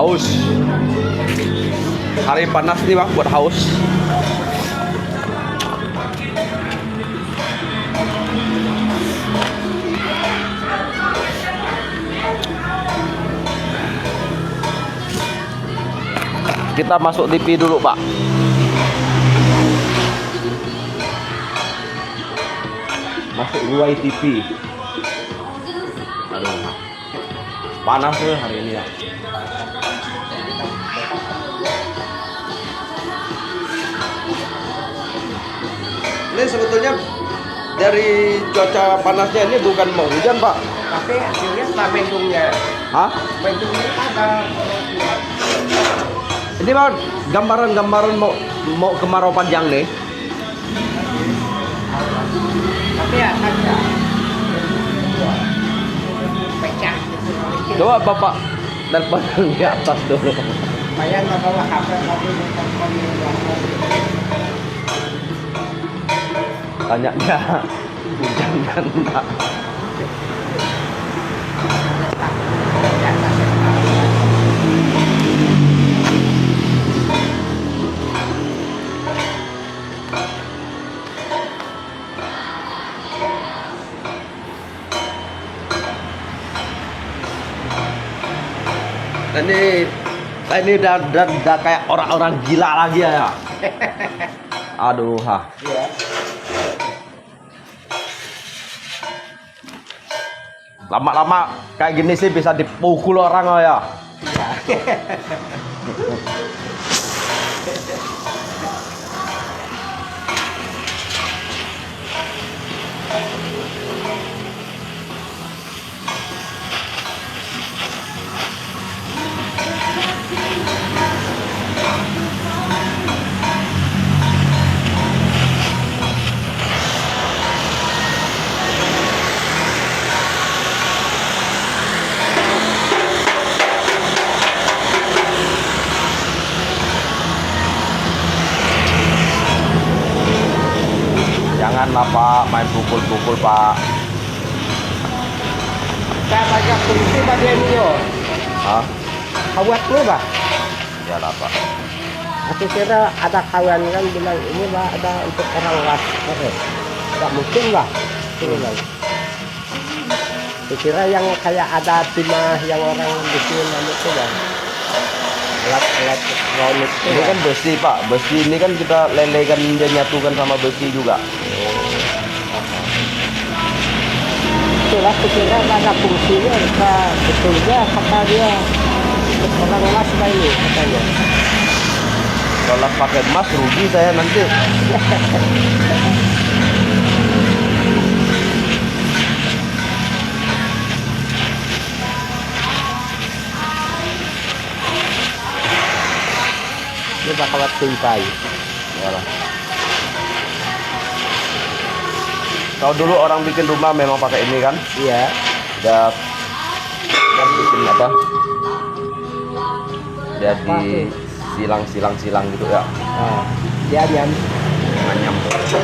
haus. Hari panas nih bang, buat haus. Kita masuk TV dulu pak. Masuk ruang TV. Aduh, panas ya hari ini ya. Ini sebetulnya dari cuaca panasnya ini bukan mau hujan pak. Tapi dilihat lah mendungnya. Hah? Mendungnya ada. Ini pak gambaran mau kemarau panjang nih. Tapi ya saja. Pecah. Coba bapak telepon di atas dulu. Bayang nggak bawa HP tadi telepon Tanyanya hujan kan enggak? Ini udah kayak orang-orang gila lagi ya. Aduh, ha. Iya. Lama-lama kayak gini sih bisa dipukul orang oh ya. Janganlah pak main pukul-pukul pak. Saya baca polisi pada ini yo. Hah? Kawat lu bah. Iyalah pak. Aku kira ada kawan kan bilang ini bah ada untuk orang luar. Tidak mungkin lah. Aku kira yang kayak ada timah yang orang bikin itu bah. Alat-alat elektronik itu Ini kan besi pak. Besi ini kan kita lelekan dia nyatukan sama besi juga. Itulah kira ada fungsinya, betulnya kata dia untuk orang las lah ini katanya. Kalau pakai emas rugi saya nanti. Ini bakal timpai. Iyalah. Kalau dulu orang bikin rumah memang pakai ini kan? Iya. Udah bikin apa? Jadi silang gitu ya. Nah, dia nyam. Nganyam tuh.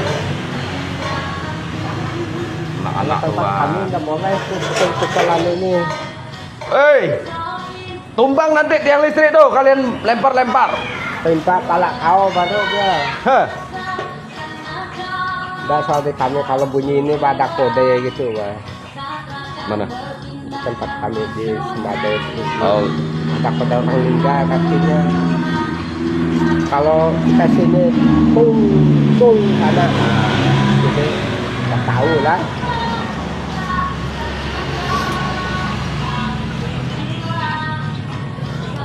Anak-anak Tempat tua. kami nggak boleh tuh pukul-pukulan ini. Hei, tumbang nanti tiang listrik tuh kalian lempar-lempar. Timpa pala kau baru dia. Heh. Udah soal di kami kalau bunyi ini ada kode gitu bah. Mana? Tempat kami di Semada itu. Oh, Ada kode orang lingga kakinya. Kalau kita sini tung karena jadi nggak tahu lah.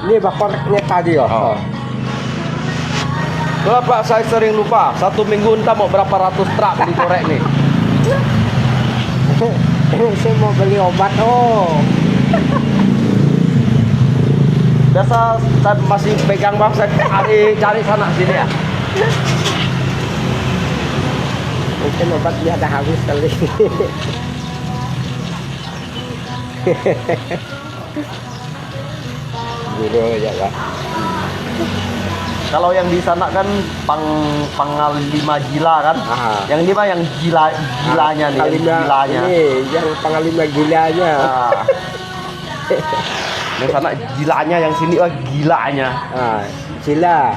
Ini bakornya tadi loh. Oh. Itulah Pak, saya sering lupa. Satu minggu entah mau berapa ratus truk dikorek nih. Saya mau beli obat Biasa saya masih pegang bang, saya cari sana sini ya. mungkin obatnya ada habis kali. Guru ya Pak. Kalau yang di sana kan panglima gila kan? Ah. Yang ini mah yang gilanya nih, yang gilanya. Ini yang panglima gilanya. Nah, Yang sana gilanya, yang sini wah gilanya. Ah, Jila.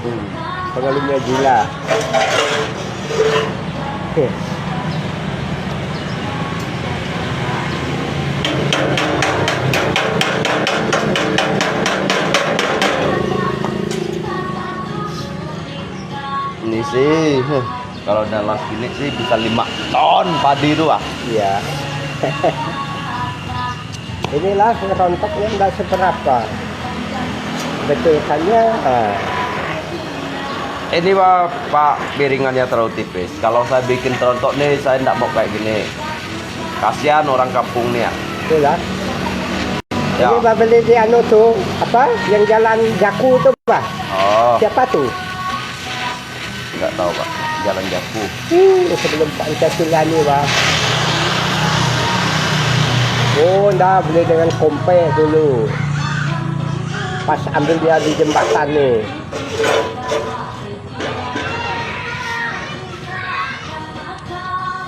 Pengalunnya Jila. Oke. Ini sih, kalau dalam gini sih bisa 5 ton padi itu ah. Iya. Inilah rontoknya enggak seberapa. Betulkannya Ini Pak piringannya terlalu tipis. Kalau saya bikin terontok nih, saya enggak mau kayak gini. Kasihan orang kampung nih ya. itulah. Ya. Ini Pak beli di anu tuh, apa? Yang jalan Jaku tuh, Pak. Oh, Siapa tuh? enggak tahu Pak. Jalan Jaku. Sebelum Pancasila nih, Pak. Oh, enggak beli dengan kompe dulu. Pas ambil dia di jembatan nih.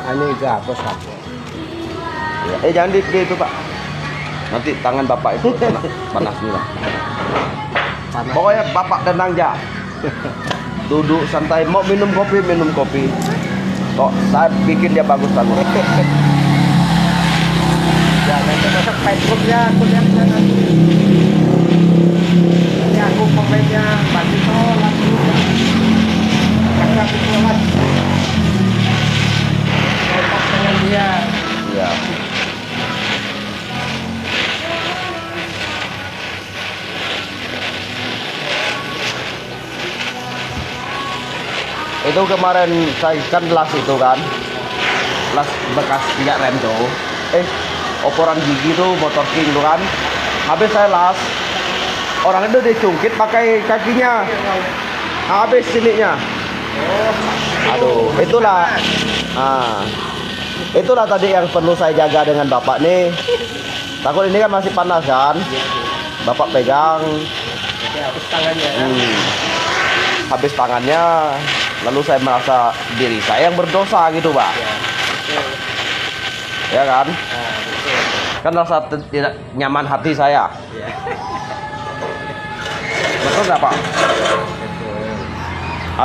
Ini enggak, bos apa? Ya. Jangan di itu Pak. Nanti tangan Bapak itu kena panas nih Pak. Panas. Pokoknya Bapak tenang aja. Duduk santai, mau minum kopi, minum kopi. Kok saya bikin dia bagus-bagus. Ya, nanti masuk Facebooknya aku lihat sana. Ini aku komennya bagi tolak juga. Karena aku tolak. Kontak dengan dia. Iya. Itu kemarin saya kan las itu kan, las bekas minyak rem tuh. Oporan gigi tuh motor king tuh kan. Habis saya las, orang itu dicungkit pakai kakinya. Habis sininya. Aduh, itulah. Itulah tadi yang perlu saya jaga dengan Bapak nih. Takut ini kan masih panas kan. Bapak pegang. Jadi hapus tangannya. Habis tangannya, lalu saya merasa diri saya yang berdosa gitu Pak. Ya kan? Kan rasa tidak nyaman hati saya. Betul nggak Pak?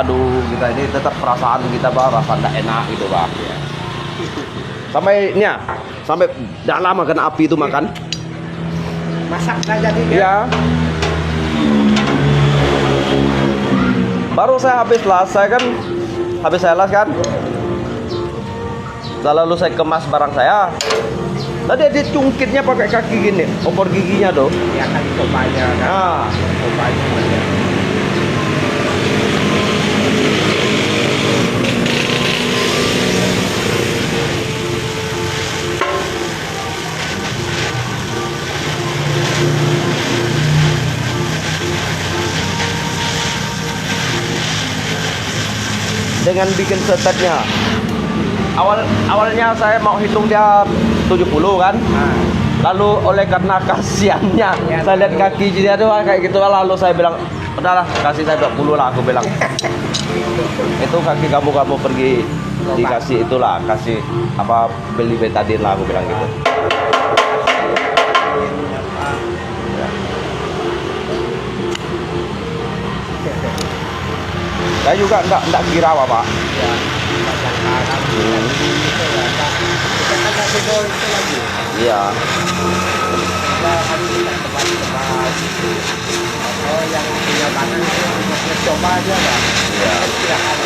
Aduh, kita ini tetap perasaan kita Pak, rasa tidak enak gitu Pak. Sampai ini ya, sampai dalam makan api itu makan. Masak nggak jadi kan? Iya. Baru saya habis las, saya las kan. Lalu saya kemas barang saya. Tadi dia cungkitnya pakai kaki gini, opor giginya tuh. Ya kan cobanya kan. Nah, Cobanya. dengan bikin setetnya. Awalnya saya mau hitung dia 70 kan. Lalu oleh karena kasihannya saya lihat kaki dia tuh kayak gitu, lalu saya bilang udahlah kasih saya 20 lah, aku bilang. Itu kaki kamu pergi dikasih itulah, kasih apa beli betadin lah, aku bilang gitu. Saya juga enggak kira Pak. Ya, kita kan kasih gol itu lagi. Iya. Nah, kami tidak tempat-tempat. Oh, yang punya tangan itu untuk coba aja Pak. Iya. Silakan.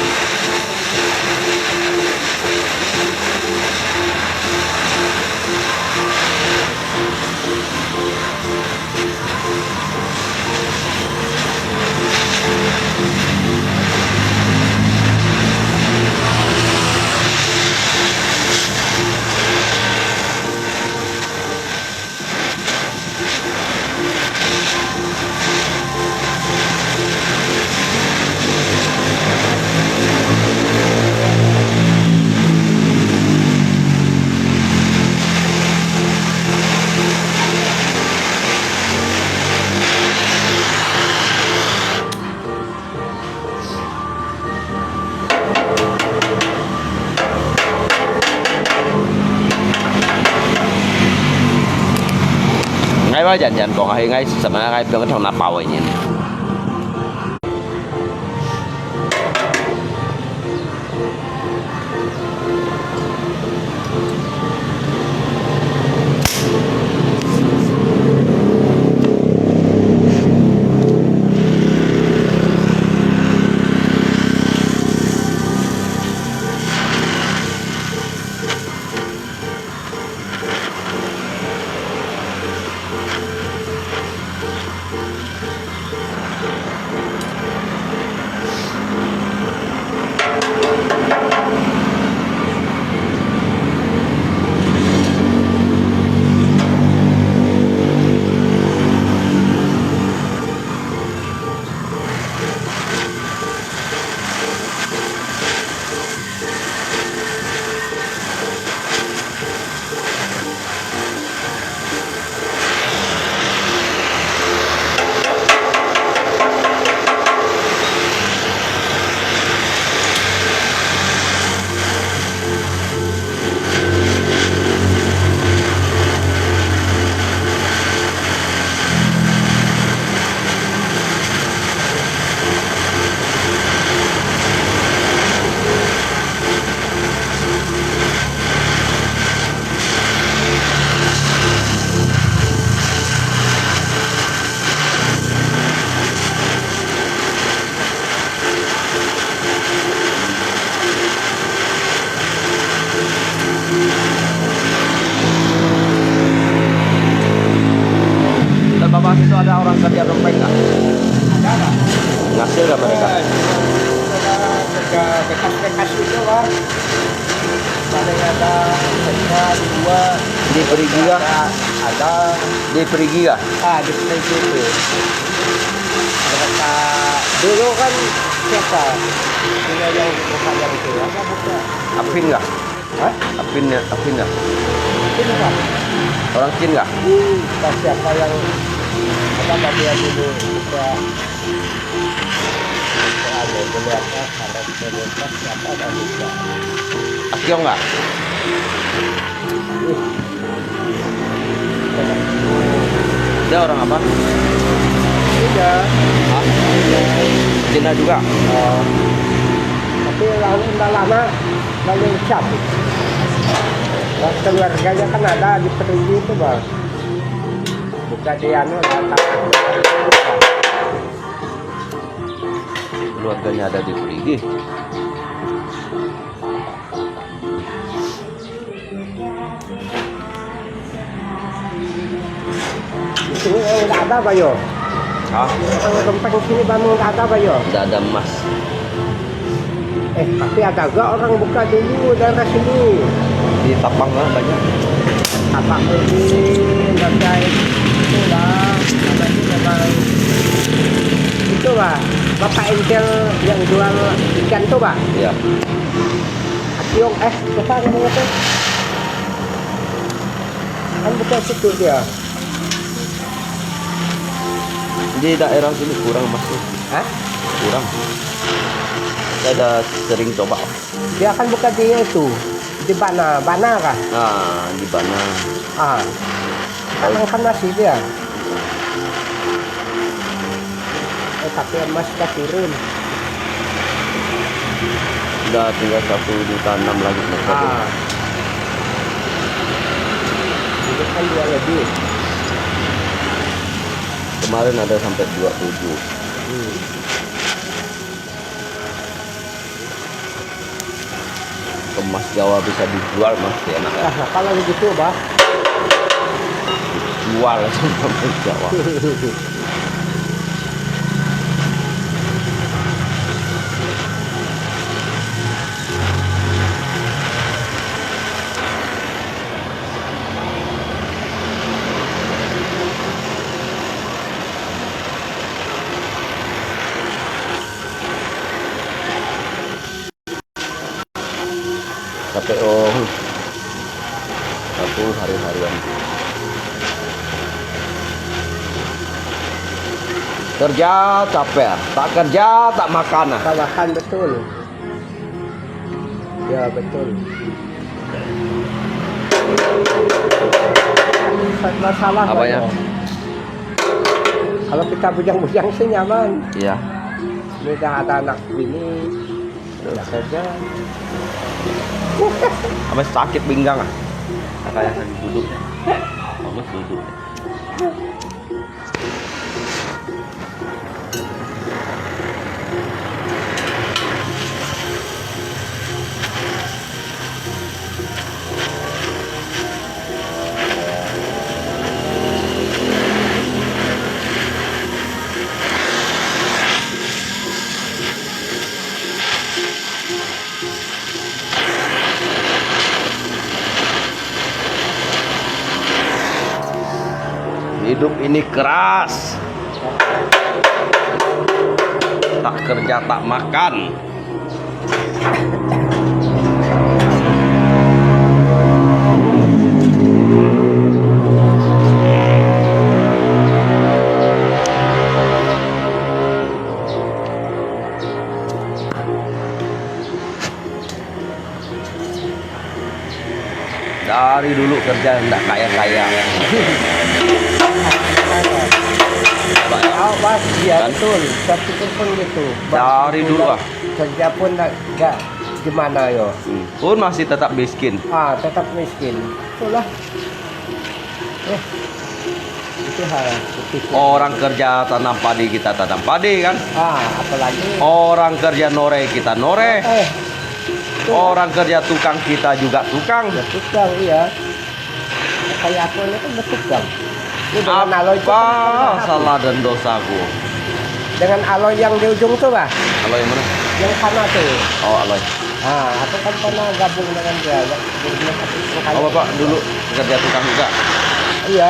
ngay bao giờ nhận còn hay ngay sớm ngay bên cái thằng nạp bảo vậy nhỉ. Bapak itu ada orang kerja dompet nggak? Ada nggak? Ngasih nggak mereka? Ada bekas-bekas itu Bang. Paling ada kerja dua. Di perigi nggak? Ada. Di perigi nggak? Di perigi itu. Mereka dulu kan siapa? Punya yang buka yang itu. Apa buka? Apin nggak? Hah? Apin nggak? Ini Bang. Orang Cina nggak? Siapa yang apa dia dulu bisa ada melihatnya kalau terlihat siapa dan bisa Akio nggak? Dia orang apa? tidak Hah? Cina juga? tapi lalu udah lama lalu cabut. Keluarganya kan ada di Perigi itu Bang. Buka di anu datang. Keluarganya ada di perigi. Di sini nggak ada Bayo. Hah? Kalau rempeng sini Bandung nggak ada Bayo. Nggak ada emas. Tapi ada gak orang buka dulu daerah sini. Di Tapang lah banyak. Apa ini bagai itulah namanya memang itu Pak. Bapak Engkel yang jual ikan tuh Pak. Iya. Akiong besar namanya tuh. Kan bukan situ dia. Di daerah sini kurang emas tuh. Hah? Kurang. Saya ada sering coba. Dia kan bukan dia itu di Bana kah? Nah, di mana? Kadang kan masih dia. Tapi emas sudah turun. Udah tinggal 1,6 juta lagi. Ini kan 2 lebih. Kemarin ada sampai 27. Emas Jawa bisa dijual mas, enak ya. Nah, kalau begitu Bah. Jual sama emas Jawa. KPO dapur hari-harian. Kerja capek, tak kerja tak makan. Makan betul. Ya betul. Masalah Apanya? Pak, Kalau kita bujang-bujang sih nyaman. Iya. Ini udah ada anak ini, udah kerja. Sampai sakit pinggang ah. Kayak sakit duduk. Bagus duduk. Hidup ini keras. Tak kerja tak makan. Dari dulu kerja enggak kaya-kaya. Oh, Mas, iya Kan? betul. Saya pikir pun gitu. Dari dulu, ah. Kerja pun enggak gimana yo. Pun masih tetap miskin. Tetap miskin. Itulah. Itu hal. Itu. Orang kerja tanam padi, kita tanam padi kan. Apalagi. Orang kerja nore, kita nore. Orang kerja tukang, kita juga tukang. Ya, tukang, iya. Kayak aku ini kan bertukang. Ini dengan alloy itu Apa kan salah dan dosaku? dengan alloy yang di ujung tuh, Pak. Alloy yang mana? Yang sana tuh. Oh, alloy. Aku kan pernah gabung dengan dia. Oh, Bapak dulu kerja tukang juga. Iya.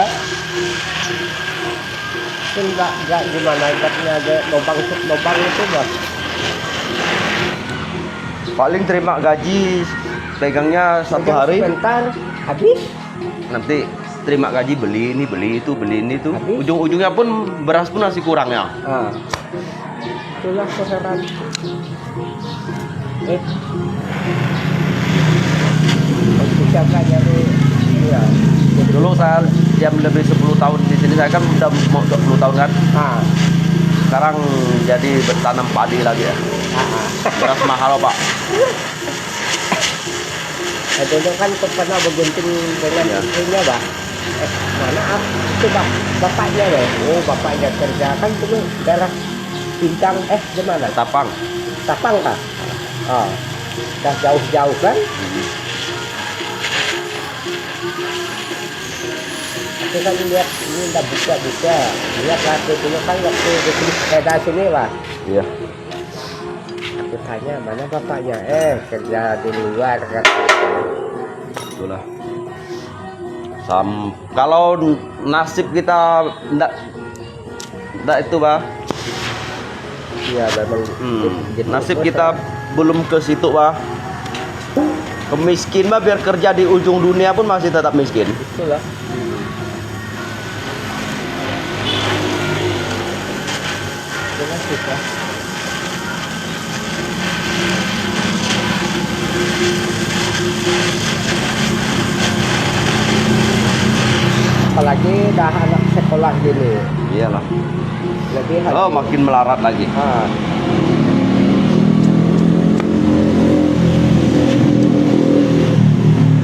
Itu enggak gimana ibaratnya ada lubang itu, Mas. Paling terima gaji pegangnya satu hari. Sebentar habis. Nanti terima gaji beli ini, beli itu, beli ini tuh. Habis? Ujung-ujungnya pun beras pun masih kurang ya. Itulah keheran. Siapa nyari ya. Dulu saya jam lebih 10 tahun di sini, saya kan udah mau 20 tahun kan. Sekarang jadi bertanam padi lagi ya. Beras mahal Pak. Dulu kan pernah bergunting dengan istrinya, Pak. Mana itu bapaknya deh. Oh, bapaknya kerja kan dulu daerah Bintang, di mana? Tapang. Tapang, Pak. Udah jauh-jauh kan? Aku kan lihat ini udah buka-buka. Lihat waktu dulu kan waktu di sepeda sini, Pak. Iya. Aku tanya mana bapaknya? Kerja di luar kan. Itulah. Kalau nasib kita enggak itu, Pak. Iya, memang. Nasib kita belum ke situ, Pak. Kemiskin, Pak, biar kerja di ujung dunia pun masih tetap miskin. Itulah. Dengan susah. Apalagi dah anak sekolah gini. Iyalah. Lebih Oh, makin melarat lagi.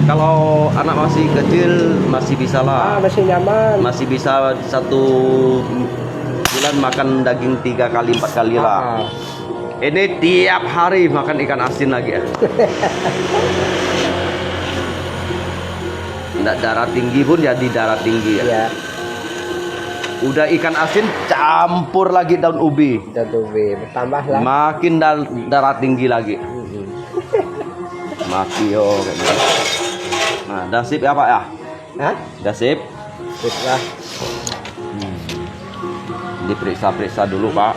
Kalau anak masih kecil masih bisa lah. Masih nyaman. Masih bisa satu bulan makan daging 3 kali 4 kali lah. Ini tiap hari makan ikan asin lagi ya. Nggak darah tinggi pun jadi darah tinggi ya. Iya. Udah ikan asin campur lagi daun ubi. Daun ubi bertambah lah. Makin darah tinggi lagi. Mati yo kayak gitu. Nah, dah sip ya Pak ya? Dah sip. Sip lah. Diperiksa-periksa dulu Pak.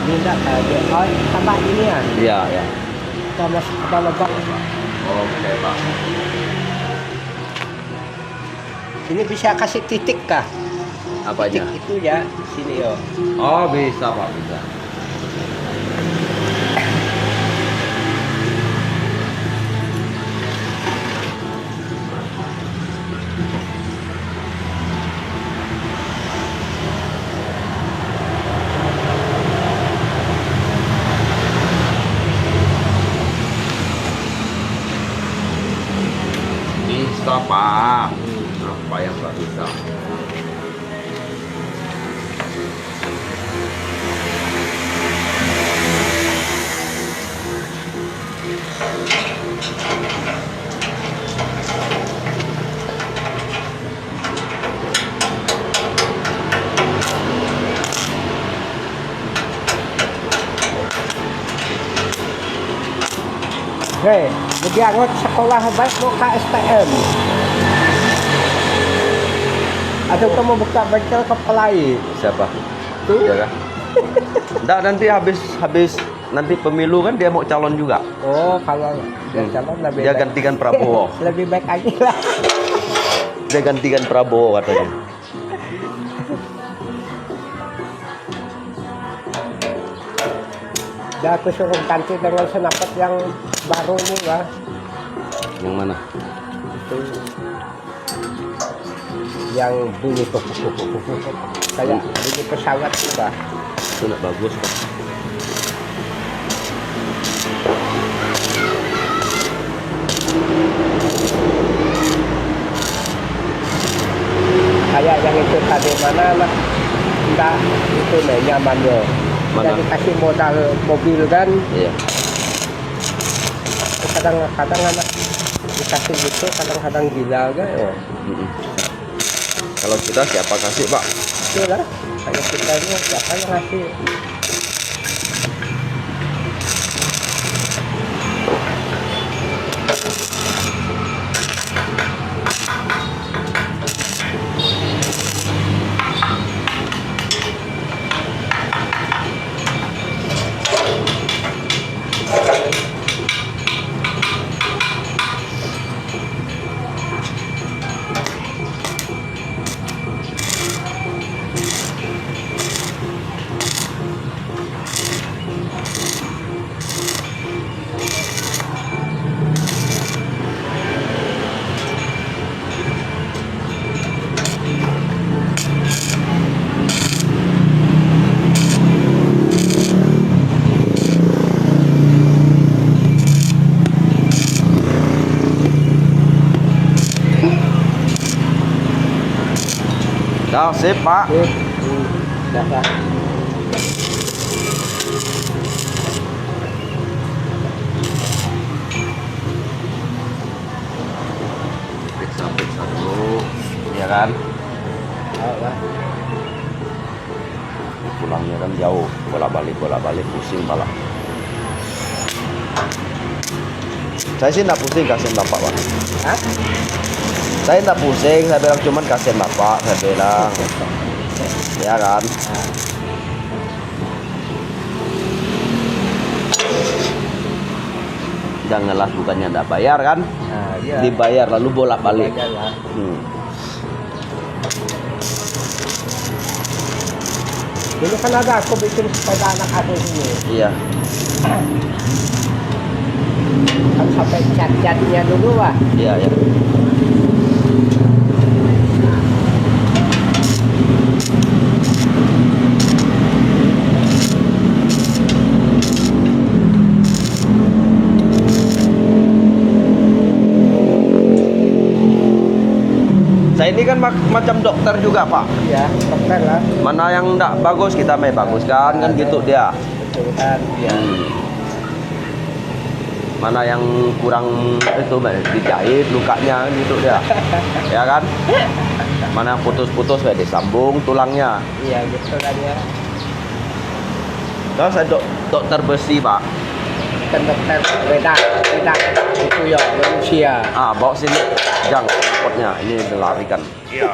Ini enggak kayak tambah ini ya. Iya, ya. Tambah lebak. Oke, Pak. Ini bisa kasih titik kah? Apanya? Titik itu ya sini yo. Oh, bisa Pak, bisa. nggak bisa. Hei, dianggap sekolah baik mau ke STM. Atau kamu buka bengkel kepelai? Siapa? Tuh. Ya kan? Nggak, nanti habis nanti pemilu kan dia mau calon juga. Oh, kalau dia calon lebih Dia baik. gantikan Prabowo. Lebih baik aja lah. Dia gantikan Prabowo katanya. Dah aku suruh ganti dengan senapat yang baru nih, Bang. Yang mana? Itu yang bunyi kayak bunyi pesawat juga. Itu nggak bagus Pak. Kayak yang itu tadi mana lah, enggak itu nih nyamannya. Mana? Jadi kasih modal mobil kan, Iya. kadang-kadang anak dikasih gitu, kadang-kadang gila kan. Oh, Mm-mm. Kalau kita siapa kasih Pak? itulah kayak kita ini siapa yang ngasih? Dah sip Pak. Dah lah. Periksa dulu. Ya kan? Oh, lah. Pulangnya kan jauh, bolak-balik pusing pala. Saya sih nggak pusing kasihan bapak Pak. Hah? Saya nggak pusing, saya bilang cuman kasihan bapak, saya bilang. Ya kan? Janganlah bukannya nggak bayar kan? Nah, iya. Dibayar lalu bolak-balik. Aja lah. Dulu kan ada aku bikin sepeda anak aku ini. Iya. Kan sampai cat-catnya dulu lah. Iya, ya. Saya ini kan macam dokter juga Pak. Ya, dokter lah. Mana yang enggak bagus kita main baguskan kan gitu dia. Betul kan? Ya. Mana yang kurang itu dijahit lukanya gitu dia. Ya kan? Mana yang putus-putus disambung tulangnya. Iya, gitu kan ya. Kalau saya dokter besi Pak. Kan dokter beda itu ya manusia. Bawa sini jang potnya ini dilarikan. Iya.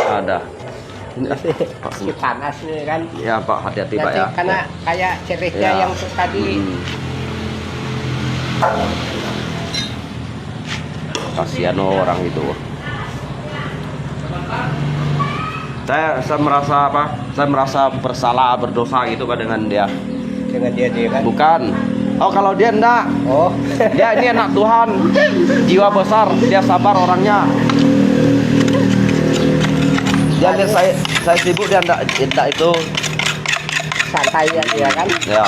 Ada. Ini Pak. Si panas nih kan. Ya Pak, hati-hati Pak Nanti ya. karena kayak ceritanya Ya. yang tadi. Kasihan orang itu. Saya merasa apa? Saya merasa bersalah, berdosa gitu Pak dengan dia. Dengan dia kan. Bukan. Oh kalau dia enggak. Oh. Dia ini anak Tuhan. Jiwa besar, dia sabar orangnya. Dia lihat saya sibuk dia enggak itu. Santai ya dia kan. Ya.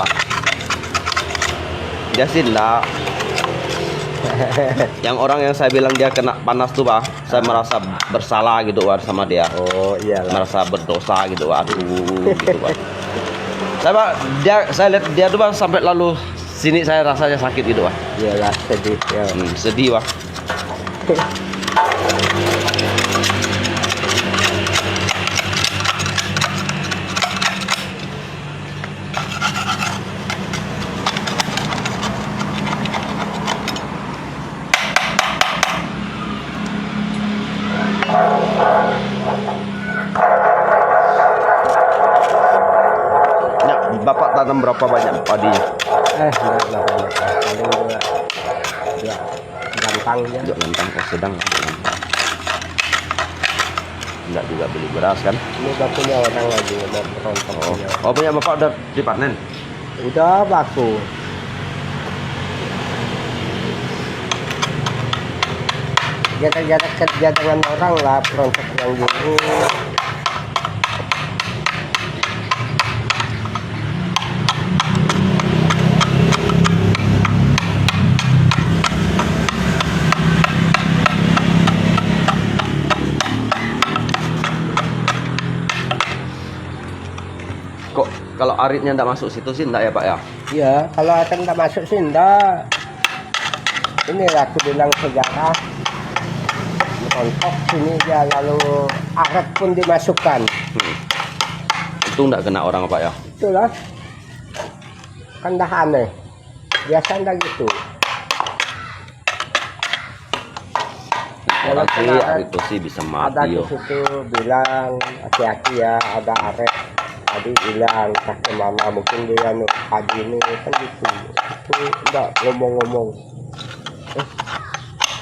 Dia sih enggak. Yang orang yang saya bilang dia kena panas tuh Pak, saya merasa bersalah gitu Pak sama dia. Oh iyalah. Merasa berdosa gitu Pak. Aduh gitu Pak. Saya lihat dia tuh Pak sampai lalu sini saya rasanya sakit gitu Pak. Iyalah sedih ya. Sedih Pak. Ya, Bapak tanam berapa banyak padinya? Enggak banyak. Paling dua gampang ya. Jok lantang kok sedang. Enggak juga beli beras kan? Ini bakunya orang lagi mau merontok. Oh punya Bapak udah dipanen? Udah baku. Gara-gara kerja dengan orang lah perontok yang gini. Kok kalau aritnya enggak masuk situ sih enggak ya Pak ya? Iya, kalau akan tak masuk sih enggak. Ini aku bilang sejarah. Merontok sini dia lalu arat pun dimasukkan. Itu enggak kena orang Pak ya? Itulah. Kan dah aneh. Biasa enggak gitu. Kalau sih kena arit itu sih bisa ada mati di yo. situ bilang hati-hati ya, ada aret tadi hilang ke mana mungkin dia pagi ini kan gitu. Itu enggak ngomong-ngomong.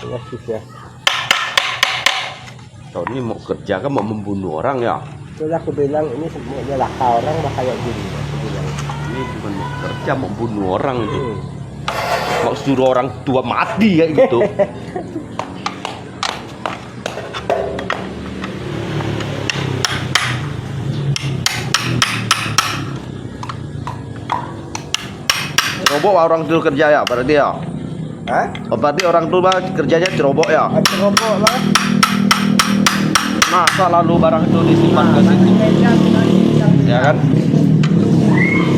Ngasih ya. Kau ini mau kerja kan mau membunuh orang ya? Itulah aku bilang ini semuanya laka orang mah kayak gini. Aku bilang. Ini bukan mau kerja mau bunuh orang itu. Mau suruh orang tua mati kayak gitu. Cerobok orang dulu kerja ya berarti ya? Hah? Oh, berarti orang tua kerjanya cerobok ya? Cerobok lah. Masa lalu barang itu disimpan ke situ? Ya kan?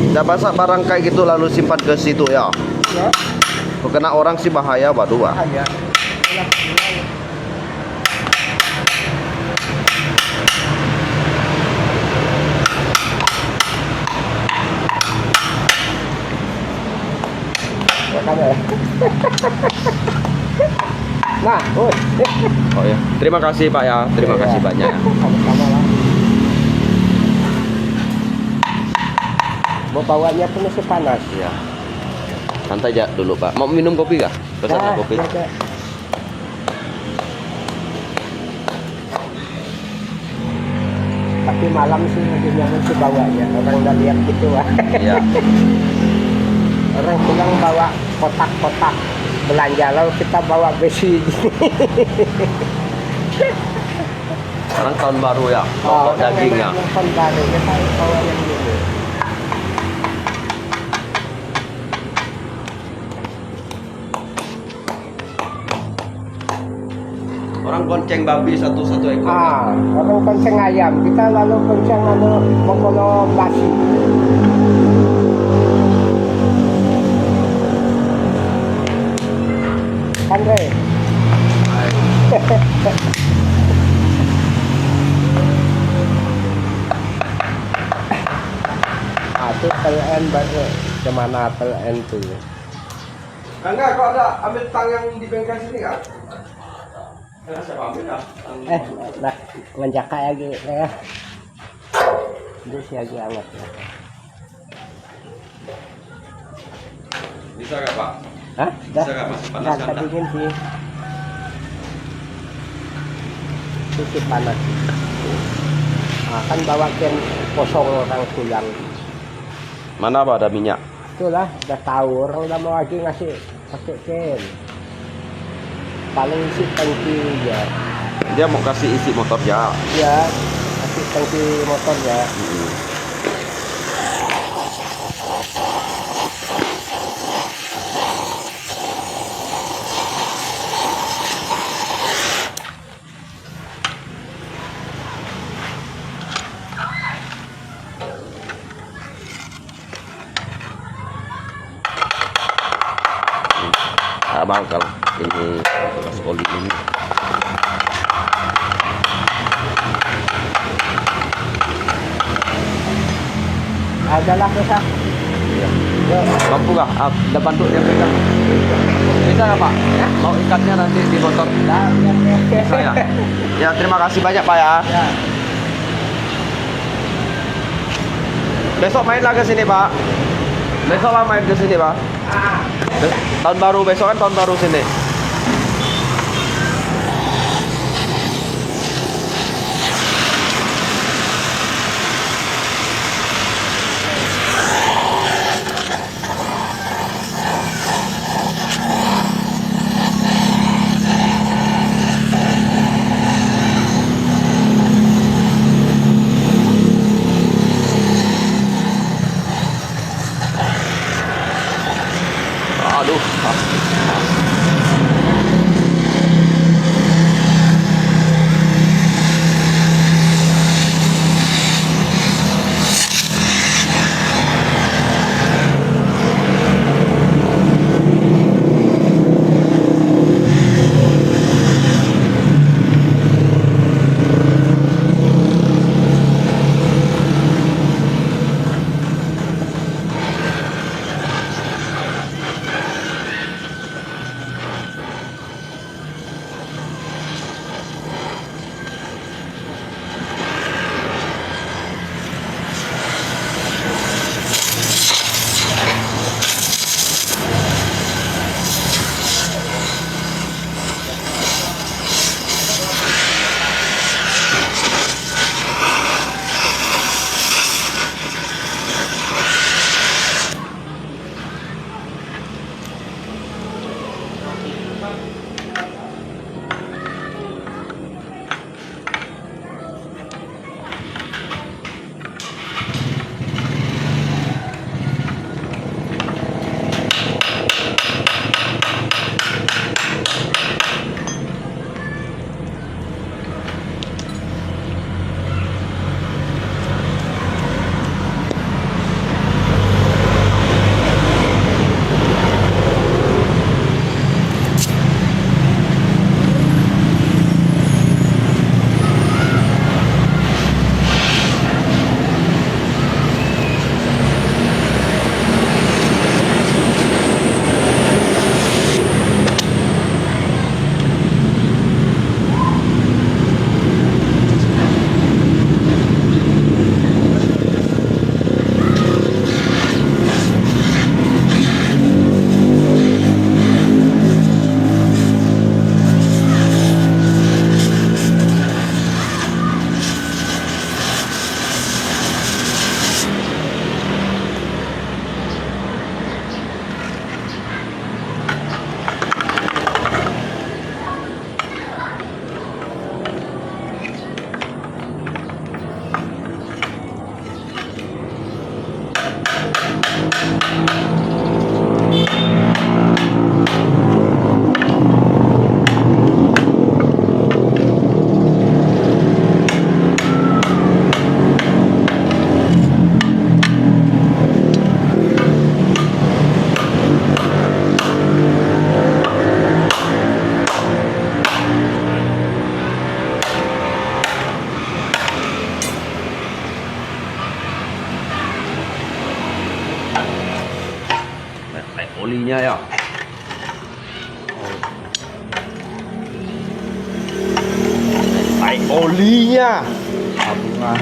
Tidak masa barang kayak gitu lalu simpan ke situ ya? Ya. Kalau kena orang sih bahaya waduh Pak. Hanya. Nah, Oh ya, terima kasih Pak ya, terima kasih banyak ya. sama-sama lah. Mau bawanya pun masih panas. Iya. Santai aja dulu Pak. Mau minum kopi kah? Pesan Nah, kopi. ada. Tapi malam sih mobilnya masih bawanya. Orang udah lihat gitu lah. Iya. Orang pulang bawa kotak-kotak belanja lalu kita bawa besi. Sekarang tahun baru ya, mau daging ya. Tahun baru kita bawa yang ini. Orang gonceng babi satu-satu ekor. Orang konceng ayam, kita lalu konceng mengkono basi. Andre. Itu PLN baru kemana PLN tuh? Enggak, kok ada ambil tang yang di bengkel sini kan? Siapa ambil kan? Nah, menjaka lagi ya. Ini sih lagi hangat ya. Bisa nggak Pak? Hah? Dah. Bisa nggak Pak? Panas Nggak kan? dingin sih. Itu panas. Kan bawa ken kosong orang pulang. Mana Pak ada minyak? Itulah, udah tahu orang udah mau lagi ngasih pakai ken. Paling isi tangki ya. Dia mau kasih isi motor ya. Ya, kasih tangki motornya. bakal ini bekas oli ini. Ada lah sa. Ya. Mampu kah? Depan tuh yang pegang. Bisa nggak Pak? Ya? Mau ikatnya nanti di motor? Bisa ya? Ya terima kasih banyak Pak ya. Ya. Besok main lagi ke sini Pak. Besok lah main ke sini Pak. Tahun baru besok kan tahun baru sini. Aduh. Olinya ya. Olinya. Tabungan.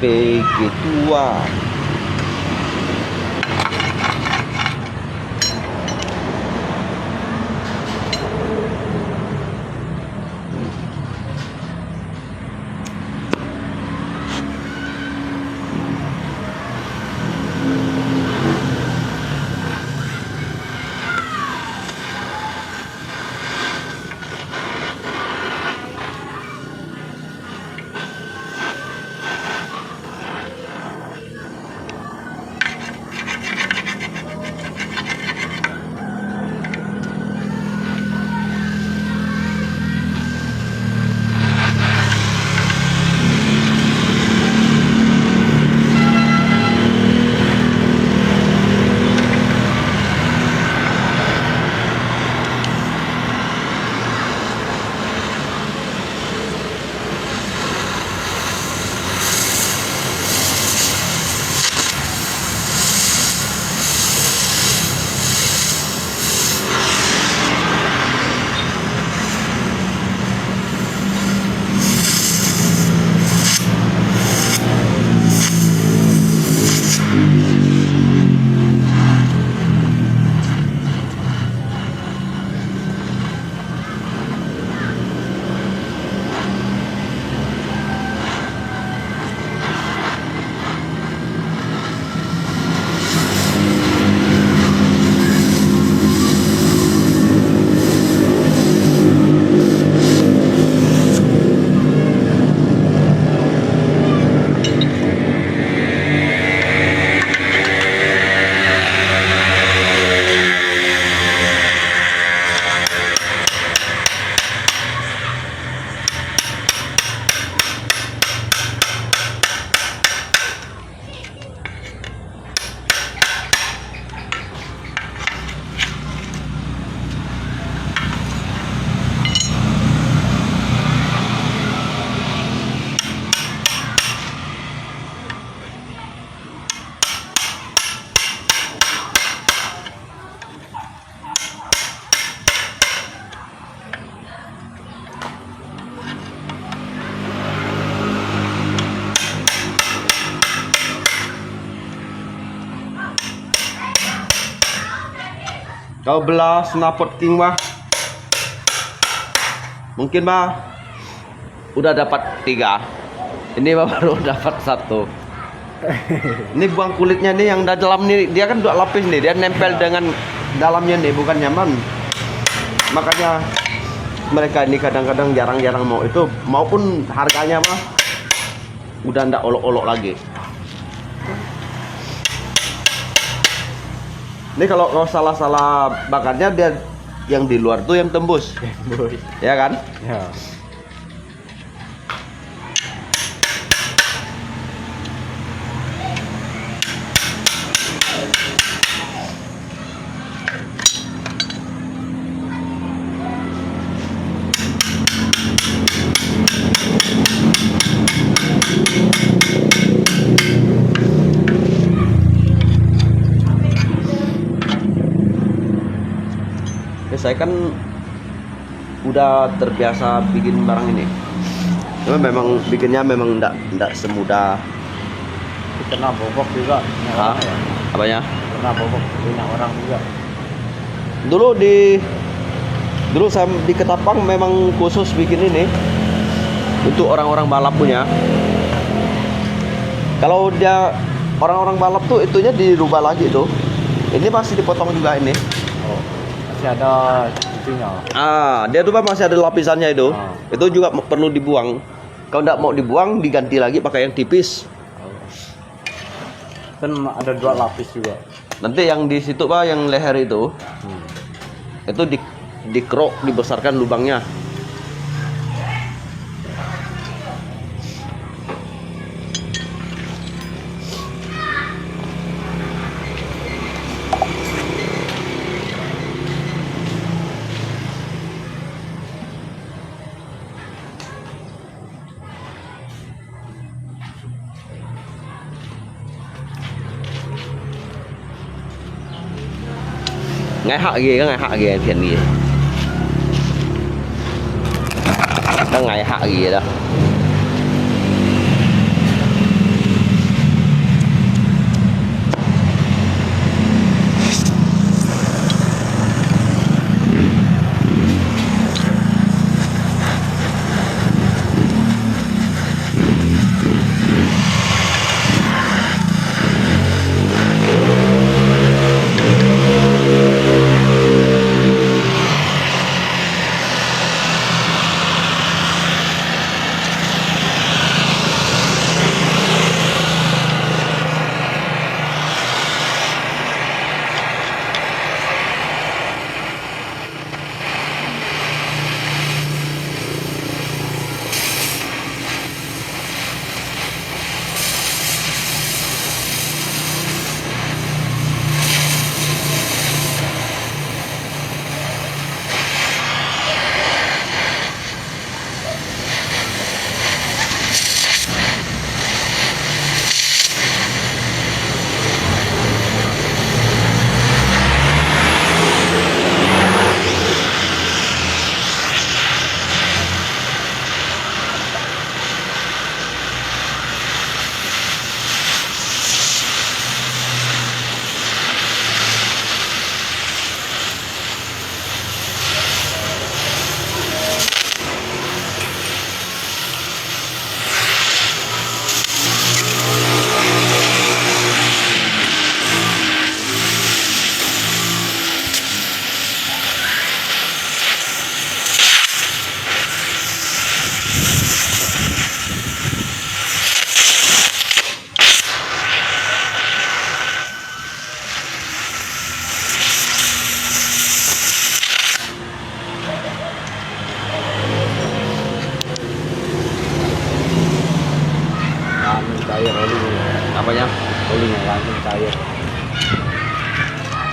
PG tua. Kau belah snapot king bah. Mungkin bah udah dapat 3. Ini bah baru dapat 1. Ini buang kulitnya nih yang dalam nih, dia kan 2 lapis nih, dia nempel dengan dalamnya nih, bukan nyaman. Makanya mereka ini kadang-kadang jarang-jarang mau itu, maupun harganya mah udah ndak olok-olok lagi. Ini kalau salah-salah bakarnya, dia yang di luar tuh yang tembus. Ya kan? Ya. Saya kan udah terbiasa bikin barang ini. Cuma memang bikinnya memang enggak semudah. Kena bobok juga. Hah? Apanya? Kena bobok banyak orang juga. Dulu saya di Ketapang memang khusus bikin ini untuk orang-orang balap punya. Kalau dia orang-orang balap tuh itunya dirubah lagi tuh. Ini masih dipotong juga ini. Oh, masih ada itunya. Dia tuh masih ada lapisannya itu. Itu juga perlu dibuang. Kalau nggak mau dibuang, diganti lagi pakai yang tipis. Kan ada 2 lapis juga. Nanti yang di situ Pak, yang leher itu, itu dikerok, dibesarkan lubangnya. Ngay hạ ghê phiền gì đang ngày hạ gì đó.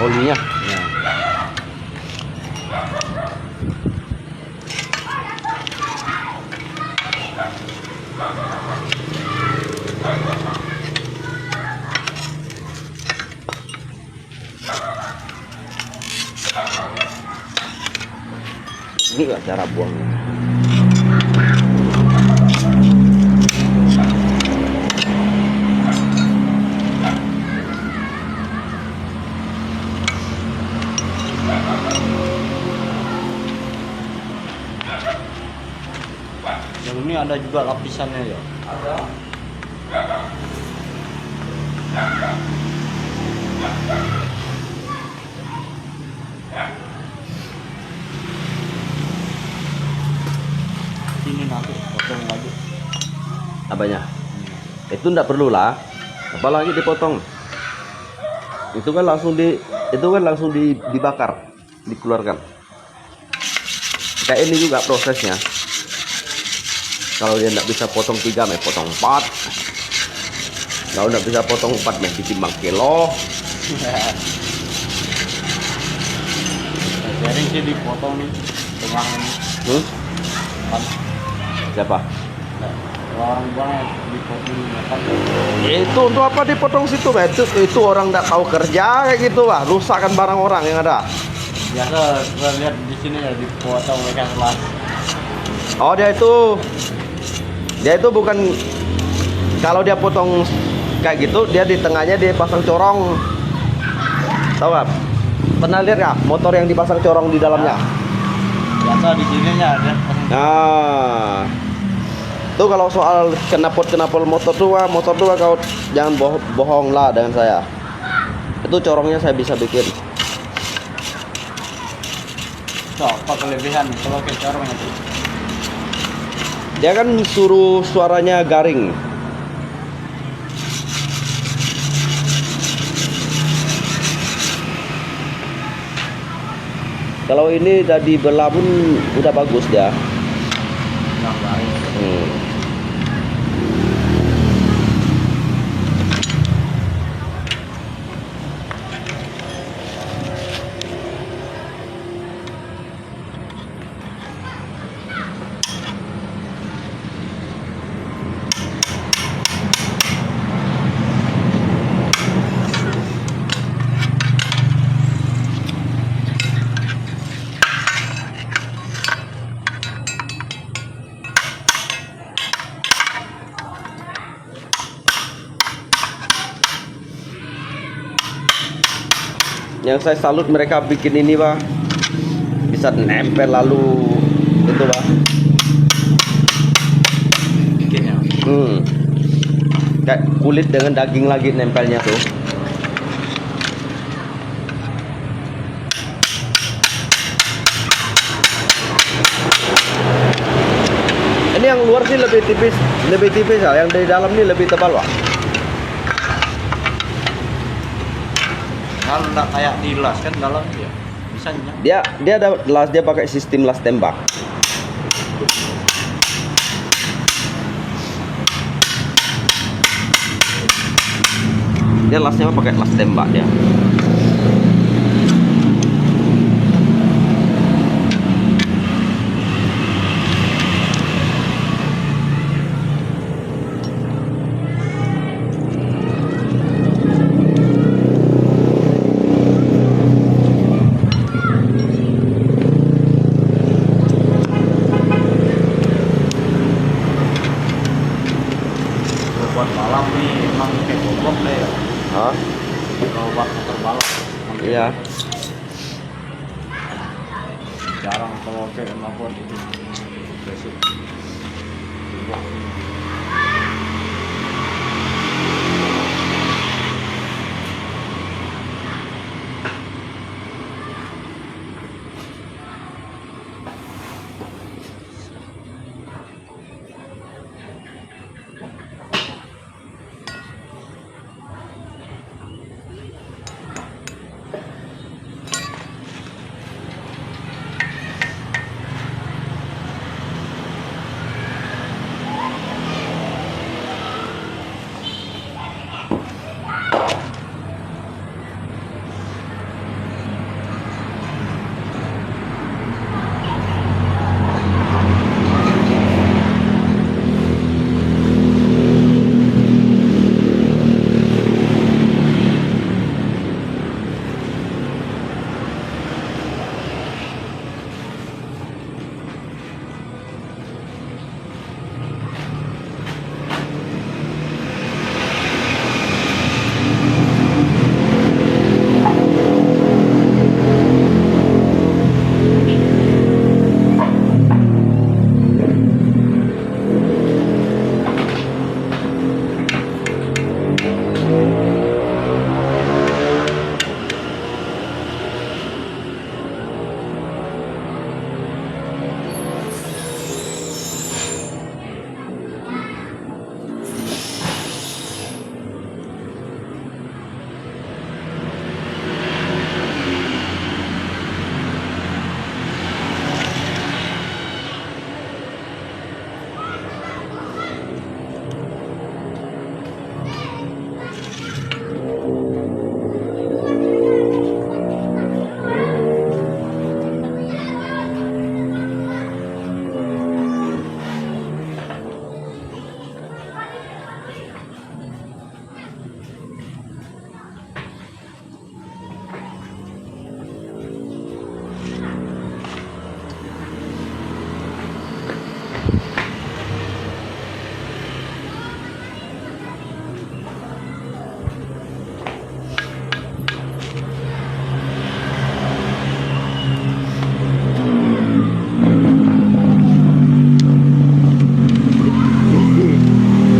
olinya. Ya. Ini nggak cara buangnya. Yang ini ada juga lapisannya ya. Ada. Ini nanti potong lagi. Apanya? Itu enggak perlu lah. Apalagi dipotong. Itu kan langsung dibakar, dikeluarkan. Kayak ini juga prosesnya. Kalau dia enggak bisa potong 3, potong 4. Kalau enggak bisa potong 4, ditimbang kilo. Jaring sih dipotong nih tengah ini. Kan Siapa? orang banyak dipotong kan. Itu untuk apa dipotong situ, Pak? Itu orang enggak tahu kerja kayak gitu, Pak. Rusakkan barang orang yang ada. Biasa gua lihat di sini ya dipotong mereka kelas. Oh, dia itu bukan, kalau dia potong kayak gitu, dia di tengahnya dia pasang corong. Tahu nggak? Pernah lihat nggak motor yang dipasang corong di dalamnya? Biasa di sininya ada. Nah, tuh kalau soal knalpot motor tua kau jangan bohong lah dengan saya. Itu corongnya saya bisa bikin. So, apa kelebihan kalau ke corong itu? Dia kan suruh suaranya garing. Kalau ini udah dibelah pun udah bagus dia. Nah, baik. Yang saya salut mereka bikin ini, Pak, bisa nempel lalu itu, Pak. Bikinnya. Kayak kulit dengan daging lagi nempelnya tuh. Ini yang luar sih lebih tipis ya. Yang dari dalam ini lebih tebal, Pak. Kalau nggak kayak di las kan dalam ya bisa nyak. Dia ada las, dia pakai sistem las tembak. Dia lasnya pakai las tembak dia. Buat balap nih emang kayak goblok deh ya. Hah? Kalau buat motor balap Iya. jarang kalau kayak melakukan itu basic.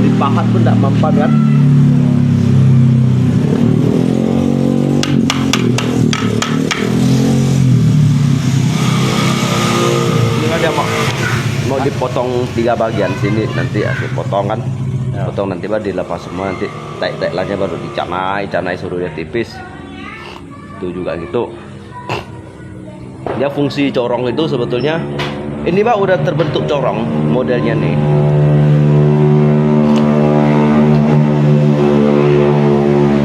Dipahat pun tidak mempan kan. Ini kan dia mau dipotong 3 bagian sini, nanti dipotong kan. Ya. Potong nanti baru dilepas semua, nanti tek-teklannya baru dicanai suruh dia tipis. Itu juga gitu. Dia fungsi corong itu sebetulnya ini Pak udah terbentuk corong modelnya nih.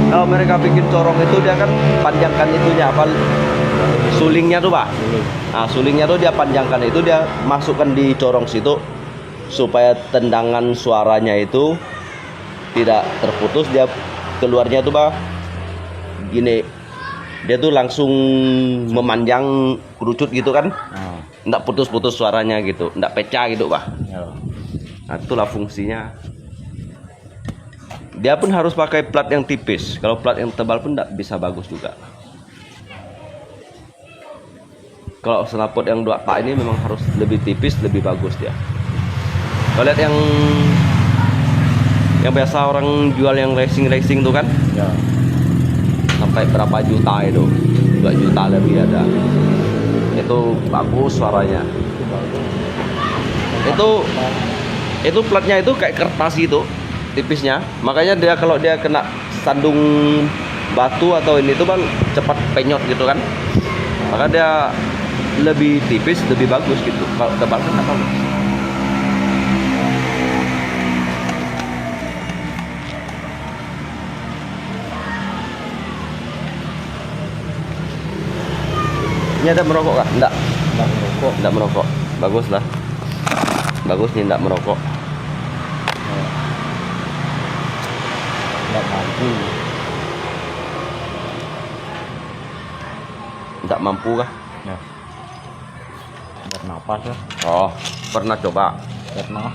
Kalau mereka bikin corong itu dia kan panjangkan itunya apa sulingnya tuh Pak. Nah sulingnya tuh dia panjangkan itu, dia masukkan di corong situ supaya tendangan suaranya itu tidak terputus. Dia keluarnya tuh Pak gini, dia tuh langsung memanjang kerucut gitu kan, nggak putus-putus suaranya gitu, nggak pecah gitu Pak. Nah itulah fungsinya. Dia pun harus pakai plat yang tipis, kalau plat yang tebal pun nggak bisa bagus juga. Kalau snapot yang 2 tak ini memang harus lebih tipis, lebih bagus dia. Kalau lihat yang biasa orang jual yang racing tuh kan, Ya. sampai berapa juta itu, 2 juta lebih ada. Itu bagus suaranya. Itu platnya itu kayak kertas gitu, tipisnya. Makanya dia kalau dia kena sandung batu atau ini tuh Bang cepat penyot gitu kan. Maka dia lebih tipis, lebih bagus gitu. Kalau tebal kan apa? Ini ada merokok kah? Enggak. Enggak merokok. Bagus lah. Bagus nih enggak merokok. Enggak mampu. Enggak mampu kah? Ya. Buat napas ya. Oh, pernah coba. Pernah.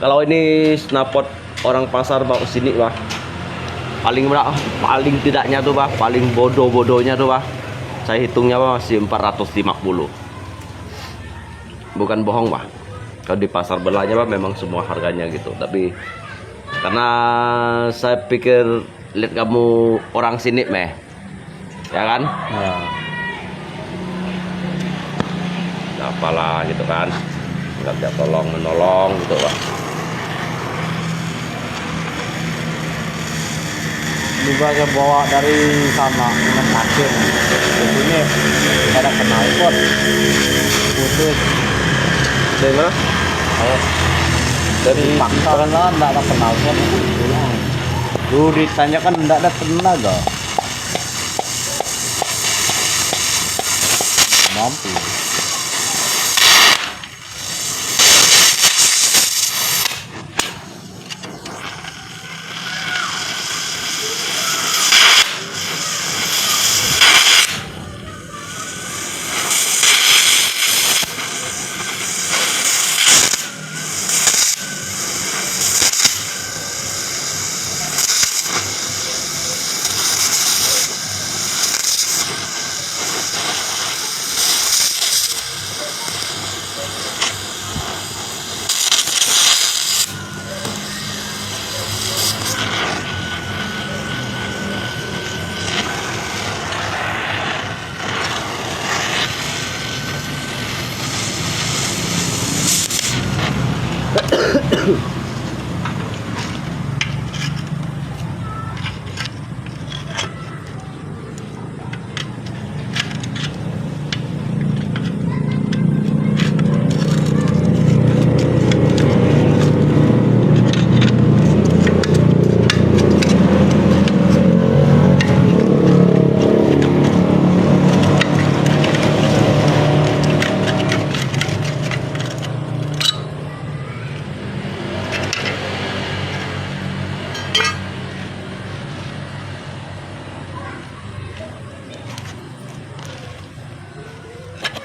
Kalau ini snapot orang pasar bawa sini bah, paling tidaknya tuh bah, paling bodohnya tuh bah, saya hitungnya bah, masih 450. Bukan bohong bah. Kalau di pasar belanya bah memang semua harganya gitu. Tapi karena saya pikir lihat kamu orang sini meh, ya kan? Ya. Nah, apalah gitu kan, nggak bisa tolong menolong gitu bah. Juga saya bawa dari sana dengan pasir. Di sini ada knalpot putus. Dari mana? Oh, Dari paksa kan lah, enggak ada knalpot. Dulu ditanyakan enggak ada tenaga. Mampu.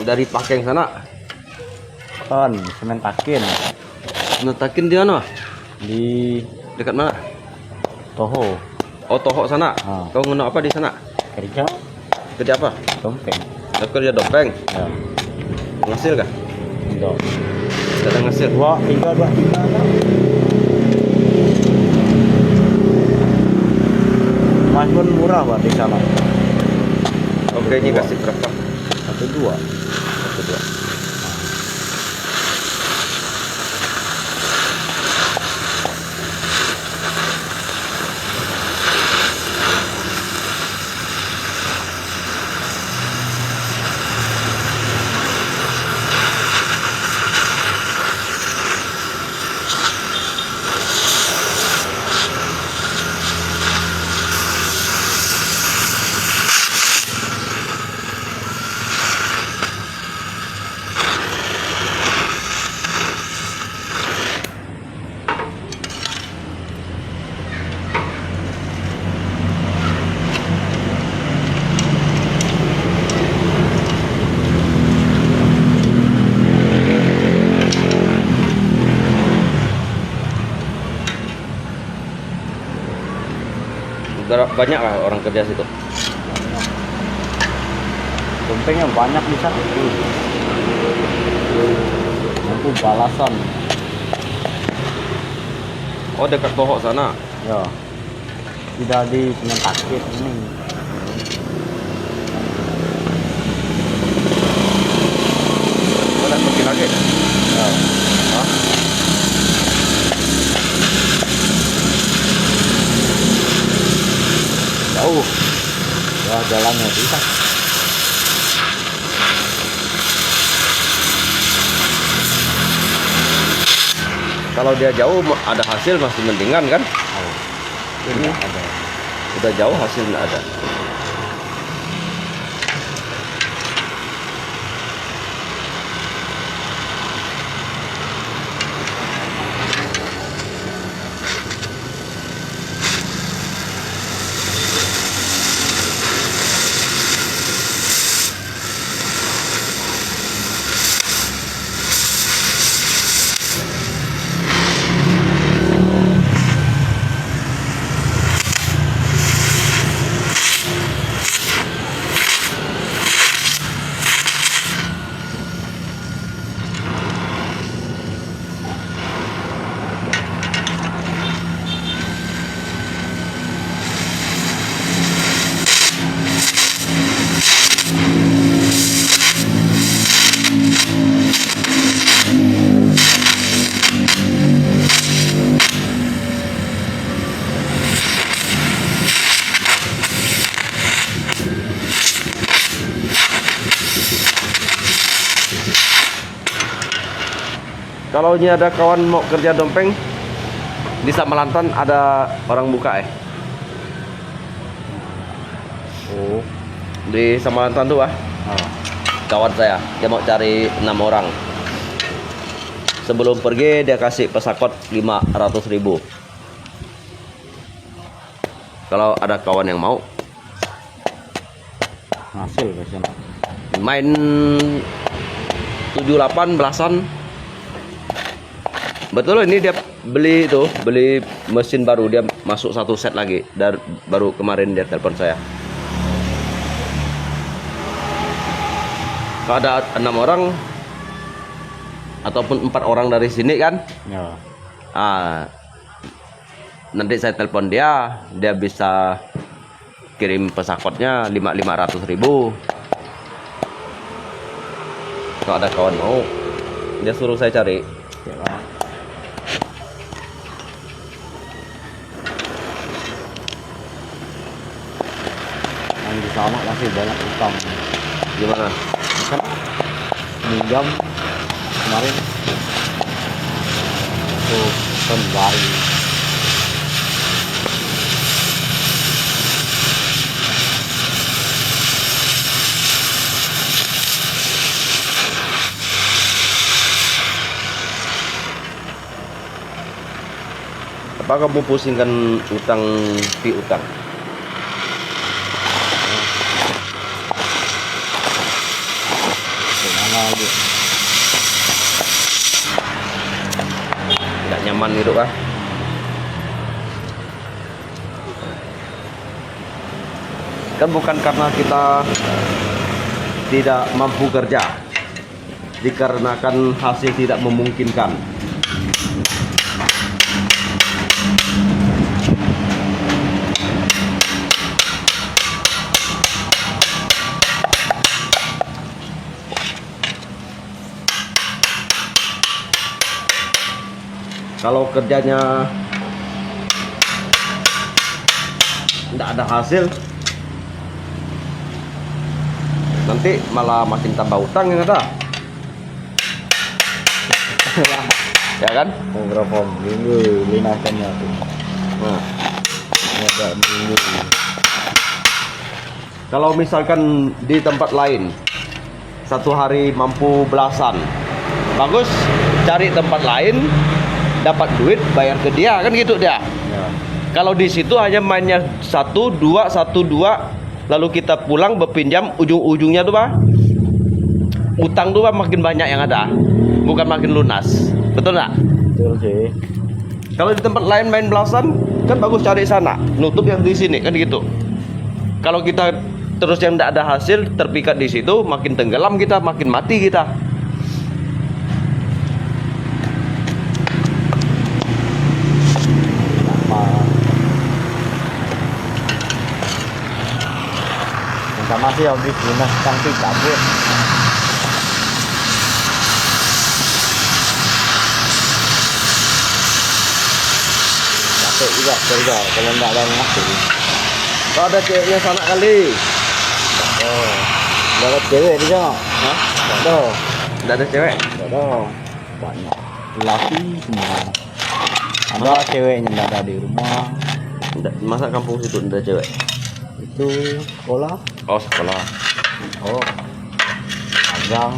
dari Pakeng sana. Kan semen takin Netakin di mana? di Dekat mana? Toho Oh, Tohok sana. Ah. Kau ngena apa di sana? kerja Kerja apa? dompeng. Kerja dopeng. Ya, Ngasil kah? enggak. Tidak ada ngasil. 2, 3, 2, 3 lah. Mas pun murah buat di sana. Oke, ini kasih berapa? 1, 2. 1, 2. Banyak lah orang kerja situ. Dompengnya banyak di sana. Mampu balasan. Oh, dekat Tohok sana. Ya. Tidak di semen takin ini. Oh, nak pergi lagi. Ya. Hah? Jauh. Ya jalannya bisa. Kalau dia jauh ada hasil masih mendingan kan? Oh. Ini ada. Udah jauh hasil nggak ada. Kalau ini ada kawan mau kerja dompeng di Samalantan, ada orang buka Oh. di Samalantan tuh kawan saya, dia mau cari 6 orang. Sebelum pergi dia kasih pesakot 500.000. Kalau ada kawan yang mau Hasil biasanya. main 7-8 belasan. Betul, ini dia beli mesin baru, dia masuk 1 set lagi dari baru kemarin dia telepon saya. Kalau ada 6 orang ataupun 4 orang dari sini kan, Ya. nanti saya telepon dia bisa kirim pesakotnya 500.000. Kalau ada kawan mau, dia suruh saya cari. Ya lah. Yang di sana masih banyak utang. Gimana? Kan minjam kemarin tuh kan baru. Apa kamu pusingkan utang piutang? Gimana lagi? Tidak nyaman gitu kah? Kan bukan karena kita tidak mampu kerja, dikarenakan hasil tidak memungkinkan. Kalau kerjanya tidak ada hasil, nanti malah makin tambah utang yang ada. Ya kan? Beberapa minggu lunasannya tuh. Nah, Ada minggu. kalau misalkan di tempat lain 1 hari mampu belasan, bagus, cari tempat lain, dapat duit, bayar ke dia, kan gitu dia. Ya. Kalau di situ hanya mainnya 1-2, 1-2, lalu kita pulang berpinjam, ujung-ujungnya tuh Pak, utang tuh Pak makin banyak yang ada, bukan makin lunas. Betul nggak? Betul sih. Kalau di tempat lain main belasan, kan bagus cari sana, nutup yang di sini, kan gitu. Kalau kita terus yang tidak ada hasil, terpikat di situ, makin tenggelam kita, makin mati kita. Yang sama sih habis lunas tangki kabur. Capek juga kerja kalau nggak ada yang ngasih. Kalau ada ceweknya sana kali. Oh, nggak ada cewek di sana. Hah? Nggak ada. Tidak ada cewek? Nggak ada. Banyak laki semua. Ada ceweknya nggak ada di rumah. Masa kampung situ tidak ada cewek? Itu sekolah. Oh, sekolah. Oh, magang.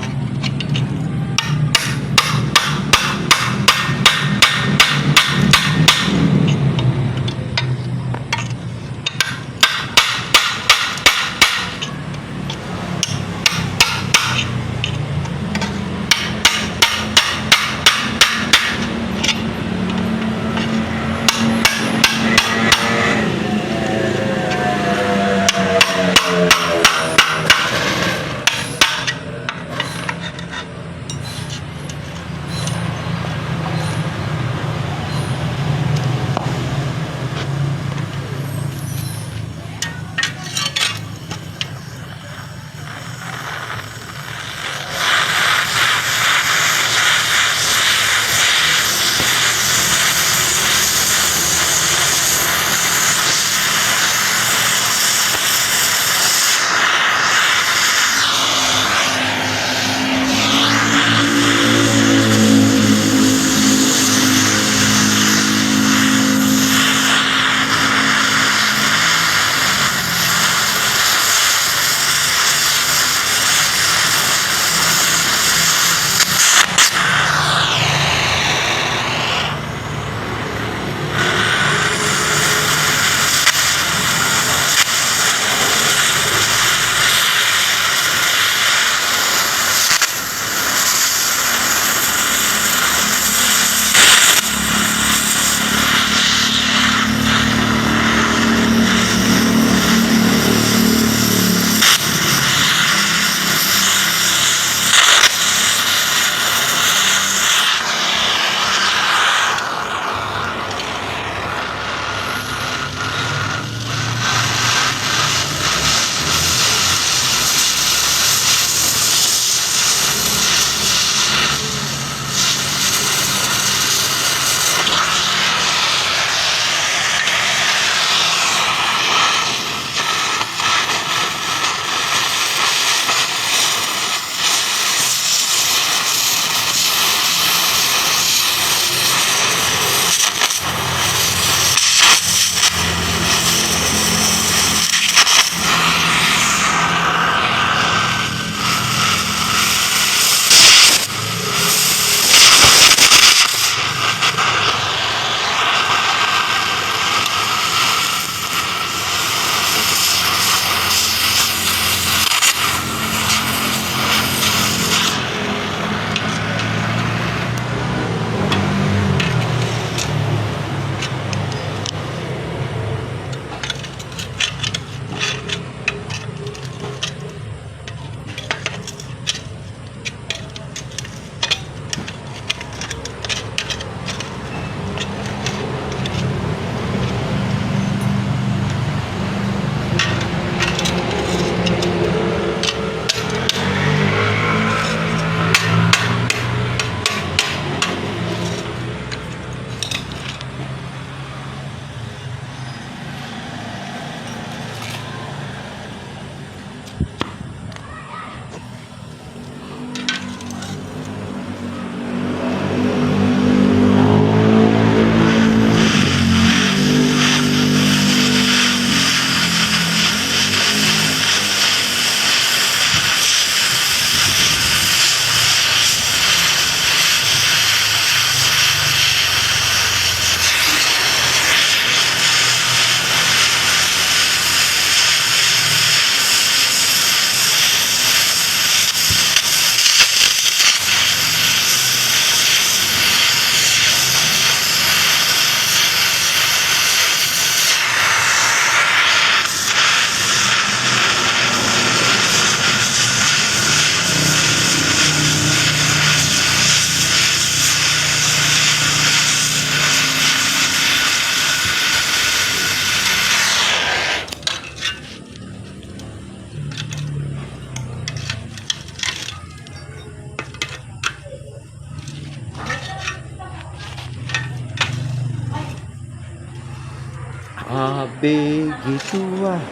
begitu ah.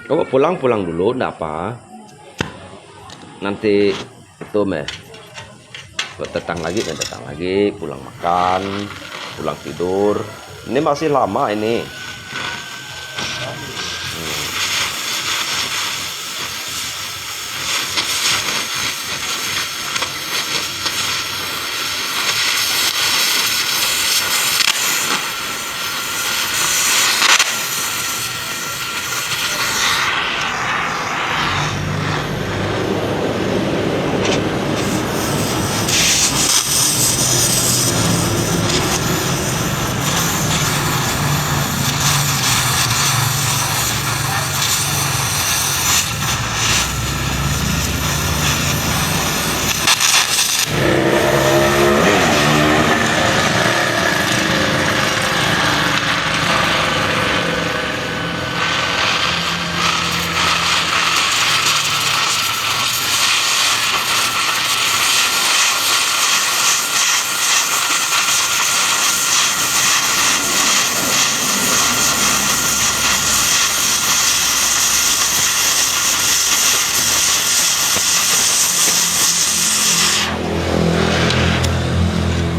Oh, pulang dulu, enggak apa. Nanti itu datang lagi, pulang makan, pulang tidur. Ini masih lama ini.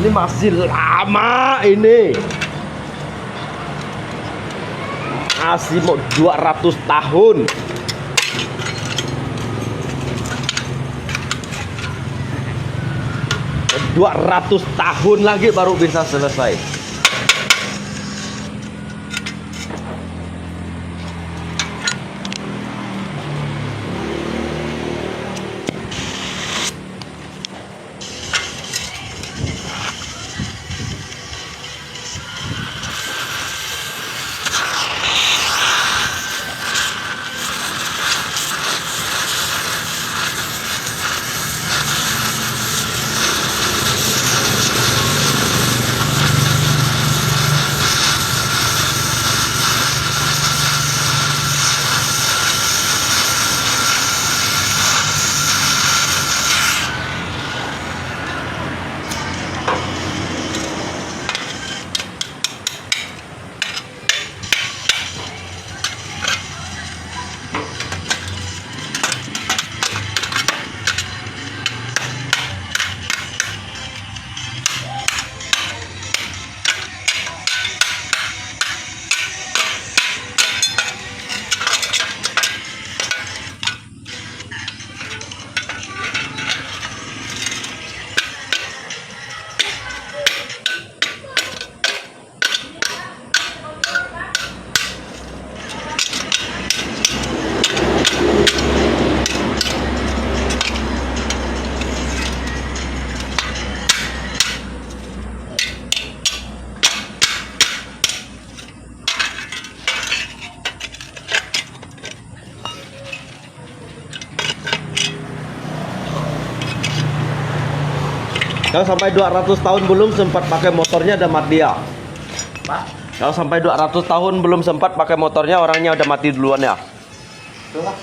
Ini masih lama ini. Masih mau 200 tahun. Dua 200 tahun lagi baru bisa selesai. Kalau sampai 200 tahun belum sempat pakai motornya udah mati ya? Pak, Kalau sampai 200 tahun belum sempat pakai motornya orangnya udah mati duluan ya? itulah.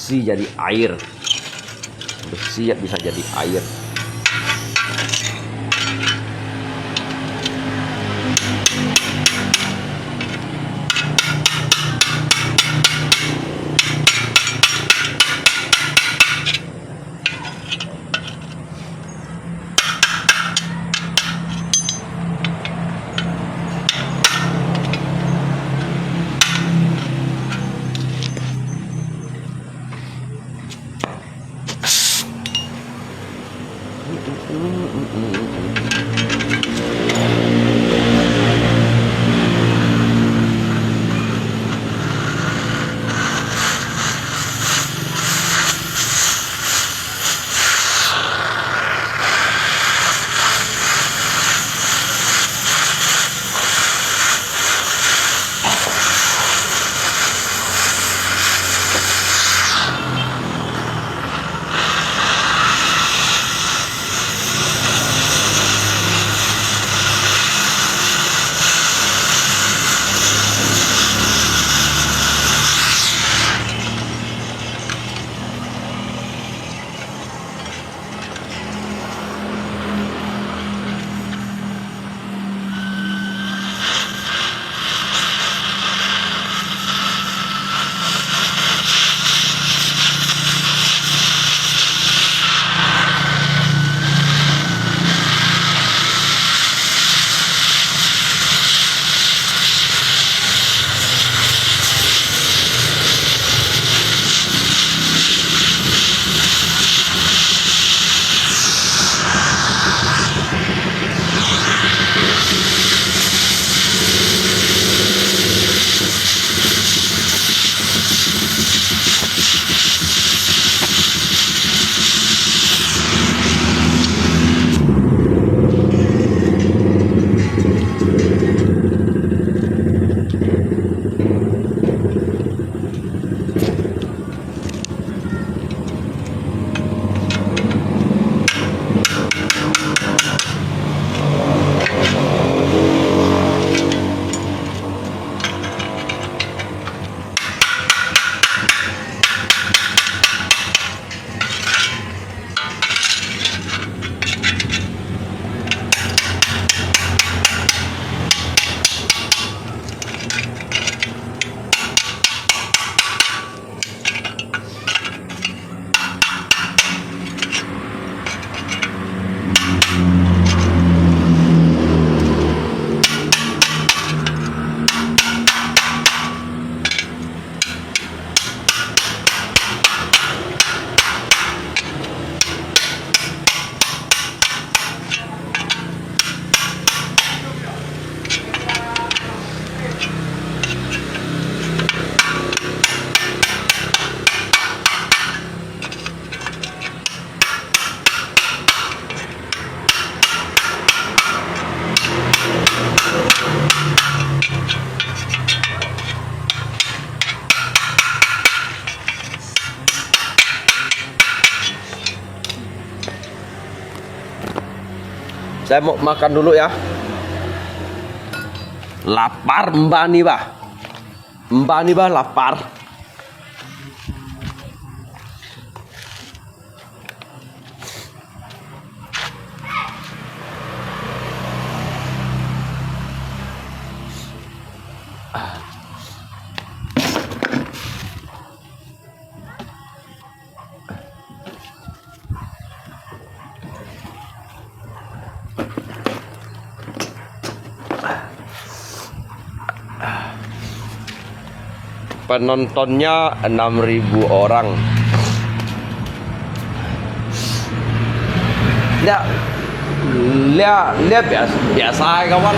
bersih jadi air. Bersih bisa jadi air. Saya mau makan dulu ya. Lapar Mbak nih, Bah. Mbak nih, Bah, lapar. Penontonnya 6.000 orang. Lihat, lihat biasa kawan.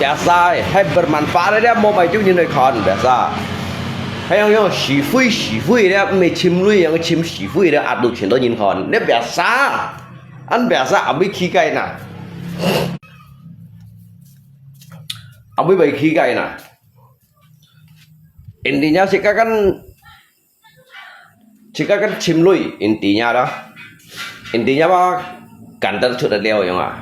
Biasa, hay bermanfaat dia mau baju như này còn biasa. Hay không xỉ phui đấy, mày chim lui yang chim xỉ phui đấy, ạt được chuyện đó nhìn còn. Đấy biasa, ăn biasa, ông biết khí cây nè. Ông biết bày khí cây nè. Intinya jika kan chim lui intinya dah. Intinya apa? Kantor sudah leo ya nggak?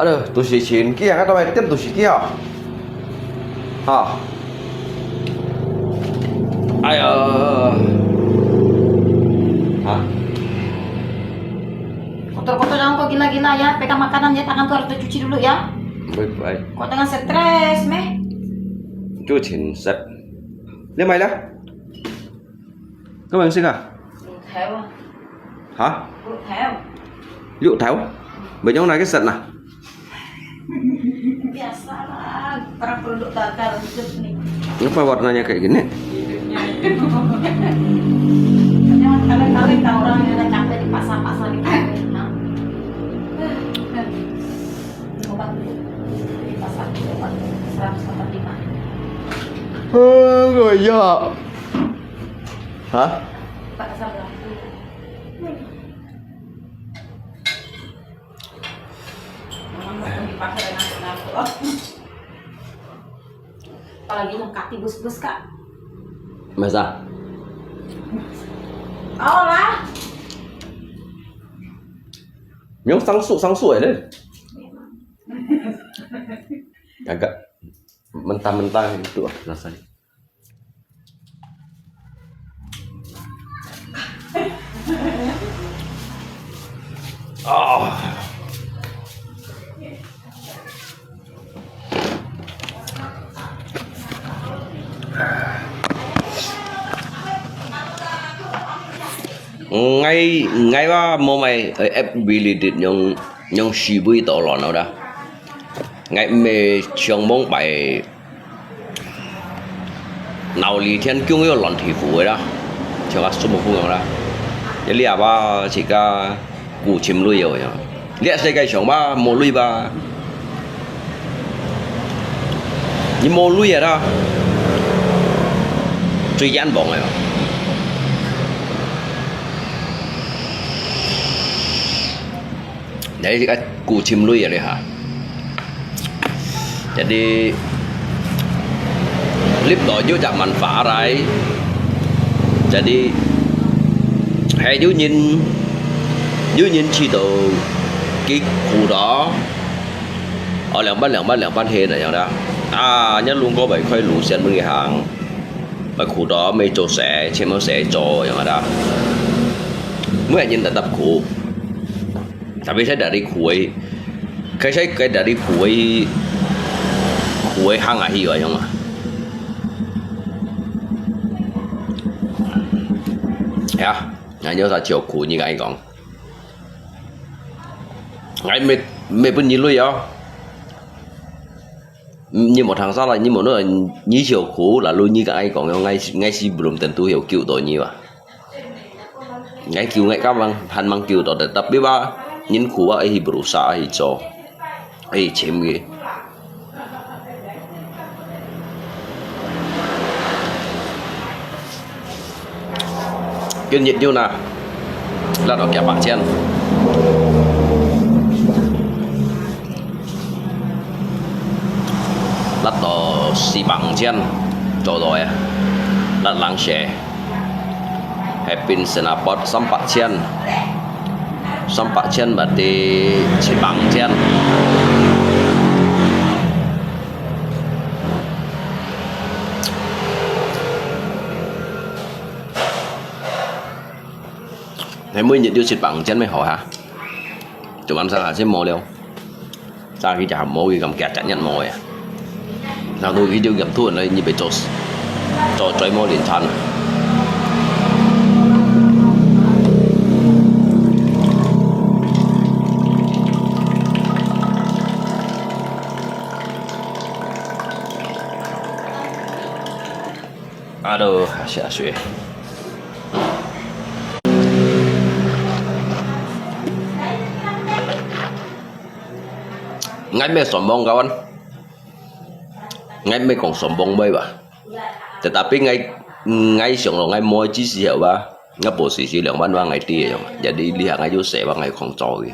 Aduh, tu si Chin kia kan tao tiếp tu si kia. Ayo. Kotor-kotor jangan kau gila-gila ya. Pegang makanan ya, tangan tuh harus dicuci dulu ya. Baik. Kau tengah stres, meh. Chú Chin sạch. Lên mày đó. Các bạn xin à? Theo. Hả? Theo. Dụ tháo. Bên trong này cái sạch nè. Biasalah, para produk bakar hidup nih. Kenapa warnanya kayak gini? Jangan kalian tahu orang yang udah capek di pasar-pasar di obat dulu di pasar obat 145. Rồi giờ. Hả? Pak sebelah. Di pasar enak-enak. Apalagi lengkap bus-bus kak. Masa? Oh lah. Miếng sang sủi đấy. Agak mentah-mentah gitu rasanya. Oh. ngay ba mô mày ép bị liệt nhông xì bùi tổ lò nào đó ngay mê trong mông bài nào lì thiên chung yêu lòn thị phủ ấy đó cho các số một phương đó vậy là ba chỉ cả cụ chim lui rồi liệt sẽ cái chồng ba mô lui ba nhưng mô lui rồi đó truy gian bỏng rồi đấy cái cụ chim lui rồi hả? Jadi clip đó vô chạm manfaat đấy. Jadi hay vô nhìn chỉ đồ cái cụ đó ở两班黑này đó. Nhất luôn có bảy khoai lũ sen bên cái hàng và cụ đó mấy chỗ sẽ trên nó sẽ choอย่างđó. Mới nhìn tập cụ. Tapi saya dari kue, saya dari kue hang ahi rồi không ạ? Ya, anh nhớ ra chiều kue như anh講, anh mấy bên như lui à? Như một thằng sao là như một đứa như chiều kue là lui như anh講, ngay si belum tentu hiểu kiểu tội nhiều à? Ngay kiểu ngay các bang, han mang kiểu tội tapi ba nhìn khu ấy berusaha ấy cho ấy chém cái nhiệt như nào là đó kẹp bạc chen lát đó xì bằng chen cho rồi lát lăng xe hepin senapot sampak chen sampak chen berarti cibang chen thế mới nhận được cibang chen mới hỏi hả chúng ăn sao hả xem mồi đâu sao khi chả mồi cầm kẹt chả nhận mồi à sao tôi khi điều gặp thua này như bị cho chơi mồi liền chăn Aduh, asyik. Ngay mê sombong kawan. Ngay mê còn sombong bay ba. Tetapi ngay siang lo ngay mau ci siapa ba. ngap posisi yang ban ngai ti ya jadi lihat aja saya ngai khong choi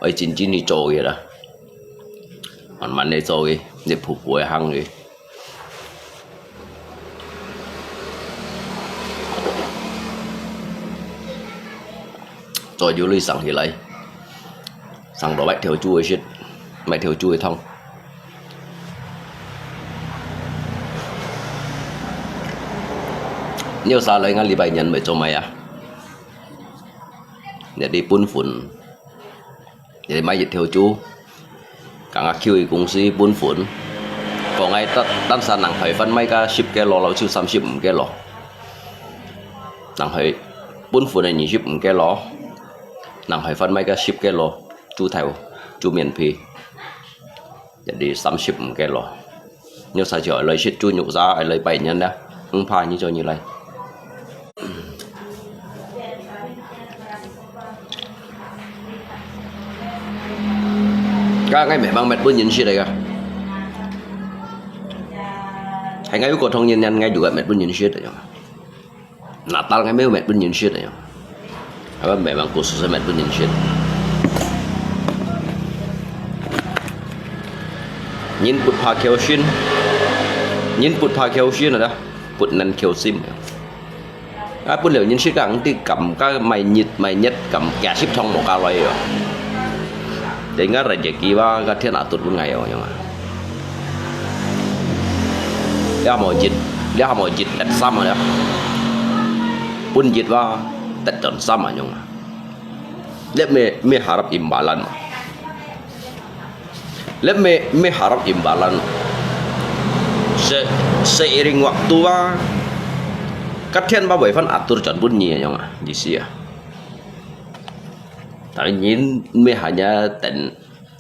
ai chin chin ni choi da man nei choi ne phu pui hang ni rồi vô ly sẵn thì lấy sẵn đó bạch theo chui shit mày theo chui thông nhiều sao lấy ngang li bài nhận mày cho mày à để đi bún phun để mày dịch theo chú cả ngạc kêu cũng si bún phun còn ngay tan san nặng phải phân mấy cái ship cái lò lão chiêu xăm ship cái lò nặng phải bún phun này nhị ship cái lò nặng phải phân mấy cái ship cái lò chú theo chú miền phi jadi xăm ship cái lò nhiều sao chờ lấy ship chú nhục ra lấy bảy nhân đó pha như cho như này cái ngay mẹ bằng mệt bữa nhìn shit đây cả hay ngay có thông nhân nhân ngay juga mệt bữa nhìn shit đấy Natal ngay mấy mệt bữa nhìn shit đấy apa memang khususnya made in shit nhìn put pha keo shin nhìn put pha keo shin rồi đó put nan keo sim put liệu nhìn shit càng thì cầm cái mày nhật cầm cả ship thông một cái rồi để ngắt rồi chỉ kia ba cái thiên hạ tụt một ngày rồi nhưng mà dia mau jit at sama ya pun jit ba dan sama nyong. Let me harap imbalan. Let me harap imbalan. Seiring waktu kadang bawa Evan atur jangan bunyi nyong di sini. Tapi nhìn me hanya dan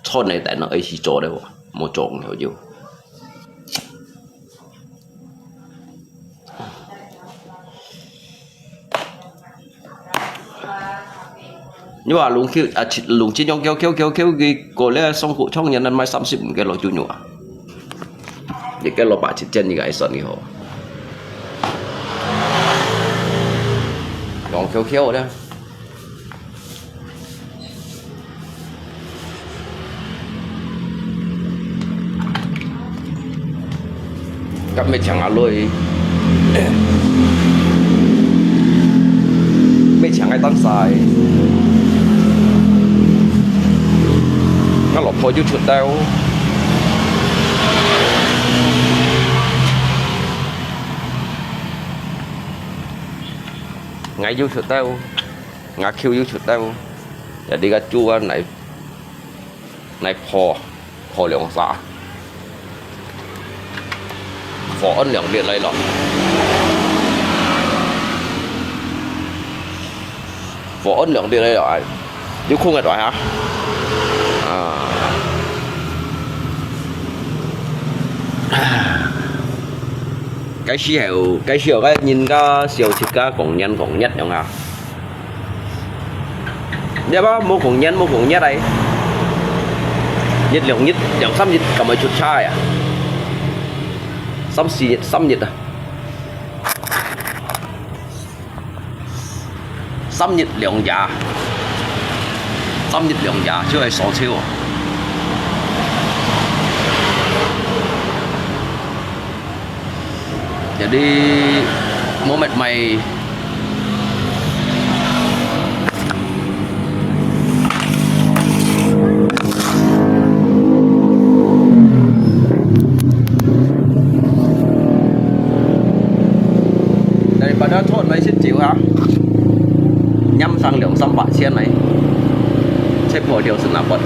cho này dan nó ấy chỉ cho đấy mau chọn nhiều nhiều. Nhưng mà lùng chỉ nhong kéo cái cổ lẽ xong cụ trong nhà nên mai 30 cái lò chu nhọ thì cái lò bả chỉ chân như cái sọn như họ còn kéo đó các mấy chẳng alo mấy chẳng ai tan xài nó lọt thôi chứ chuột tao ngay vô chuột tao ngã kêu vô chuột tao để đi ra chua này phò lượng xả phò ấn lượng điện lấy lọ phò ấn lượng điện lấy lọ nếu không nghe đòi hả cái siêu cái nhìn cái siêu thịt cá còn nhất không hả? Dạ bác mua còn nhất đây. Nhất xăm nhiệt cầm một chút chai à? Xăm nhiệt à? Xăm nhiệt lượng giả chứ hay sò chiêu à? Jadi moment mày daripada thôn mấy xin chịu hả nhâm sang lượng xăm bạc xiên này xếp một điều sự nạp bật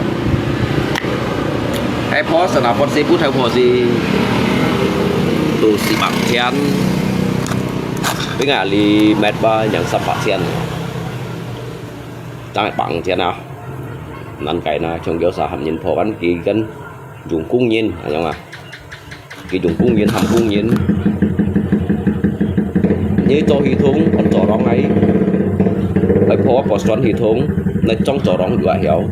hay phó sự nạp bật sẽ bút theo phò gì tu si bạc xiên với ngả li mét ba nhận xăm bạc xiên đang bằng xiên nào năn cái nào trong kiểu xã hầm nhìn phò bắn kỳ cân dùng cung nhiên à không à kỳ dùng cung nhiên hầm cung nhiên như cho hệ thống con chó rong ấy phải phó có xoắn hệ thống là trong chó rong juga hiểu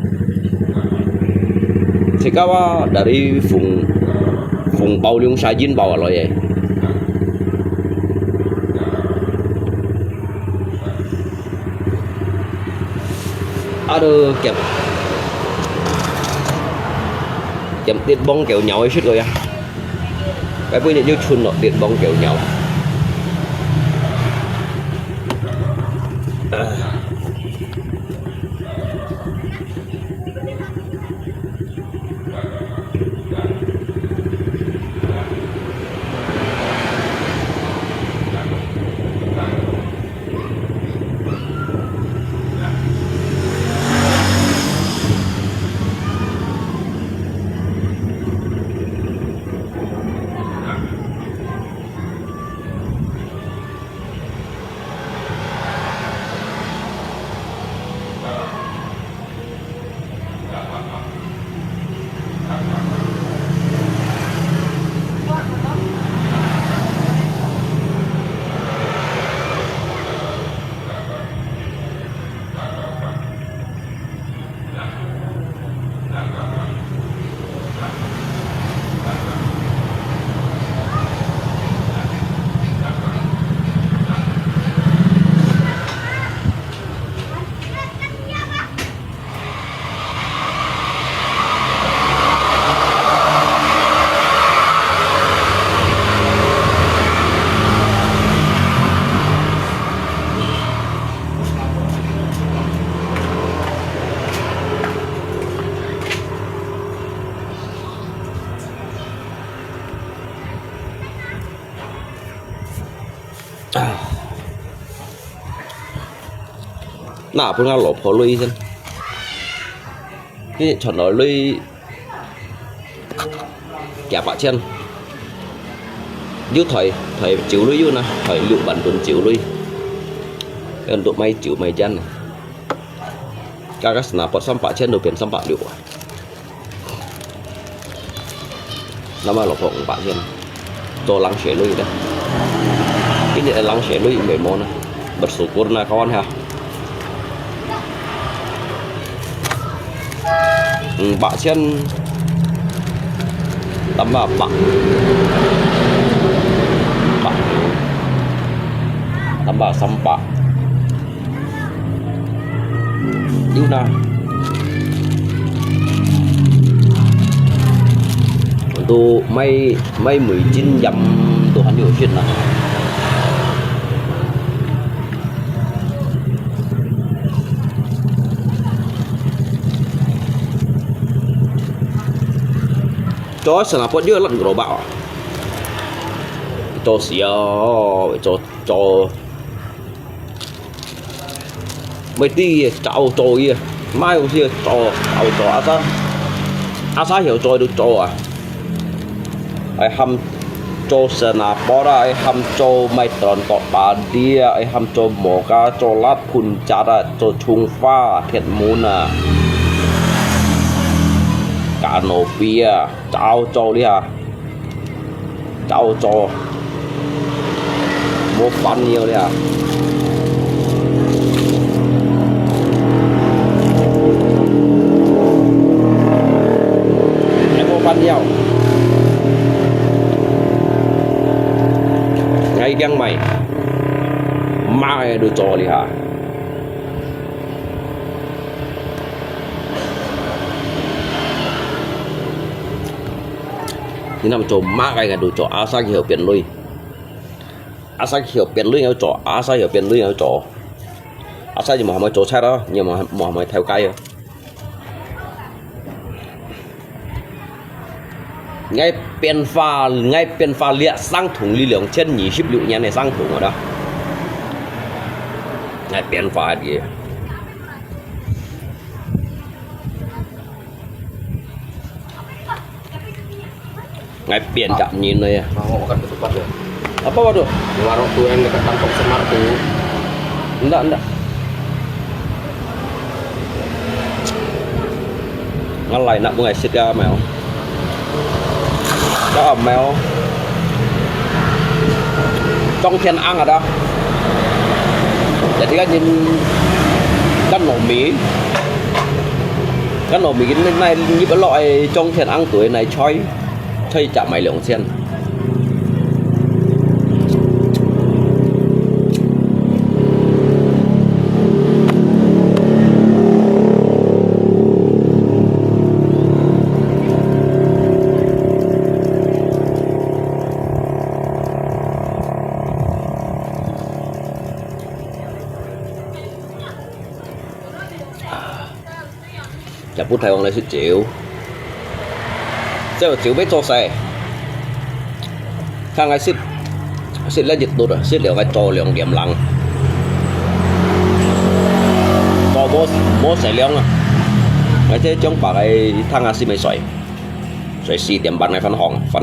thì các dari phùng bao liung sai jin bao rồi vậy Aduh, kem điện bóng kéo nhau ấy suốt rồi à. Cái bây giờ như chun nó điện bóng kéo nhau. Nào phương án lộp hồ lui xem cái chọn nói lui kẹp vào chân dưới thời chịu lui dưới nè thời liệu bản tuần chịu lui cái tụi may chịu mày chân này các snap có xăm bạ chân đầu tiên xăm bạ liệu nó mà lộp hộp bạ chân cho lắng xẻ lui đấy cái này lắng xẻ lui mấy món này bật số côn là con ha bạ chân tắm vào bạ tắm vào xăm bạ yêu na tu may 19 dặm tu hắn nhiều chuyện nào cho sản phẩm đưa lần của bạo cho xíu cho mấy tí cháu trôi mai hôm kia cho asa hiểu trôi được cho à ai hâm cho sản phẩm đó ai hâm cho mấy tròn cọ bà đi ai hâm cho mỏ cá cho lát phun chả cho chung pha thiệt muốn à cả nổ bia cháu cho đi à cháu cho một phần nhiều đi à em một phần nhiều ngay găng mày mai được cho đi hảนี่นำโจมมากไงกันดูจ่ออาซาเขียวเปลี่ยนลุยอาซาเขียวเปลี่ยนลุยเอาจ่ออาซาเขียวเปลี่ยนลุยเอาจ่ออาซาจะมองมาจ่อใช่แล้วnhưng mà mòมาtheo cây ngay bên pha lịa sang thùng ly lượng trên nhị ship liệu nhé này sang thùng ở đó ngay bên pha gì ngay biển chạm nhìn này Mau kan ketupat ya. apa waduh Di warung tuh yang dekat kantong Semar tuh. enggak ngalai nak bunga xịt ra mèo đó ẩm mèo trong thiên ăn ở đó để thì các nhìn căn nổ mì cái này như cái loại trong thiên ăn tuổi này choi chơi chạm mày lượng sen 日本睇講你識照，即係照俾做勢，睇下識咧熱到啊，識了個做2點冷，做冇勢量啊，我即係將白嘅睇下先咪水4點半嘅分行分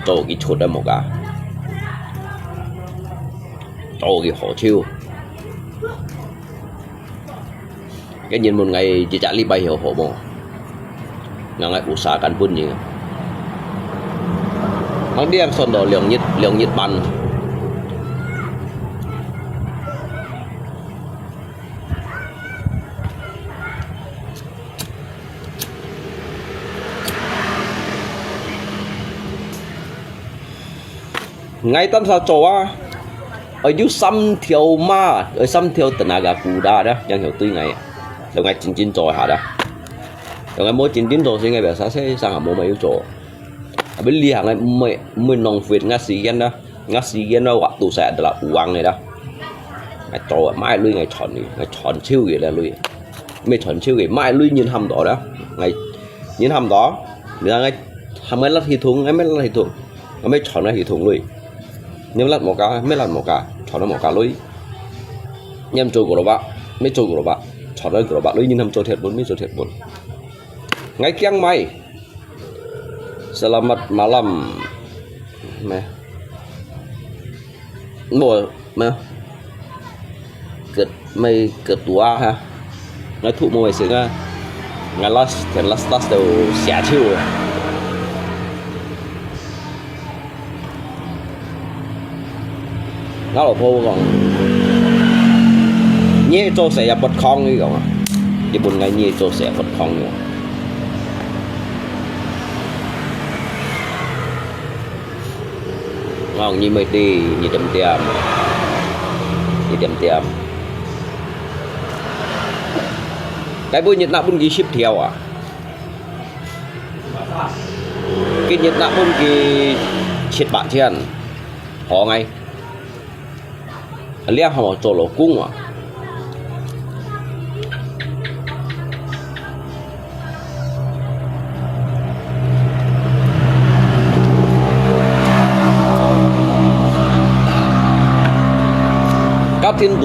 做幾出都冇㗎，做幾好超。cái nhìn một ngày chỉ trả lý bay hiểu hổ mồ ngày ngày usahakan pun như mang đi ăn son đồ liều nhít ban ngày tâm sao trổ á ở dưới xăm thiêu ma ở xăm thiêu tenaga kuda đó yang hiểu tuy ngày rồi ngày chín rồi hả đó rồi ngày mỗi chín rồi thì ngày bây giờ sẽ sang hàng mỗi mấy chỗ bên lia hàng ngày mới nông việt ngã sĩ gen đó gọi tụ sẽ là uang này đó ngày chỗ mai lui ngày chọn chiêu gì là lui mấy chọn chiêu gì mai lui nhìn hầm đó ngày nhìn hầm đó người ta ngày hầm mấy lát thì thùng ngày mấy lát thì thùng mấy chọn nó thì thùng lui nhưng lát một cả mấy lát một cả chọn nó một cả lui nhâm trôi của nó bạn mấy trôi của nó bạn chọn đây của bạn lấy nhìn hầm trôi thiệt bốn mấy trôi thiệt bốn ngay kiang mai selamat malam mẹ mùa mẹ mày ketua ha nói thụ mùa sướng à ngày last đều xả chiêu rồi nó là vô còn nhé cho sẽ bật con đi còn thì buồn ngày nhé cho sẽ bật con nữa ngon như mày đi như đầm tiệm cái bôi nhiệt nạ bún ghi ship theo à cái nhiệt nạ bún ghi chết bạn trên họ ngay liang họ cho lỗ cung à các thiên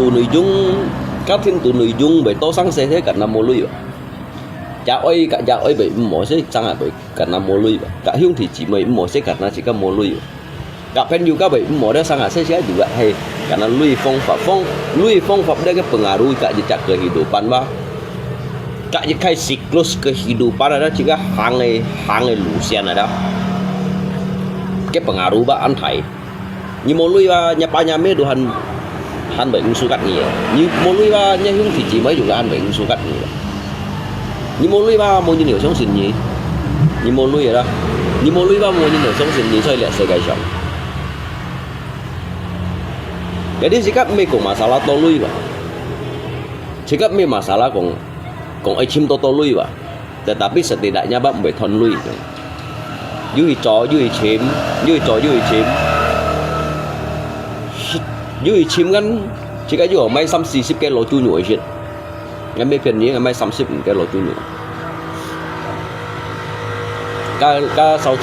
tụ nội dung bởi tô sáng sẽ thế cả năm mô lui cả ơi bởi mỗi sẽ sang là bởi cả năm mô lui cả hiung thì chỉ mấy mỗi sẽ cả nó chỉ có mô lui cả pen juga bởi mỗi đó sang là sẽ juga hay cả nó lui phong pháp đây cái pengaruh cả jejak kehidupan ba cả jejak kai siklus kehidupan ada juga hangai lusian ada cái pengaruh ba an thai như mô lui ba nyapa nyame Tuhan han bệnh sukat nhiều như môn lui ba nha hiung thì chỉ mấy juga han bệnh sukat nhiều như môn lui ba môn như nhiều sống sinh gì như môn lui vậy đó như môn lui ba môn như nhiều sống sinh gì xoay lẹ xoay gai sống jadi sikap me kong masalah to lui ba sikap me masalah kong ai chim to lui ba tetapi setidaknya ba phải thon lui dưới chó dưới chim dưới chim kan jika juga mai 30-40 cái lỗ chui nhủi shit ngày mấy phiền nhí ngày mai 30 cái lỗ chui nhủi ca sau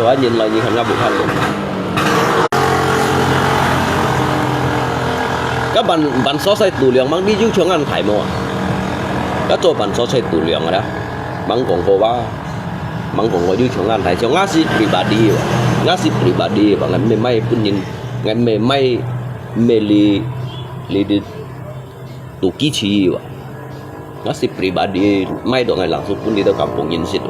đó nhìn lại như hình ra buộc hành luôn các bạn so sánh tủ lượng mang đi du trường ăn thải mùa các chỗ bạn so sánh tủ lượng rồi đó mang còn hồ ba mang còn ngồi du trường ăn thải cho ngasi pribadi và ngày mai pun nhìn ngày mai meli di Tukichi wa nasi pribadi mai do ngai langsung pun di kampung yin situ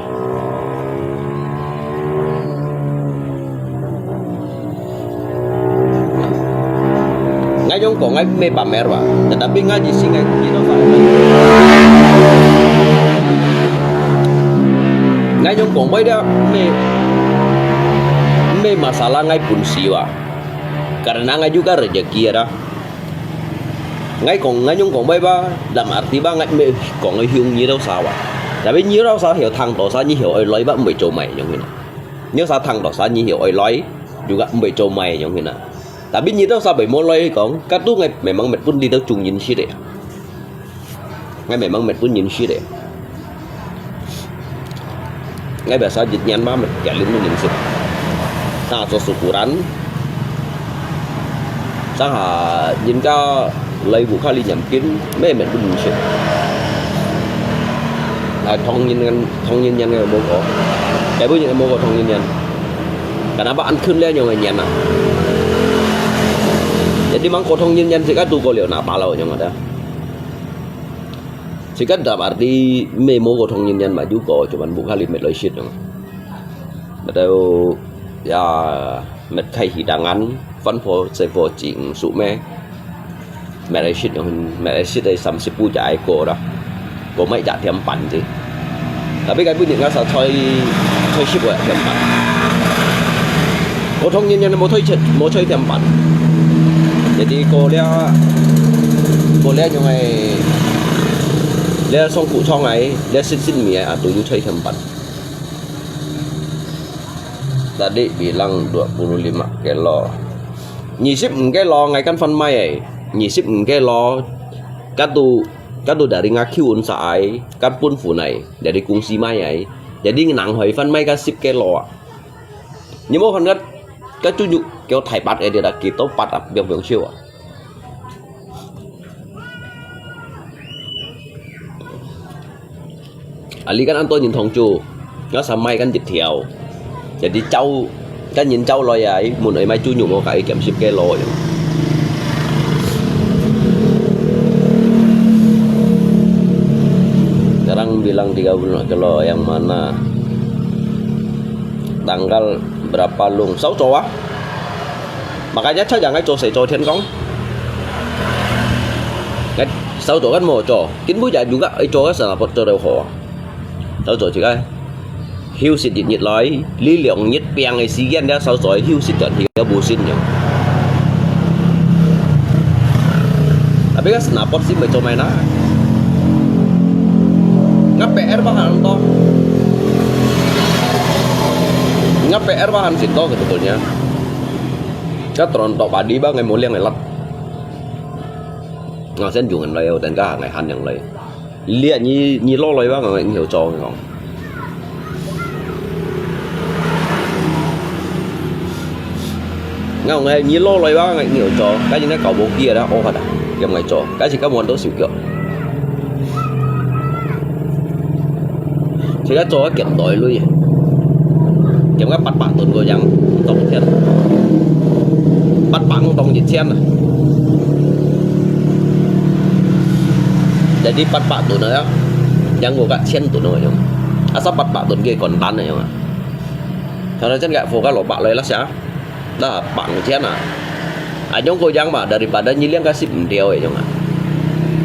ngai jong ko ngai me pamer wa tetapi ngaji sing ngai kita ngai jong ko mai dia me masalah ngai pun siwa karena ngai juga rezeki ada ngay nhung còn bay ba làm arti ba ngay mẹ còn ngay hiung như đâu sao à tapi như đâu sao hiểu thằng đó sao như hiểu ai lấy ba mày trâu mày giống như nào nhớ sao thằng đó sao như hiểu ai lấy juga mày trâu mày giống như nào tapi như đâu sao bảy môn lấy còn các tú ngay mẹ mang mệt vun đi tới chung nhìn xí đấy ngay mẹ mang mệt vun nhìn xí đấy Ngay biasa jitnyan mah kelin nu ningsit. Sa so syukuran. Sa nhìn ka lấy vũ kali nyamkin mẹ mẹ pun shit. Thong nhìn nhân người mô có. Cái bữa những mô có thong nhìn nhân. Kenapa ăn khun le yang nyen nah. Jadi mang kotong nyen sika tu ko leo na palau yang ada. Sika dalam arti memo kotong nyen ma juga cuman bukan limit lo shit yang. Betul ya met khai hidangan phân phối xây phô chỉnh sụ mẹ mẹ đây shit yang mẹ shit đây sam sipu jai ko đó. Ko mai ja tiam pan sih. Tapi cái bunyi nggak chơi ship ya tiam pan. Kotong nyen mau chơi tiam pan. Jadi cô lẽ như này lẽ xong cụ xong ấy lẽ xin mía à tụi chơi thầm bận. Tadi bilang 25 kilo. Nyisip kilo ngày kan fan mai ấy. Nyisip kilo kadu dari ngakiun saai kan pun fu này dari kungsi mai ấy. Jadi nang hỏi fan mai kan 10 kilo. Nhưng mà phần ngất cái chú nhục kéo thải bát ấy để đặt kịp tốt bát ập biếng chiêu à. Ali kan anto nhìn thong chu, nó sao mai kan dịch thiểu, jadi châu kan nhìn châu loài ấy, muốn ấy mai chu nhục một cái kiểm ship ke loài. Sekarang bilang 30 kilo yang mana? Tanggal berapa lung? 6 cowok. Makanya saya jangan cho saya cho thiên công. Cái 6 cowok kan mau cho, kín bữa giờ juga cho cái sản phẩm cho đều họ. 6 cowok juga hiu xịt nhiệt lói, lý lượng nhiệt bèn này xí gen đã 6 cowok hiu xịt trận thì đã bù xin nhỉ. Tapi kan snapot sih macam mana? Ngap PR bahan toh. Ngap PR bahan situ sebetulnya. Các trontok padi ba ngày một liang ngày lật. Ngao sen dùng ngày lấy dan cả ngày han yang lấy. Lihat ni lo lấy ba ngày nhiều cho ngon. Ngao ngày ni lo lấy ba ngày nhiều cho. Cái gì nó cầu bộ kia đó, ô thật à. Yang ngày cho. Cái gì các món đó xỉu kiểu. Thì các cho cái kiện tội lui. Kiếm các bắt bạn tuần của yang tổng thiên. Bắt bang tong dịch sen này. Jadi bắt bạc tuần nữa, yang gua gak sen tuần nữa nhung. Asal bắt bạc tuần kia còn bán này nhung. Cho nên chân gak phô các lỗ bạc lấy lắc xá. Dah bang sen à. Anyong ko yang mah daripada nyiliang kasih tiao nhung.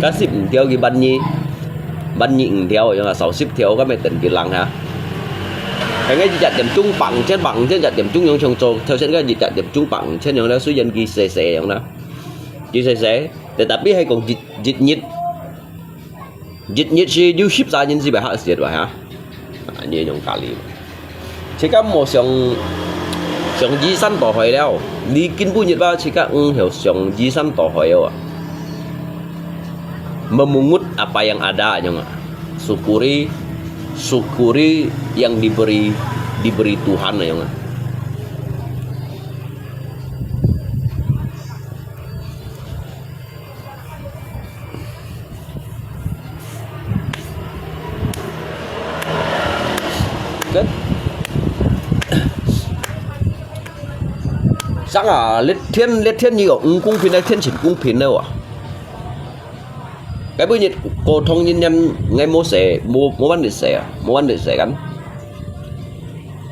Kasih tiao gi ban nyi tiao nhung, 60 tiao các mày tỉnh bilang ha. Cái ngay dịch điểm trung bằng trên dịch điểm trung trong trâu theo trên cái dịch điểm trung bằng trên những đó số dân ghi xe giống đó ghi xe để tapi hay còn dịch nhiệt gì du ship ra những gì bài hát gì vậy hả như những cả liền chỉ có một sòng di sản bảo hội đâu đi kinh bu nhiệt bao chỉ có hiểu sòng di sản bảo hội à memungut apa yang ada nhưng mà syukuri yang diberi Tuhan ya kan. Kan? Sáng à liệt thiên như ông cung phin này thiên chỉnh cung phin đâu à? Cái bữa nhiệt cô thông nhân ngay mua bán để xe kan.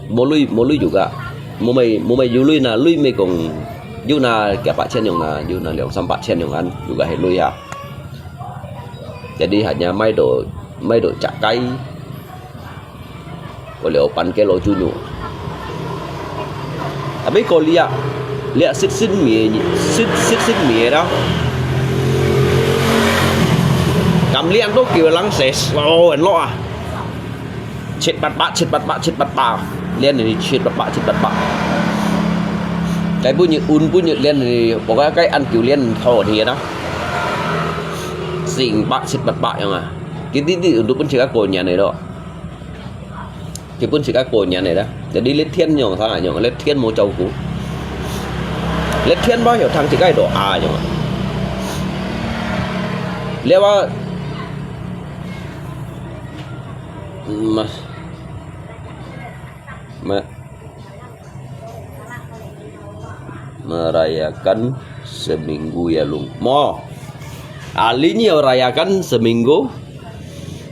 Mau lui juga. Mau mày lui na lui mày cùng na kayak Pak Chen yang na liang sam Pak Chen yang kan juga hay lui ya. Jadi hanya mai do cakai. Boleh opan ke lo junyo. Tapi kau lihat sit mie đó. Cầm liang tu kêu lăng ses. Oh, en lo à. Chết bát bạ. Liên này chết bát bạ. Cái bunyi liên này pokoknya cái ăn kiểu liên thò thì đó. Sing bạ chết bát bạ yang à. Cái tí untuk pencegah kolnya này đó. chỉ pun chỉ các cô nhà này đó jadi lết thiên nhong thằng này nhong lết thiên mua châu cũ lết thiên bao nhiêu thằng chỉ cái độ nhong lewat merayakan seminggu ya lung mo alinya merayakan seminggu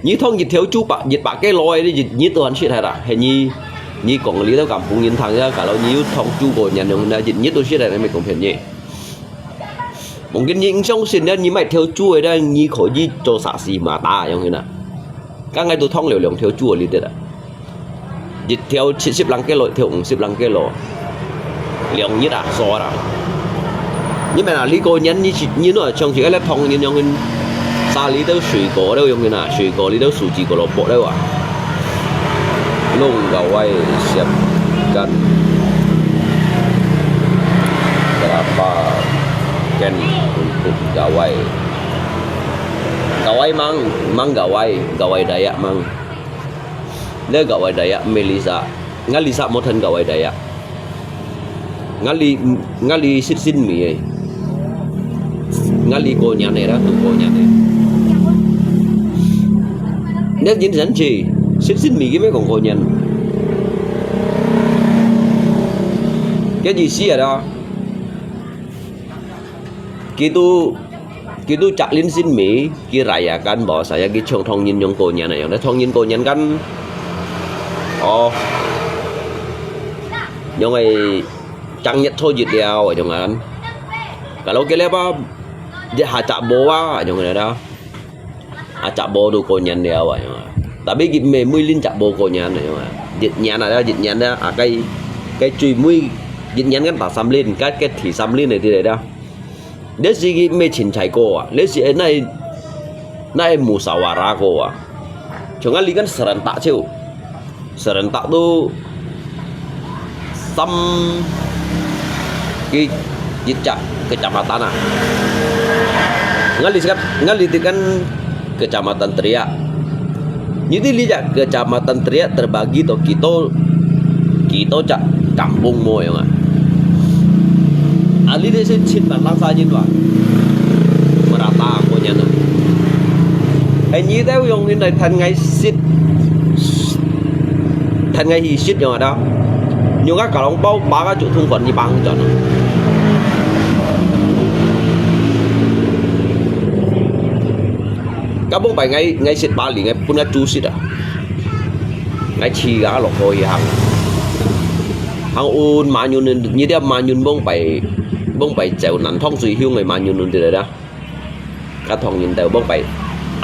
như thông dịch theo chú bạn dịch bạn cái lôi đi dịch như tôi anh sẽ thay ra hay như còn lý theo cảm cũng nhìn thằng ra cả lâu như thông chú của nhà nông đã dịch như tôi sẽ thay ra mày cũng hiện nhỉ một cái những trong xin ra như mày theo chú ấy đây như khỏi gì cho xả xì mà ta giống như nào các ngày tôi thông liều liều theo chú ở lý đấy dịch theo xếp lăng cái lội theo cũng xếp lăng cái lội liều như đã xóa ra nhưng mà là lý cô nhắn như nó trong chỉ cái laptop thông như nhau xa lý đâu水果đâu用嘅呐，水果lý đâu數字個蘿蔔đâu啊，弄個位攝緊berapa ken untuk gawai mang gawai Dayak mang dia gawai Dayak Melisa ngalisa một thân gawai Dayak ngali sin mi ngali cô nhà này đó tụi cô nhà này nếu dính dẫn gì xin mì cái mấy con cô nhận cái gì xí ở đó kita cak lin sin mi kirayakan bahwa saya ki thông nhìn yang cô nhà này yang thông nhìn cô nhận kan yang này chẳng nhất thôi dịch đeo ở trong anh kalau cái lepas dia hacak boa yang này đó cak bo tu cô nhận đeo vậy tapi cái mề mươi linh cak bo cô nhận này mà dịch nhận này đó dịch nhận đó cái chui mươi dịch nhận cái ta xăm lên cái thì xăm lên này thì đấy đó nếu gì cái mề chín chạy cô nếu gì này musawara cô chúng ta lihat serentak chứ serentak tu xăm cái dịch cak kecamatan ngali kan Kecamatan Teriak. Jadi lihat Kecamatan Teriak terbagi to kita cak kampung mo ya. Ali dia sit batang saja tu. Merata aku nya. Như thế yang ini dari thành ngày sit thành ngày hi sit yang ada. Nhưng các kalau bao ba cái chỗ thông phận như bằng cho nó. Các bông bài ngay xịt ba liền ngay pun chú xịt ngay chi gã lọc hồi hàng un mà nhún như thế mà nhún bông bài chèo nắn thông suy hiu người mà nhún từ đấy đó các thòng nhìn tàu bông bài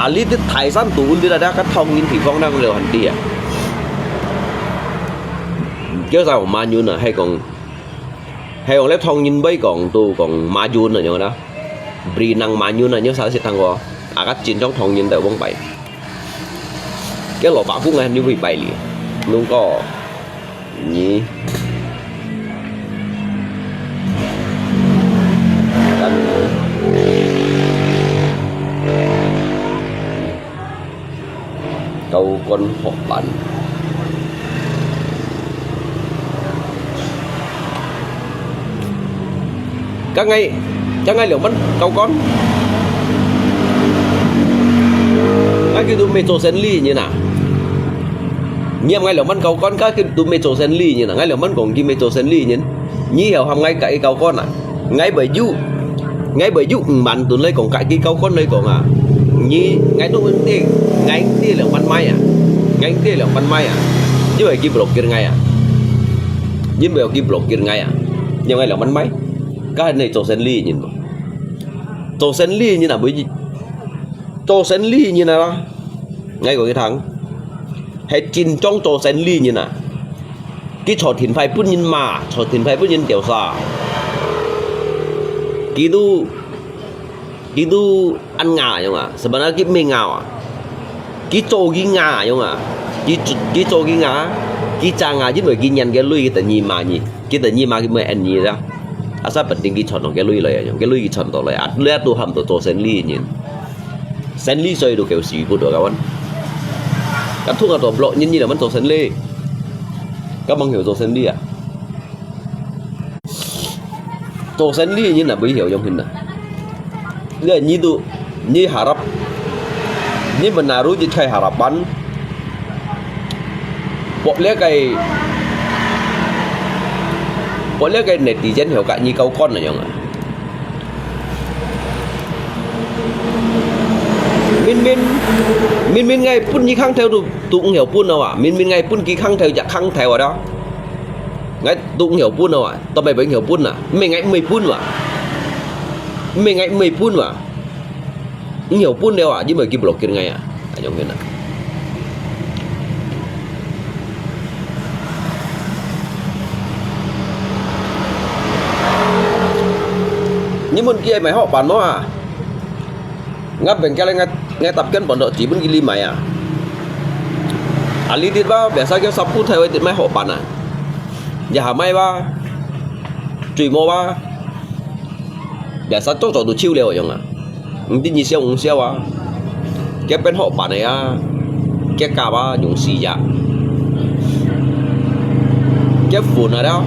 lý thế thái san tủ từ đấy đó các thòng nhìn thì phong đang lều hành đi chứ sao mà nhún hay còn lép thòng nhìn bây còn mà nhún rồi nhớ đó bri năng mà nhún là nhớ sao sẽ thằng qua các chiến trong thòng nhìn tàu bông bài cái lỗ bạc cũng là như vậy bài liền luôn có nhỉ câu con hộp bắn các ngay liệu mất câu con cái tụi mày trộn sen ly như nào nhiều ngay liệu mất câu con cái tụi mày trộn sen ly như nào ngay liệu mất còn kim mày trộn sen ly như nhiều hầm ngay cái câu con ngay bởi dụ bạn tụi lấy còn cái câu con lấy còn như ngay tụi mình đi ngay đi là bắn may ngay đi là bắn may như vậy kim block kia ngay như vậy kim block kia ngay nhưng ngay là bắn máy cái này trộn sen ly nhìn trộn sen ly như nào bởi vì trộn sen ly như nào đó ngay của cái thằng hay chín trong trộn sen ly như nào cái trò thìn phải bút nhìn mà trò thìn phải bút nhìn tiểu xa Gitu ăn ngà không ạ? Sebenarnya cái mê ngào cái trâu cái ngà không ạ? Cái trâu cái ngà cái trang ngà chứ bởi cái nhân cái lui cái tự nhiên mà cái mới ăn gì ra asal penting cái chọn cái lui lại cái lui cái chọn đó lại lihat tu ham tu sen ly nhìn sen ly soi được kiểu gì bút được kawan kan thu ngà tổ block nhìn làมันtổ sen ly các bạn hiểu tổ sen đi à? Tổ sen đi như là bây hiểu trong hình này. Đây như tu như harap, như mình naruh jadi kayak harapan. Boleh cái netizen hiểu cả như câu con này nhỉ? Min ngay pun như khang theo tụ hiểu pun đâu à? Min ngay pun kí khang theo dạ khang theo ở đó. Ngay tụ hiểu pun đâu à? Tao mày hiểu pun à? Mình ngay 10 pun mà. Mình ngay 10 pun mà. Hiểu pun đâu à? Chứ mày kí blockir ngay à? Ở trong cái này. Nhưng bên kia mày họ bán nó à? Ngáp bên kia ngay tập kiến bọn đội chỉ bên ghi mày à? Ali dit ba biasa cái sắp phút theo thì mày họ bán à? Giờ mày ba truy mô ba biasa cho đồ chiêu liều rồi à? Không tin gì siêu à? Cái bên họ bán này à? Cái cả ba dùng xì dạ. Cái phun này đó.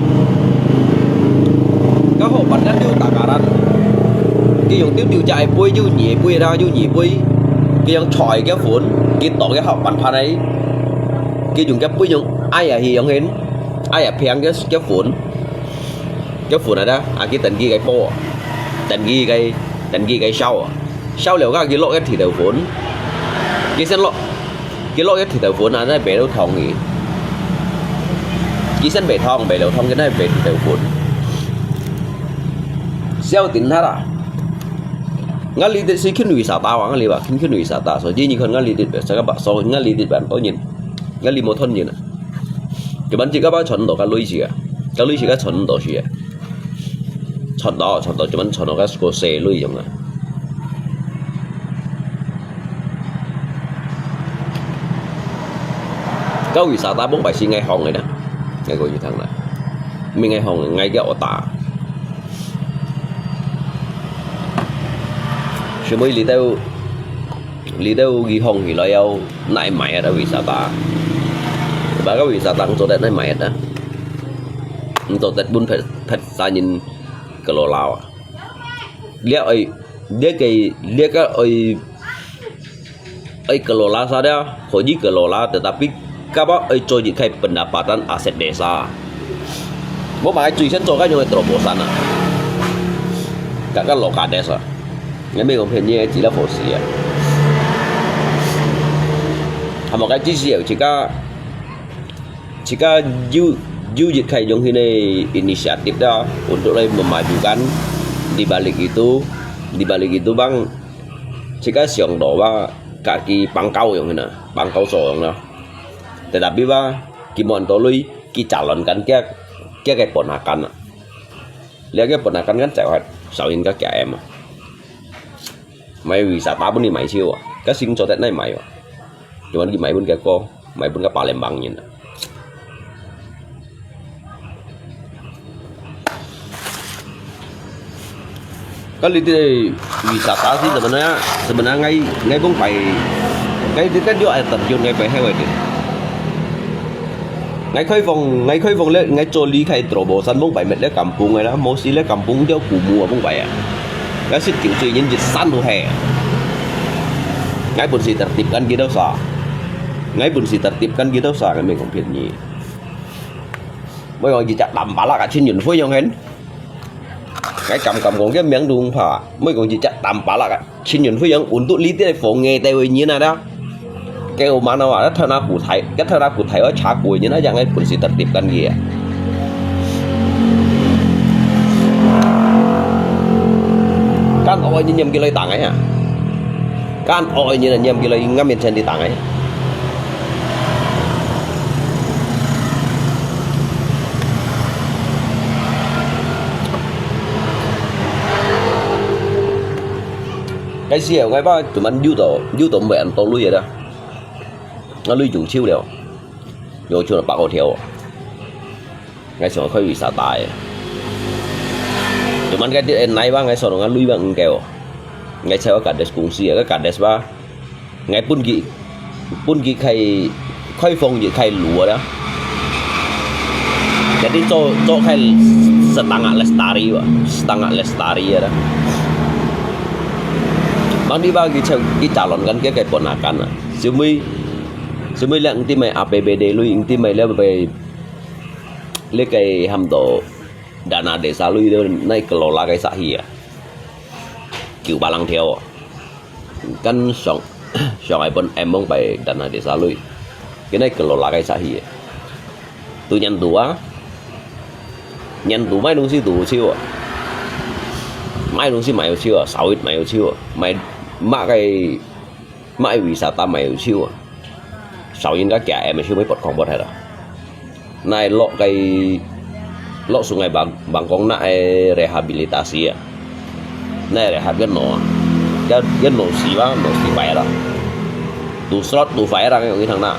Các họ bán rất nhiều takaran. Cái dùng tiếp tiêu chạy bui du nhị bui ra du nhị bui. Cái dùng chọi cái phun, cái tổ cái họ bán pha đấy. Cái dùng cái bui dùng ai à hi giống hến, ai à phèn cái phun này đó. À cái tận ghi cái po, tận ghi cái sau liệu cái lỗ cái thịt đầu phun. Cái sen lỗ cái thịt đầu phun là nó bể đầu thòng nghỉ. Cái sen bể đầu thòng cái này bể thịt đầu phun. Sao tính hết à? Ngay lý thì khi nuôi sao tao ngay lý bà khi nuôi sao tao, rồi chỉ như con ngay lý thì các bạn so ngay lý thì bạn có nhìn ngay lý một thân nhìn à? Cái bạn chỉ các bạn chọn đồ cái lưới gì à? Cái lưới gì cái chọn đồ gì à? Chọn đó cho bạn chọn đồ cái cổ xe lưới giống à? Cái vì sao tao bốn bài xin ngay hòn này nè, ngay gọi như thằng này, mình ngay hòn ngay cái ổ tả. Sẽ mới lý đâu ghi hồng thì nói yêu nãy mày đã vì sao ta bà có vì sao ta không tết nãy mày đó không tết buôn thật xa nhìn cái lò lao à liếc cái lò lao sao đó hồi gì cái lò lao tetapi các bác ấy cho những cái pendapatan aset desa bố mà truy sinh cho cái những cái terobosan à các lò cả desa ngay mấy công hiện như chỉ là phổ sĩ à, một cái chỉ xíu chỉ có du dịch khai giống như này inisiatif đó untuk memajukan di balik itu bang jika siang doa kaki pangkau yang mana pangkau soang nah tetapi ba kimon tolui ki calonkan cái ponakan lihat cái ponakan kan cewek sawin các trẻ em mày vì sao tao muốn đi mày siêu à cái xin cho tết này mày à cuma đi mày bên cái cô mày bên cái Palembang nhìn cái lý thì vì sao tao thì sebenarnya ngay cũng phải cái điều này tập trung ngay phải hay vậy ngay khơi vòng lên ngay cho lý khai terobosan cũng phải mệt lấy kampung này đó mesti lấy kampung theo cụ mùa cũng vậy à cái sự chịu suy nhân dịch san mùa hè ngay buồn gì tertibkan gitu sa ngay buồn gì tertibkan gitu sa cái mình không biết gì bây giờ gì chặt đầm bả là cả trên nhìn phơi nhau hết cái cầm còn cái miếng đuông phà mấy còn gì chặt đầm bả là cả trên nhìn phơi nhau uốn tụ lý thế này phổ nghe tây như này đó cái mà nó là thằng nào cụ thể cái thằng nào cụ thể ở trả củi như nó chẳng ngay buồn gì tertibkan gì à kan oi như nhầm cái lấy tặng ấy à kan oi như là nhầm cái lấy ngắm miền trên đi tặng ấy cái gì ở ngay ba tụi mình du tổ mẹ tôi lui vậy đó nó lui dùng chiêu đều rồi cho nó bảo hộ theo ngay sau khơi bị xả tài cuman cái điện này ba ngay sau đó lui bằng kèo ngay sau cả des cùng xì cái cả des ba ngay pun kì khai phong gì khai lúa đó Jadi cok kayak setengah lestari ya dah. Mang dibagi calonkan ke kayak ponakan lah. Semui lihat inti mai APBD lu inti mai lihat kayak hamdo dana desa lu itu naik kelola kayak sahih ya. Kiểu balang theo kan song ai pun emong by dana desa lu. Cái này kelola kayak sahih ya. Tu nhân tu mai đông si tu siêu à. Mai đông si mai siêu à, 6 ít mai siêu à. Mai mãi wisata mai siêu à. 6 nhân các kẻ em siêu mấy bọt không bọt hết à. Này lo sungai Bangkong na rehabilitasi ya. Này rehab cái nổ xí phải là tu slot tu phải ra cái thằng nào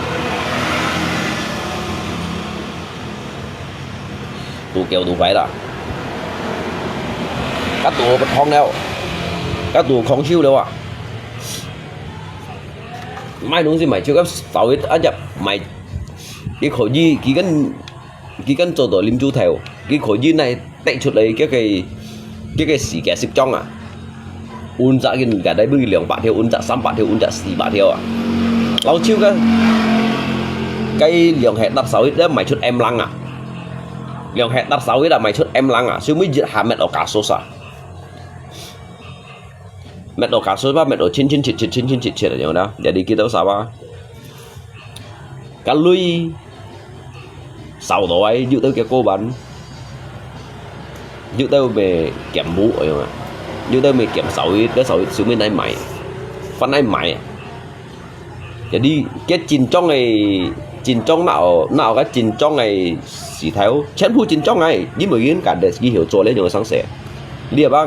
tu kêu tu phải là các tu bật phong đeo các tu không siêu đâu à. Mai đúng gì mày chưa có 6 ít anh nhập mày cái khối gì cái căn chỗ tổ lim chu theo cái khối gì này tệ chuột lấy cái xì kẻ xịt trong à un dạ cái đấy bưng liều bạn theo un dạ 3 bạn theo un dạ xì bạn theo à lâu chiêu cái liều hẹn đập 6 ít đó mày chuột em lăng à liều hẹn đập 6 ít là mày chuột em lăng à siêu mới giật hạ mẹ ở cả số sa mẹ ở cả số ba mẹ ở chín là như đó jadi kita sama cái lui sau đó ấy dự tới cái cô bán dự tới về kiểm mũ rồi mà dự tới về kiểm 6 ít cái 6 ít xuống bên này mày phân này mày jadi cái chín trong nào cái chín trong này chỉ theo chén phu chín trong này nhưng mà yên cả để ghi hiểu cho lấy nhiều sáng sẻlia ba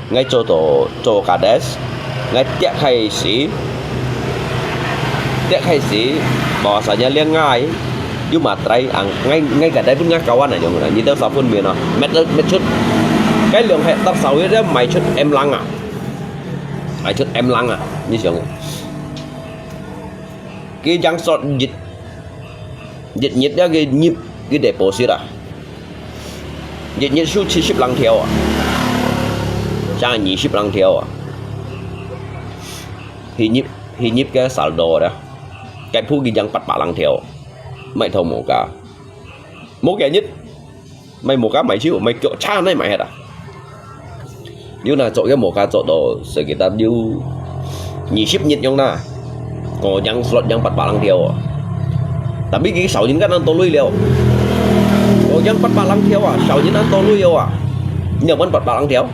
ngay cho cả des ngay tiết hay sĩ bahasanya liang ngay nhưng mà trai ngay cả đây pun nggak kawan aja người như tao sao pun miền nào mét chút cái lượng hẹn tao 6 ấy đó mày chút em lăng à mày chút em lăng à như vậy cái giang sọt dịch nhiệt đó cái nhịp cái deposit à dịch nhiệt số 70 lăng theo à sang 20 lăng theo à thì nhịp cái saldo đó cái phu cái giang 4 lăng theo mày thầu một cái nhất mày một cá mày chịu mày cọ cha này mày hết à như là chỗ cái một cá chỗ đồ sự người ta như nhị ship nhiệt trong na còn giang slot giang 4 lăng theo tapi cái 6 những cái ăn to lui liều còn giang 4 lăng theo à 6 những ăn to lui liều à nhờ vẫn 4 lăng theo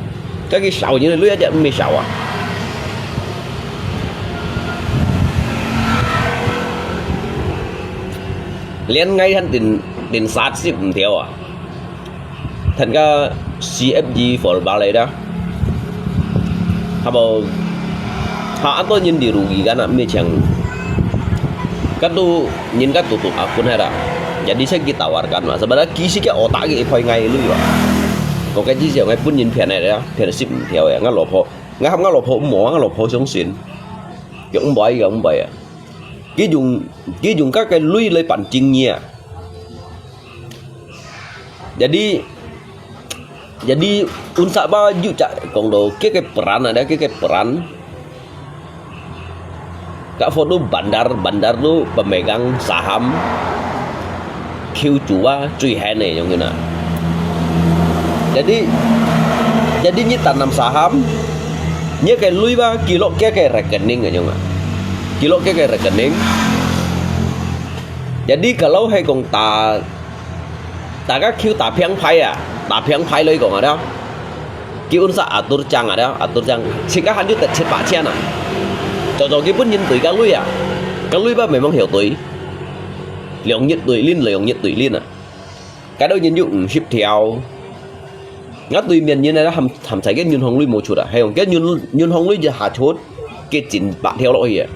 cái 6 những lui aja 16 à liên ngay hắn tiền sát ship theo à thành cái CFG for ballet đó họ tôi nhìn đi rugi kan ambil yang kan tu nhìn kan tutup akun ada jadi saya ditawarkan lah sebenarnya kisi cái otak cái phơi ngay luôn rồi còn cái gì ngay pun nhìn phiền này đó phiền ship theo ya nggak lopo nggak không nggak lopo mỏ nggak lopo xuống xịn cũng vậy à cái dùng các cái lui lấy bản chính nha jadi unsa ba juta còn đồ cái peran ada cái peran Kak Foto bandar tu pemegang saham Q2 cuy hene yang guna jadi ni tanam saham ni cái lui ba kilo cái rekening aja nggak kilo cái rekening jadi kalau hay còn ta các Q ta phiang phai lấy còn ở đó Q unsa atur chang sehingga hanjut tercet pacian à cho cái bút nhìn tuổi các lui ba memang hiểu tuổi lượng nhiệt tuổi liên à cái đâu nhìn dụng ship theo ngắt tùy miền như này nó hầm thấy cái nhún hồng lui một chút à hay không cái nhún hồng lui giờ hạ chốt cái chỉnh bạn theo lỗi à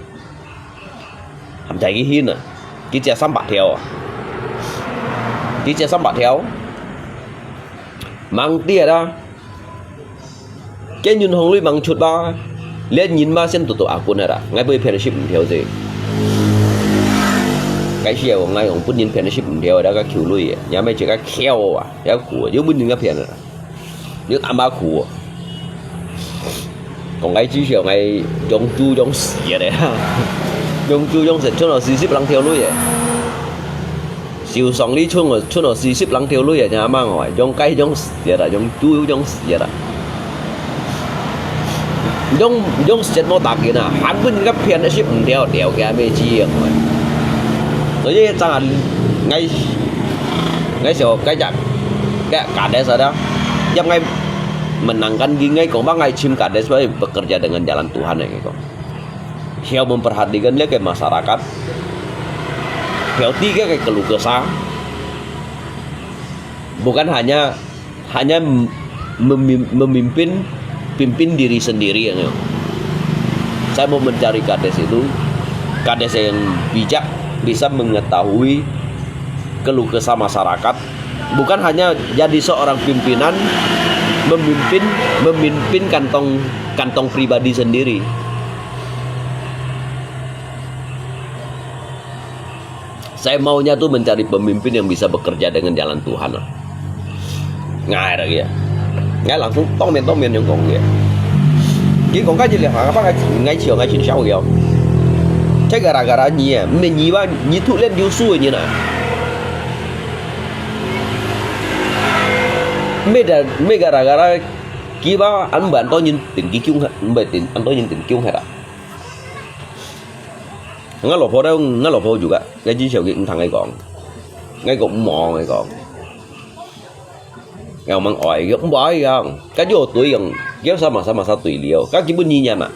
hầm thấy cái hin à cái trẻ xăm bạn theo mang tia đó cái nhún hồng lui bằng chút ba lên nhìn ma xem tụt akun này đã ngay bây giờ ship theo gì cái chiều ngay ông bún nhìn phiền nó ship điều đó cái kiểu lui nhà mấy chỉ cái keo cái của nếu bún nhìn cái phiền rồi nếu tám ba của còn cái chỉ chiều ngay giống chu giống xỉa đấy giống chu giống xỉa cho nó ship lăng theo lui vậy siêu song lý chung cho nó ship lăng theo lui vậy nhà mang hỏi giống cái giống xỉa là giống chu giống xỉa là giống xỉa nó tạm kia nào hắn bún cái phiền nó ship theo đèo cái mấy chi rồi jadi jangan ngay siêu cái chặt cái cả desa đó yang ngay menangkan gingai kau bang ngay cim kades sebagai bekerja dengan jalan Tuhan ya kau Hiau memperhatikan dia ke masyarakat Hiau tiga ke keluh kesah bukan hanya memimpin diri sendiri ya saya mau mencari kades itu kades yang bijak bisa mengetahui keluh kesah masyarakat bukan hanya jadi seorang pimpinan memimpin kantong pribadi sendiri saya maunya tuh mencari pemimpin yang bisa bekerja dengan jalan Tuhan ngay rồi kìa ngay langsung tông miền những con kìa chỉ còn cái gì là họ bắt ngay chiều ngay chuyện sau kìa Cek gara-gara nyi menyiwa nyi tu len diu su nyi na. Me gara-gara kiba an ban to nyin tin ki kyung mbe tin an to nyin tin kyung hera. Nga lo pho juga. Cái chỉ sầu cái thằng ấy còn. Ngay cũng mò ngay còn. Ngày mang ỏi cũng bói không. Cái vô tuổi gần kéo sao mà tùy liều. Các chỉ bún nyi nha mà.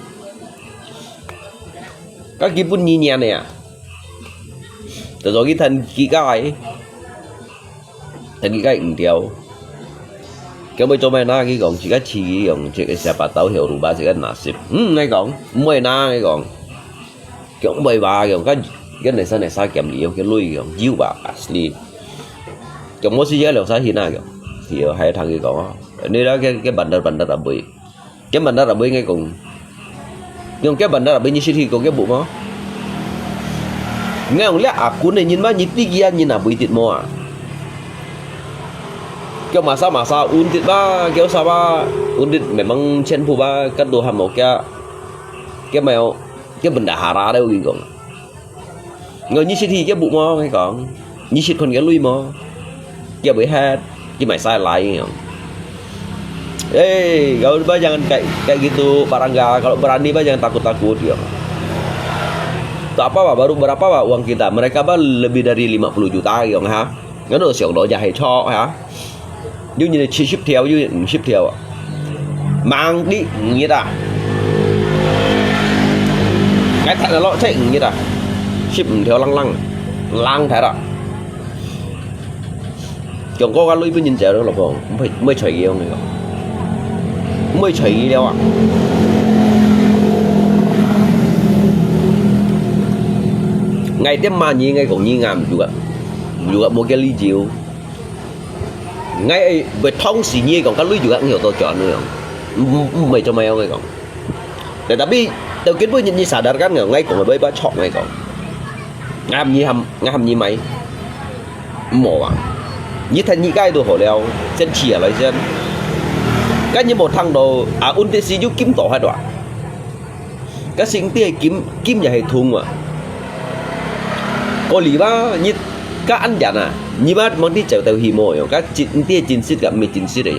Các cái bún nhi nha này à rồi cái thân kỹ cái điều cái mấy chỗ mày na cái còn chỉ cái chi dùng chỉ cái xe bà tàu hiểu đủ ba chỉ cái nasib ngay còn mày na ngay còn kiểu mày ba kiểu cái này sao kèm liều cái lui kiểu diu bà asli kiểu mỗi gì liệu sao hiện na kiểu thì hai thằng cái còn nên đó cái bản đất là bự cái bản đất là bự ngay cùng nhưng cái bản đất là bự như thì có cái bụng nó nghe ông lihat aku nih nhìn mà nhìn tiga nhìn apa itu mau cái masa undit ba cái apa undit memang cenderung ba kan Tuhan mau cái mèo cái bendahara đâu gitu người như thì cái bụng mau cái còn như còn cái lui mau cái bị hết cái mày sai lại kau ba jangan kayak gitu barangga kalau berani ba jangan takut ya. Tak apa baru berapa Pak uang kita mereka lebih dari 50 juta gitu ha nó được xưởng độ dài cho hả như là ship theo mang đi như ta cái thật là nó chạy như ta ship theo lăng thế đó chồng có cái lưỡi với nhìn trẻ đó là còn mới chạy gì không này mới chạy gì đâu ạ ngay tiếp mà như ngay cũng như ngàm juga một cái ly chiều ngay về thông xỉ như còn các lưới juga nhiều tôi chọn nữa mày cho mày không ngay còn để tapi đầu kiến với như sadar kan ngay còn với ba chọn ngay còn ngam như mày mổ à như thành như cái đồ hổ leo chân chìa lại chân cái như một thằng đồ untesi giúp kiếm tổ hai đoạn cái sinh tia kiếm nhà hệ thùng mà có lý ba như các anh dặn như ba món đi chợ tàu hì mồi các chính sách gặp mình chính sách đấy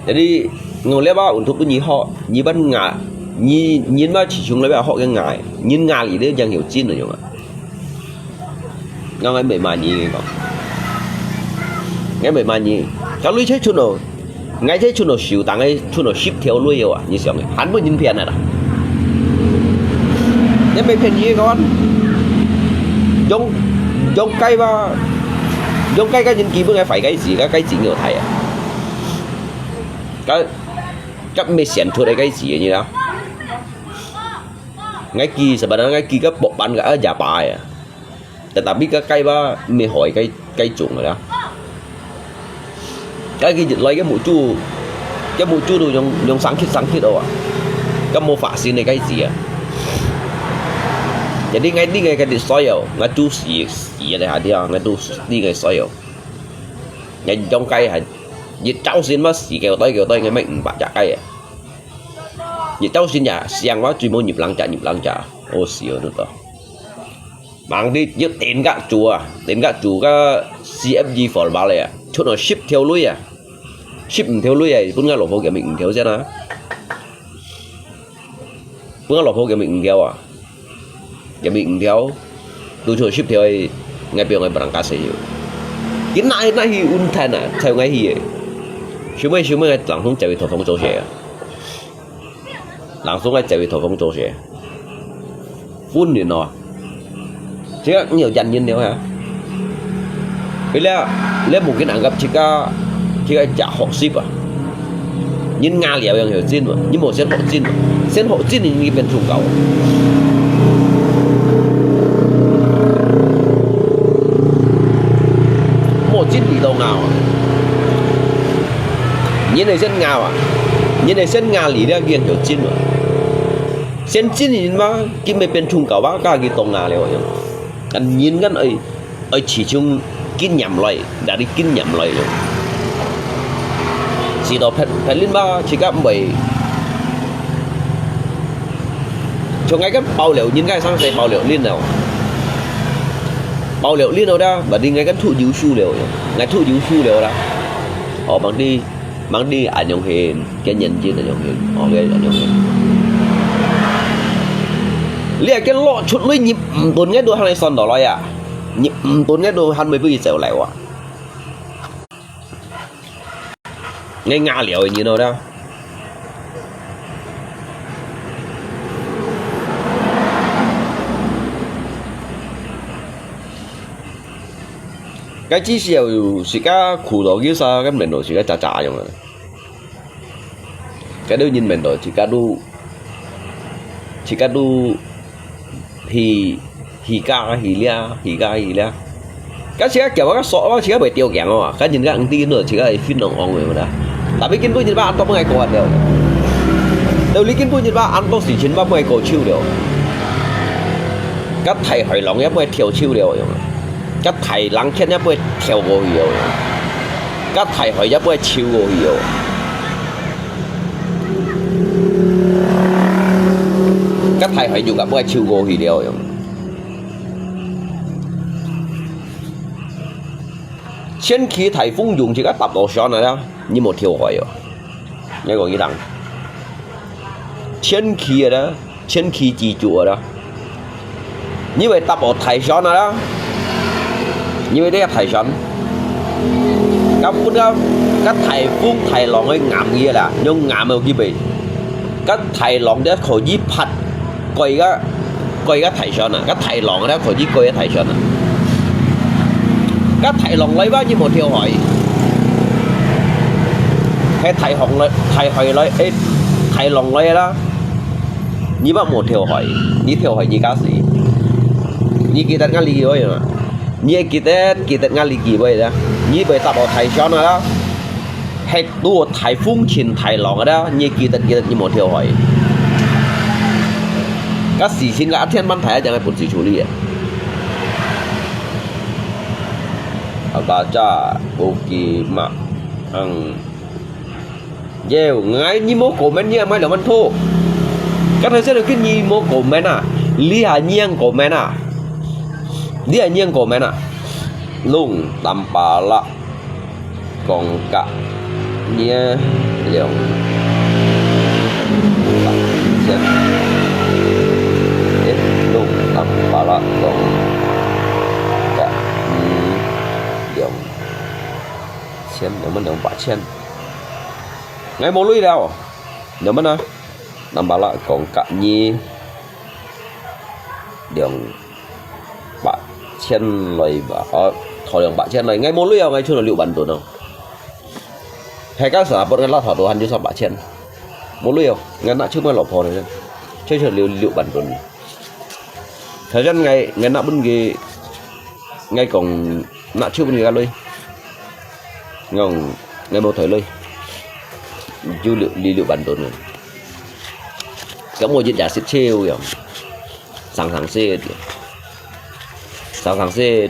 jadi ngồi ba untuk cái họ như ban ngà nhìn ba chỉ chúng lấy ba họ cái ngài nhìn ngà gì đấy chẳng hiểu chín rồi nhỉ ngang cái mà gì còn cái mà gì các lưới chết chun rồi ngay chết chun rồi xỉu tặng cái chun rồi ship theo lưới rồi như sao này hắn mới nhìn phiền này nếu mấy phiền gì con giống cây ba giống cây cái nhìn kỹ bữa ngày phải cái gì nhiều thầy các mấy xẻn thua đây cái gì như đó ngay kỳ sebenarnya ngay kỳ các bộ ban gã giả bài tetapi cái cây ba mày hỏi cây trùng rồi đó cái lấy cái mũ chu đồ trong sáng khít đâu cái mô phả xin này cái gì Jadi ngai di ngai ka di soyo, ngai tu si ada hadiah, ngai tu di ngai soyo. Ngai trong cây hả? Vì cháu xin mà si kêu tới ngai mấy bạc chặt cây à. Vì cháu xin nhà xiang quá chuyên môn nhịp lăng chả. Ô xíu nữa to. Mang đi giúp tiền các chủ cái CFG for bao này à. Chút nó ship theo lối à. Ship theo lối à, cũng ngay lỗ phố cái mình theo chứ na. Cũng ngay lỗ phố cái mình theo à. Cái mình theo tôi cho ship theo ngay biểu ngay bằng cá sấu. Cái này hi un thành à, theo ngay hi. Chúng mấy ngay lăng xuống chạy về thổ phong chỗ xe. Lăng xuống ngay chạy về thổ phong chỗ xe. Phun thì nó. Chứ nhiều dành như nhau hả? Bây giờ lấy một cái nặng gặp chỉ có trả họ ship à. Nhưng Nga liệu yang hiểu tin mà, nhưng một sen họ tin thì như bên trung cầu. Một tin gì đâu nào à? Như này dân Nga à? Như này dân Nga lý ra viên hiểu tin mà. Sen tin thì mà cái bên trung cầu bác cái tông Nga liệu vậy. Anh nhìn cái ấy chỉ chung kinh nhầm lại đã đi kinh nhầm lại rồi chỉ đó phải lên ba chỉ các bảy cho ngay cái bao liệu nhìn cái sang sẽ bao liệu liên nào đó và đi ngay cái thụ dữ su liệu ngay thụ dữ su liệu đó họ mang đi ảnh hưởng hiện cái nhận chi là ảnh hưởng họ gây ảnh hưởng liền cái lọ chuột lưỡi nhịp tốn cái đôi hàng này son đỏ loi à nhịp tốn cái đôi hàng mấy bữa dẻo lại quá ngay Nga liệu như nào đó cái chỉ siêu chỉ cái苦头叫啥cái mình đồ chỉ cái炸用啊cái đó nhìn mình đồ chỉ cái đu hì ca hì lia cái chỉ kiểu cái sọ chỉ cái bể tiêu kẹo mà cái nhìn cái ăn tin nữa chỉ cái phim nồng ong người mà đã tapi kiến tôi nhìn ba ăn to ngày còn đều đầu lý kiến tôi nhìn ba ăn to chỉ chín ba mươi cổ chiêu đều cái thầy hỏi lòng ép mới thiểu chiêu đều cái thầy lắng khen ép mới thiểu gồ hiểu cái thầy hỏi ép mới chiêu gồ hiểu cái thầy hỏi juga mới chiêu gồ hiểu trên khi thầy phun dùng chỉ có tập độ son này đó như một thiểu hỏi rồi nghe gọi như thằng trên khi chỉ chùa đó như vậy tập độ thầy son này đó như vậy đấy là thầy son các thầy phun thầy lòng ấy ngạm kia là nhưng ngạm ở kia bị các thầy lòng đấy khỏi dí phật coi cái thầy son à các thầy lòng đó khỏi dí coi cái thầy son à các thầy lòng lấy bao nhiêu một thiểu hỏi hay thầy hỏi lấy thầy lòng lấy đó như bạn một thiểu hỏi như cá gì như kita ngali gì vậy mà như kita ngali gì vậy đó như vậy tập ở thầy cho nó đó hay tu thầy phun chín thầy lòng đó như kita như một thiểu hỏi các sĩ xin cả thiên văn thầy chẳng ai buồn sự处理baca buki mak Dèo ngay như mô comment nha mấy là mình thô các thầy sẽ được cái như mô comment à lý hà nhiên comment à lùng tầm bà lạ còn cả nha liệu lùng tầm bà lạ còn cả liệu xem nếu mình đồng bạc trên ngay một lưỡi đâu nếu mà nằm bảo lại còn cả nhi đường bạc trên lời và thổi đường bạc trên này ngay một lưỡi đâu ngay chưa là liệu bắn tụi nào hay các sở bọn ngay là thổi đồ hành như sao bạc trên một lưỡi không ngay nãy trước mới lọp thổi này chơi chờ liệu bắn tụi thời gian ngày nãy bên kia ngay còn nãy trước bên kia lưỡi ngon ngay một thổi lưỡi du liệu bắn tụi này có một diễn giả xếp treo kìa sang xe sang xe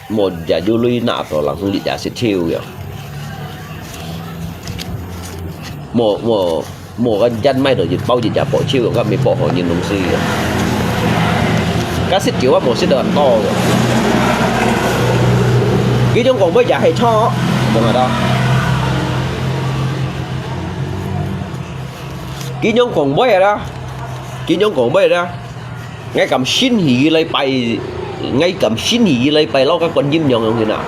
một giờ du lui nạp rồi là không đi trả sẽ chiêu vậy một cái dân may rồi dịch bao dịch trả bỏ chiêu rồi các mình bỏ họ nhìn đồng si các xích chiếu một xích đờn to rồi cái trong còn bây giờ hay cho đúng rồi đó cái nhóm còn bây đó cái nhóm còn bây đó ngay cầm xin hỉ lấy bay ngay cầm xin hỉ lấy bay lo các con nhím nhọn không thế nào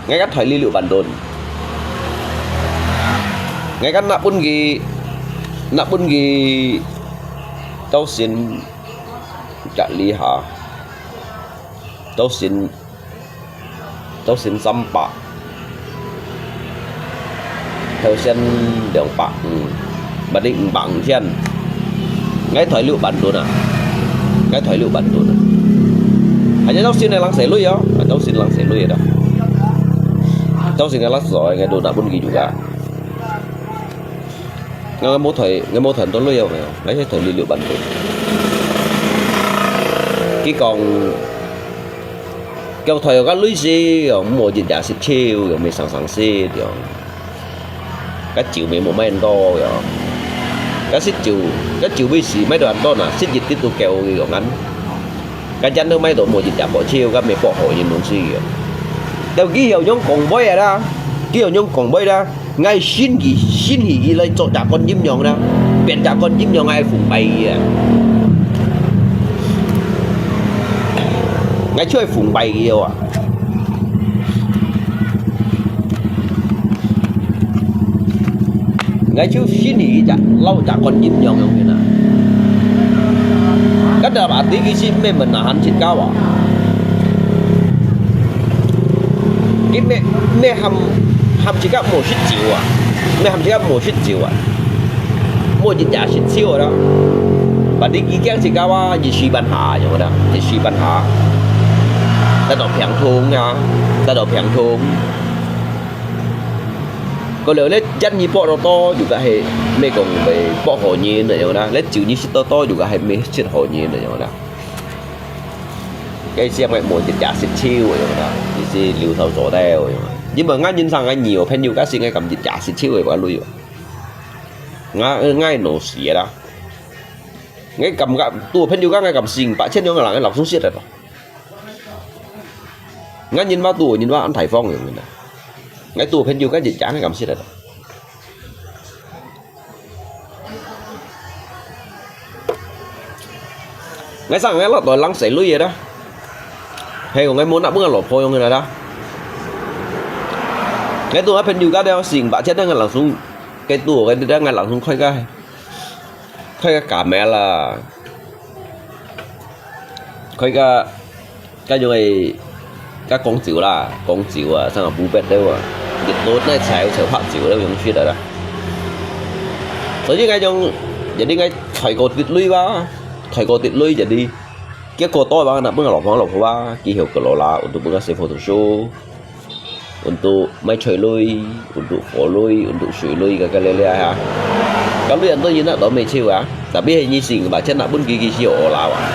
ngay các thời lý liệu bản đồn ngay các nạp bún gì tao xin trả lý hả tao xin xăm bạc theo sen đường bạc mà định bằng chân ngay thời liệu bản đồn à cái thời liệu bản đồn à anh nhớ tao xin này lăng xẻ lui đó tao xin lăng xẻ lui đó tao xin cái lắc rồi ngay đồ nạp bún gì juga ngay mô thần tôi lui đâu này lấy cái thời liệu bản đồn cái còn kêu thời có lưới gì rồi mua gì đã xịt chiêu rồi mình sẵn xe rồi cái chiều mình một mấy đo rồi cái xịt chiều bây giờ mấy đoạn đó là xịt dịch tiếp tục kêu rồi ngắn cái chân đâu mấy độ mua gì đã bỏ chiêu cái mình bỏ hội nhìn muốn gì rồi đâu ký hiệu nhóm còn bơi ra ký hiệu nhóm còn bơi ra ngay xin gì lấy cho trả con nhím nhọn ra biển trả con nhím nhọn ai phụng bay ngay chơi phụng bay yêu à ngay chú xin gì chả lâu chả con nhím nhọn không thế nào cái đó bà tí cái xin mình là hắn xin cao à cái mẹ hầm chỉ có một chút chiều à mẹ hầm chỉ có một chút chiều à một gì chả xin chiều đó bà tí cái chỉ có gì suy ban hạ rồi đó gì suy ban hạ ta đọc phèn thùng nha ta đọc phèn thùng có lẽ lấy chân như bỏ to juga hay mấy còn về bỏ hồ nhiên rồi đó lấy chịu như to juga hay mấy chết hồ nhiên rồi đó cái xem lại một chả xịt chiêu rồi đó thì liều thầu sổ đeo rồi nhưng mà ngay nhìn sang ngay nhiều pen nhiều cái gì ngay cầm chả xịt chiêu rồi quá lui ngay nổ xỉa đó ngay cầm gặp tua pen nhiều cái ngay cầm xình bả chết nhau là cái lọc xuống xiết rồi ngay nhìn bao tuổi nhìn bao ăn thải phong rồi mình ngay tua pen nhiều cái gì chả ngay cầm xiết rồi ngay sang ngay lọt rồi lăng sấy lui vậy đó hay còn ngay muốn đã bước vào lỗ phôi không người này đó cái tua pen nhiều cái đeo xình bả chết đang là xuống cái tua cái đang ngay là xuống khoai cái cả mẹ là khoai cái người các con chịu à sang là bù bẹt đâu à dịch tốt này xài phát chịu đâu giống chuyện đó tới ngay trong jadi ngay thầy cô tiệt lui jadi cái cô tôi bang nak lọc hoa ký hiệu của là untuk mengasih foto show untuk mai chơi lui untuk phổ lui untuk suy lui cái lele ha kalau yang tu nak đó mấy chiêu à tapi hình như bà chân nak pun gigi siu olah à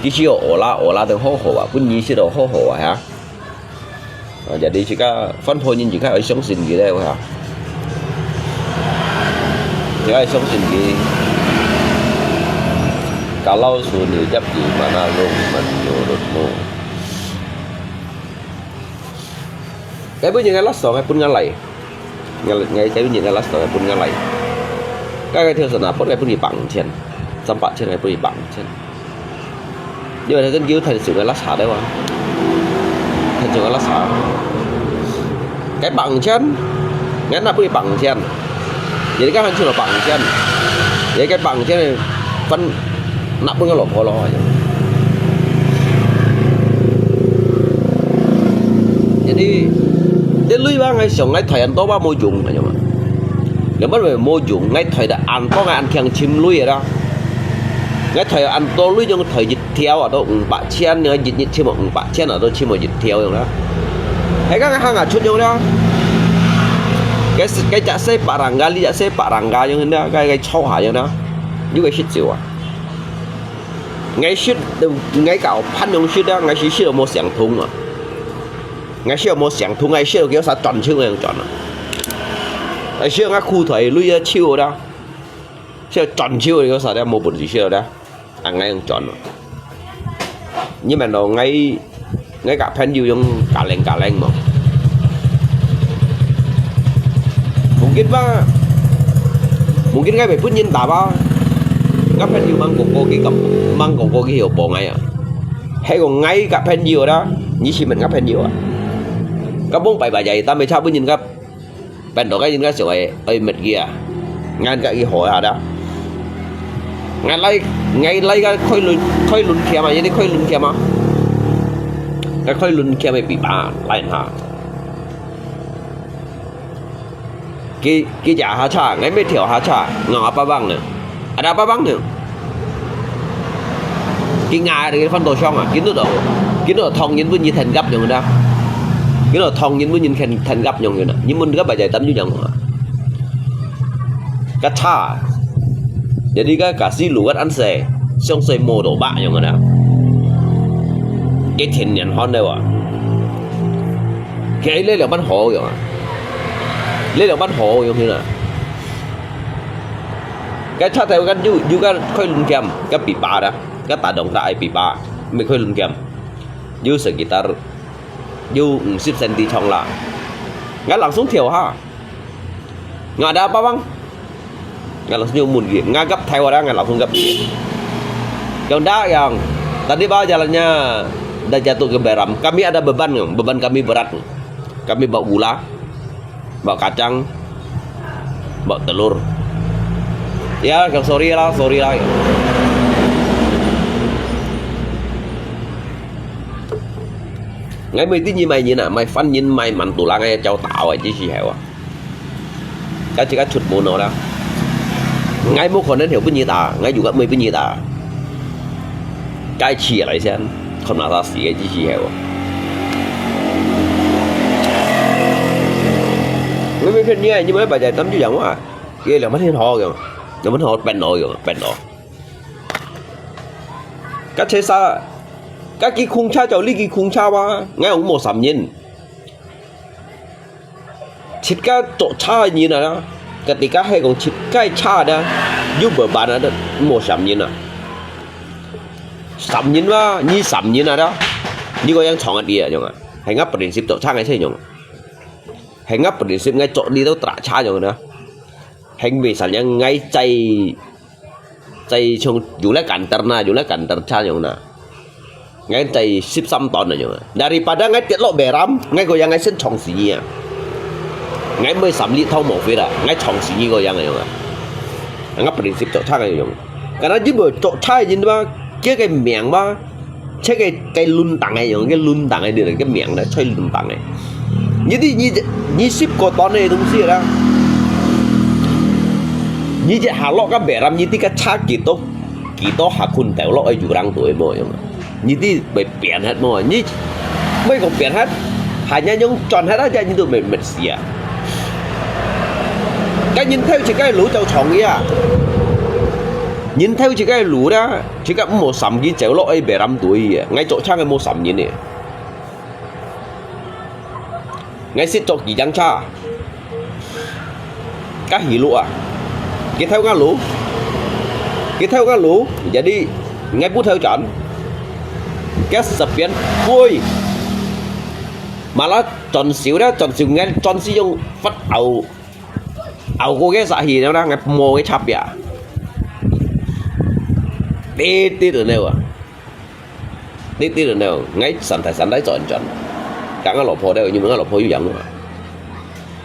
gigi olah dengan ho pun như siu ho ha jadi jika phân phối nhìn jika ở sống sinh gì đây ha jika ở sống sinh gì kalau sudah jap di mana lo menurutmu cái bây giờ ngay lát sọ ngay pun ngay cái bây giờ ngay lát sọ ngay pun ngay cái theo sản phẩm ngay pun bị bằng trên sampai trên ngay pun bị bằng trên nhưng mà dân cứu thành sự ngay lát xả đấy mà thành sự ngay lát xả cái bằng chân ngay là pun bị bằng trên jadi kan hancur là bằng chân jadi cái bằng chân này phân nak pun kalau polo aja. Jadi dia lui bang ngay sòng ngay thời anh to ba môi dùng này mà. Nếu bắt về môi dùng ngay thời đã ăn có ngay ăn thiang chim lui rồi đó. Ngay thời ăn to lui trong thời dịch theo ở đó bạn chen nữa dịch chim một bạn chen ở đó chim một dịch theo rồi đó. Thấy các hang ở chút nhau đó. Cái chả xe barangga li chả xe barangga như thế đó cái chau hả như đó. Như cái shit chịu à. ngay cả pan ông shit đó ngay shit là một sáng thùng mà ngay shit là một sáng thùng ngay shit là kiểu sao chọn chứ ngay chọn à ngay shit ngay khu thời lui chiêu đó shit chọn chiêu thì có sao đó một bữa gì shit đó ăn ngay ông chọn nhưng mà nó ngay cả pan yêu trong cả leng mà mungkin ngay phải phút nhiên đạp á các fan yêu mang cổ cái hiệu bộ ngay à hay còn ngay các fan yêu đó như chỉ mình các fan yêu à các bông bài vậy ta mới sao với nhìn các bạn đó cái nhìn các sợi ơi mệt kia ngay cái hội à đó ngay lấy cái khơi lùn kia mà như thế khơi lùn kia mà cái khơi lùn kia mới bị bà lại hả cái giả hà cha ngay mấy thiểu hà cha ngõ ba băng nữa ada ba băng nữa cái ngà thì cái phân đồ xong à kiến nó thòng nhìn với như thành gấp rồi đó cái nó thòng nhìn với như thành gấp rồi nè nhưng mình gấp bài giải tấm như nhận cái cha jadi cả xí lũ ăn xe xong xoay mồ đổ bạ rồi nè cái thiền nhận hòn đâu à cái ấy lấy là bắn hộ rồi lấy là bắn hộ rồi nè cái cha theo cái juga khơi lùn kem cái bị bà đó cái tà đồng đại bị bà mình khơi lùn kem như sekitar như 10 cm trong là nggak langsung thiểu ha nggak ada apa bang nggak langsung mun gitu nggak gap theo đó nggak langsung gap gitu yang dah yang tadi bawa jalannya dah jatuh ke Beram kami ada beban nggak beban kami berat kami bawa gula bawa kacang bawa telur ya sorry lah ngay mấy tí như mày như nào mày phân nhìn mày mặn tủ lăng ngay châu tạo à chứ gì hiểu à cái chỉ cái chuột mồ nó đó ngay một con đến hiểu bao nhiêu ta ngay dù các mấy bao nhiêu ta cái chỉ lại xem không nào ta xỉ cái chứ gì hiểu à mấy phim như này như mấy bài giải tấm chú giọng à kia là mất thiên ho rồi nó mất ho bèn nổi rồi bèn nổi cái thế sao các cái khung cha cháu ly cái khung cha ba ngay ông một sắm nhìn thịt cá chỗ cha như này đó ketika hay còn thịt cái cha đó giúp bờ bạn đó một sắm nhìn à sắm nhìn ba như sắm nhìn này đó như có yang chọn ở địa rồi hay ngắp prinsip chỗ cha ngay thế nhung hay ngắp prinsip ngay chỗ đi đâu trả cha rồi nữa hành vi sản nhân ngay chạy trong dù là kantor cha rồi nè ngay tay 13 ton aja daripada ngay tiết lộ Beram ngay goyang ngay sen chong si à ngay mới sắm lít thau một phía à ngay chong si goyang này rồi ngay prinsip chỗ cha này rồi cái đó chứ bởi chỗ cha gì đó cái miệng ba chứ cái lun tặng này rồi cái lun tặng này được cái miệng đấy chơi lun tặng này như ship của ton này đúng gì đó như vậy hà lọ các Beram như cái cha kỳ tô hà kun tèo lọ ấy chủ răng tuổi mọi người như thế bị biển hết mọi như mấy còn biển hết hai nhà nhung tròn hết á như tụi mình xì à cái nhìn theo chỉ cái lũ châu chồng kia nhìn theo chỉ cái lũ đó chỉ có một sầm cái chéo lọ ấy 15 tuổi ngay chỗ trang cái một sầm như này ngay xịt chỗ gì chẳng cha cái hỉ lụa cái theo cái lũ jadi ngay bút theo chọn cái sập biến vui malah tròn xíu nghe tròn xíu dùng phát ẩu cô cái dạ hì nó đang ngay mồ cái chạp vậy tê được nêu à tê được nêu ngay sản đấy chọn cả cái lỗ phô đây nhưng mà cái lỗ phô như vậy luôn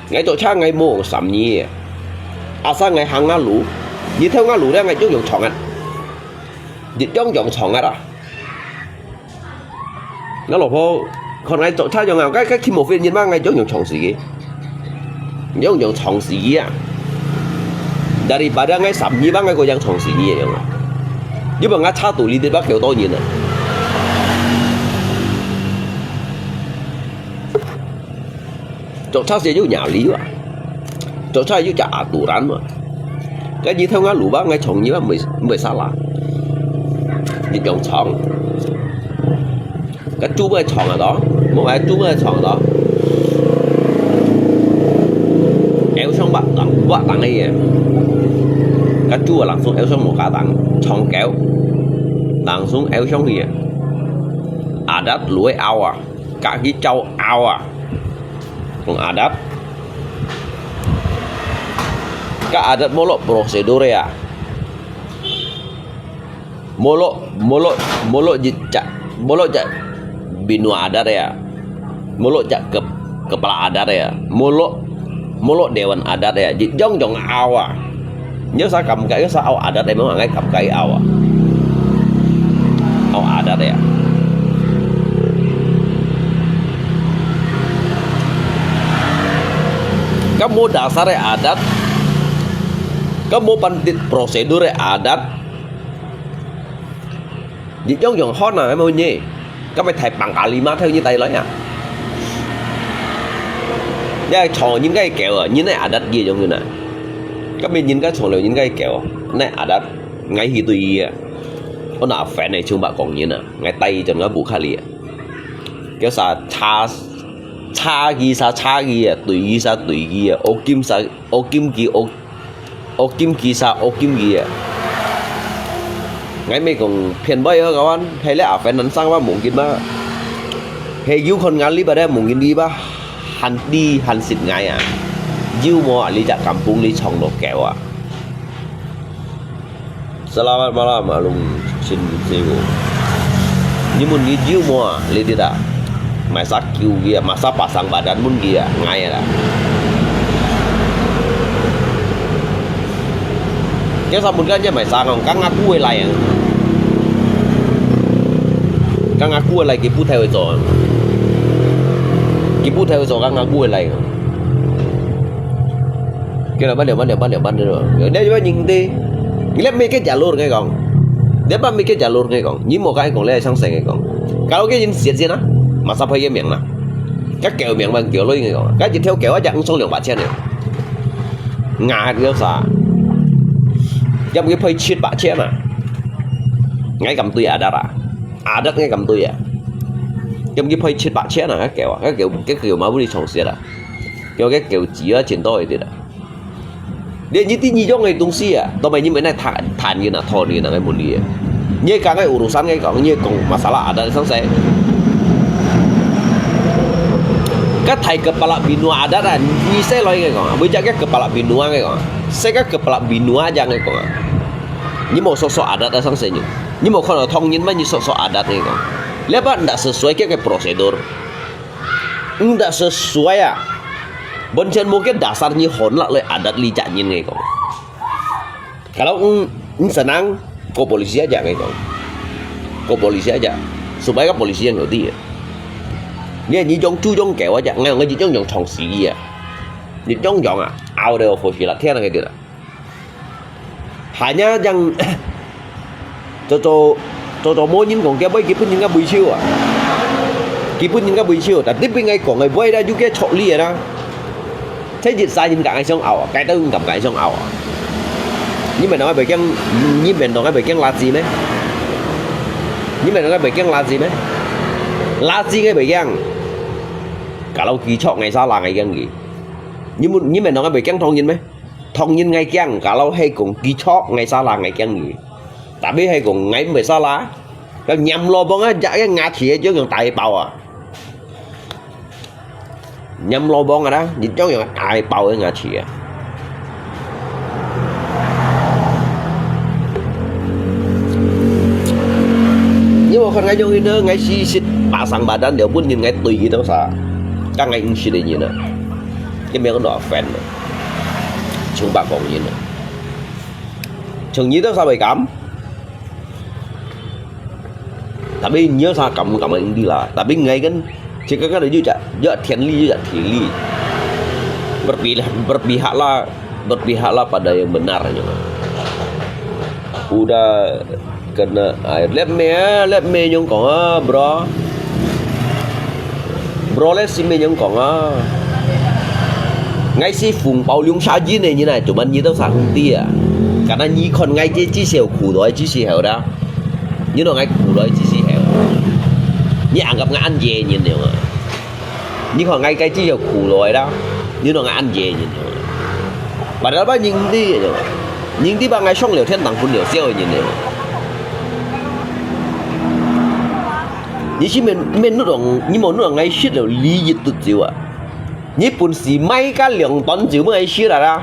ngay chỗ cha ngay mồ sắm nhỉ à sao ngay hàng ngã lũ như theo ngã lũ đó ngay chỗ dùng chọn ăn dịch trong dùng chọn ăn đó nó lột vô còn ngay chỗ cha dùng nào cái khi một viên nhìn mang ngay chỗ dùng chọn gì dùng chọn gì à daripada ngay sắm như bác ngay có dùng chọn gì vậy mà nhưng mà ngay cha tủ ly thì bác kiểu tôi nhìn này chỗ cha sẽ dùng nhà lý mà chỗ cha dùng trả tủ rán mà cái gì theo ngã lũ bác ngay chọn như bác mới xa lạ đi trong chọn cái chú mới chọn ở đó một cái chú mới chọn ở đó éo xong bạn tặng này cái chú là xuống éo xong một cả tặng chọn kéo tặng xuống éo xong gì Adat lúa ao à cả cái châu ao à còn Adat các Adat molo prosedur ya molo cak binu adat ya molo cak kepala adat ya molo dewan adat ya jong ao à nhớ sao cầm cái sao ao adat em mới ngay cầm cái ao à ao adat ya kamu dasar adat kamu pandit prosedur adat việc giống dòng hot nào em ơi nhỉ các mày thầy bằng kalimat theo như tay nói nha đây trò những cái kẹo ở như này adat gì giống như này các mình nhìn cái trò liệu những cái kẹo này adat ngay khi tùy nó nào phải này chung bạn còn như này ngay tay cho nó bù khá lìa cái sao cha gì à tùy gì à ô kim gì à ngay mấy còn phiền bay ở các bạn hay là phải nắn sang ba muốnกิน ba hay yêu con ngắn lý bà đây muốnกิน đi ba hành xịt ngay à yêu mua lýจากkampung lý chong đồ kẹo à selamat malam alum sin sewu nhưng muốn đi yêu mua lý tidak masa kiu dia masa pasang badan pun dia ngay à cái sao muốn cái chứ mày sang không các ngã cua lại các ngã cua lại cái bút theo rồi các ngã cua lại cái là bắt đầu rồi nếu như nhìn đi let me cái jalur ngay còn nếu mà cái jalur ngay còn nhưng một cái còn lấy sang sẻ ngay còn kalau cái nhìn xiết á mà sao phải cái miệng nè các kẹo miệng bằng kiểu lôi ngay còn cái gì theo kẹo á chẳng số lượng bạc trên này ngã cái sao trong cái phơi chiết bạc chết à ngay cầm tôi Adat ngay cầm tôi à trong cái phơi chiết bạc chết à cái kiểu mà đi trồng xiết à cái kiểu chỉ ở trên tôi thì là để như tí trong ngày tung xì à tao mày như mấy này thản như là thò như là cái môn gì như cả cái urusan ngay còn như còn masalah Adat sáng sẽ các thầy kepala binua Adat là như sẽ nói ngay còn bây giờ cái kepala binua ngay còn sẽ các kepala binua aja ngay còn nhưng một sosok adat datang senyum nhưng một kalau thông nhìn mà như sosok adat ngay còn lepas tidak sesuai cái prosedur tidak sesuai à bon chen mungkin dasarnya honlak le adat li cak nyin ngay còn kalau senang ke polisi aja ngay còn ke polisi aja supaya kan polisi yang ngerti ya dia như trong chu trong kẹo aja ngay ngay trong trong xì à như trong à ao đều phổ là thế là cái gì đó hanya yang cho mỗi những con kia bơi kịp những cái buổi chiều à kịp những cái buổi chiều tapi ngay còn người bơi ra juga chọn lia đó thế dịch sai những cái xong ảo cái tôi cầm cái xong ảo nhưng mà nói về cái như mình nói về cái là gì đấy nhưng mà nói về cái là gì đấy là gì cái về cái kalau kỳ chọn ngày sao là ngày cái gì nhưng mà nói về cái thông nhìn mấy thông nhìn ngay chăng kalau hay cùng ký chót ngày sao là ngày chăng gì tapi hay cùng ngày mười sao lá cái nhầm lo bông á cái ngã thìa chứ gần tại bầu à nhầm lo bông rồi đó nhìn cháu gần tại bầu cái ngã thìa nhưng mà còn ngay trong nữa ngay si xịt bà sang bà đan đều muốn nhìn ngay tùy gì đó sao các ngày xịt để nhìn nè cái miếng nó phèn rồi chúng bạn còn nhìn này chừng như đó sao vậy cảm tapi nhớ sao cầm anh đi lại tapi ngay cái chỉ cái đấy juga thiện ly juga thì ly berpihaklah pada yang benar udah kena let me yang có bro let si me yang có ngay si phùng bao lung sa ji này như này tụi mình như tao sang tia karena nhi còn ngay cái chi xèo khủ đó chi xèo đó như nó ngay củ rồi chỉ xí hẻo như ăn gặp ngay ăn dê nhìn nhiều mà như họ ngay cái chỉ là củ rồi đó như nó ngay ăn dê nhìn nhiều mà đó bao nhiêu đi rồi những đi bằng ngay xong liều thiên đẳng phun liều siêu nhìn nhiều như chỉ mình nó đồng như một nó ngay shit liều lý dịch tự chịu à như bún xì mấy cái lượng tấn chịu mới shit ra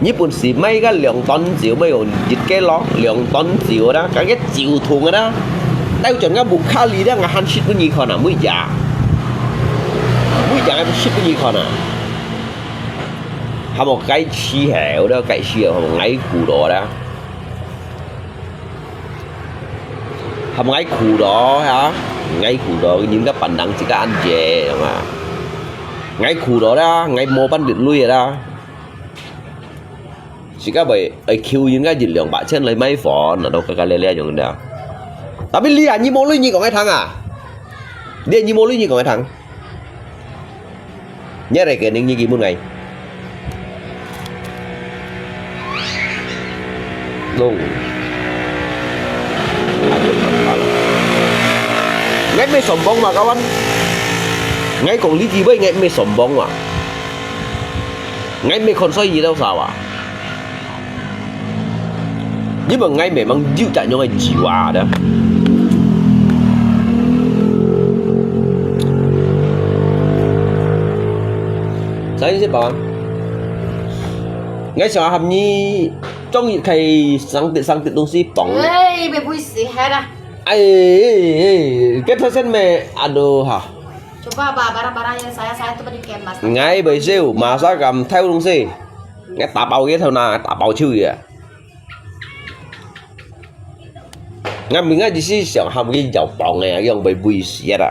như bún xì mấy cái lượng tấn chịu mới còn dịch cái lọ lượng tấn chịu đó cái chịu thùng đó đây chuẩn cái bụng kha lý đó là han shit cái gì còn nào mới già em shit cái gì còn nào hay một cái chi hẻo đó cái chi hẻo một ngay củ đó đó hay một ngay củ đó hả ngay củ đó những cái bản năng chỉ có ăn chè mà ngay củ đó đó ngay mua bán điện lui rồi đó chỉ có bởi IQ những cái dịch lượng bả chân lấy mấy phỏ nó đâu có cái lê giống đó tapi li như mua lui như còn cái thằng à dia như mua lui như còn cái thằng nhớ đây cái như gì một ngày luôn ngay mê sòng bông mà các bạn ngay còn lý gì với ngay mê sòng bông à ngay mê còn xoay gì đâu sao à nhưng mà ngay mẹ mang dịu chạy nhau hay chịu à đó sao chứ bạn ngay sao hầm như trong những thầy sang tiện东西bỏng Ê, mày vui xí hết à? cái thời gian mẹ aduh hả Coba barang-barang yang saya itu tadi kemas. ngay bây giờ mà sao cầm theo东西ngay tạ bao cái theo nào tạ bao chữ à ngay mình ngay chỉ想hầm cái dầu bỏng này cái ông bị vui xí ra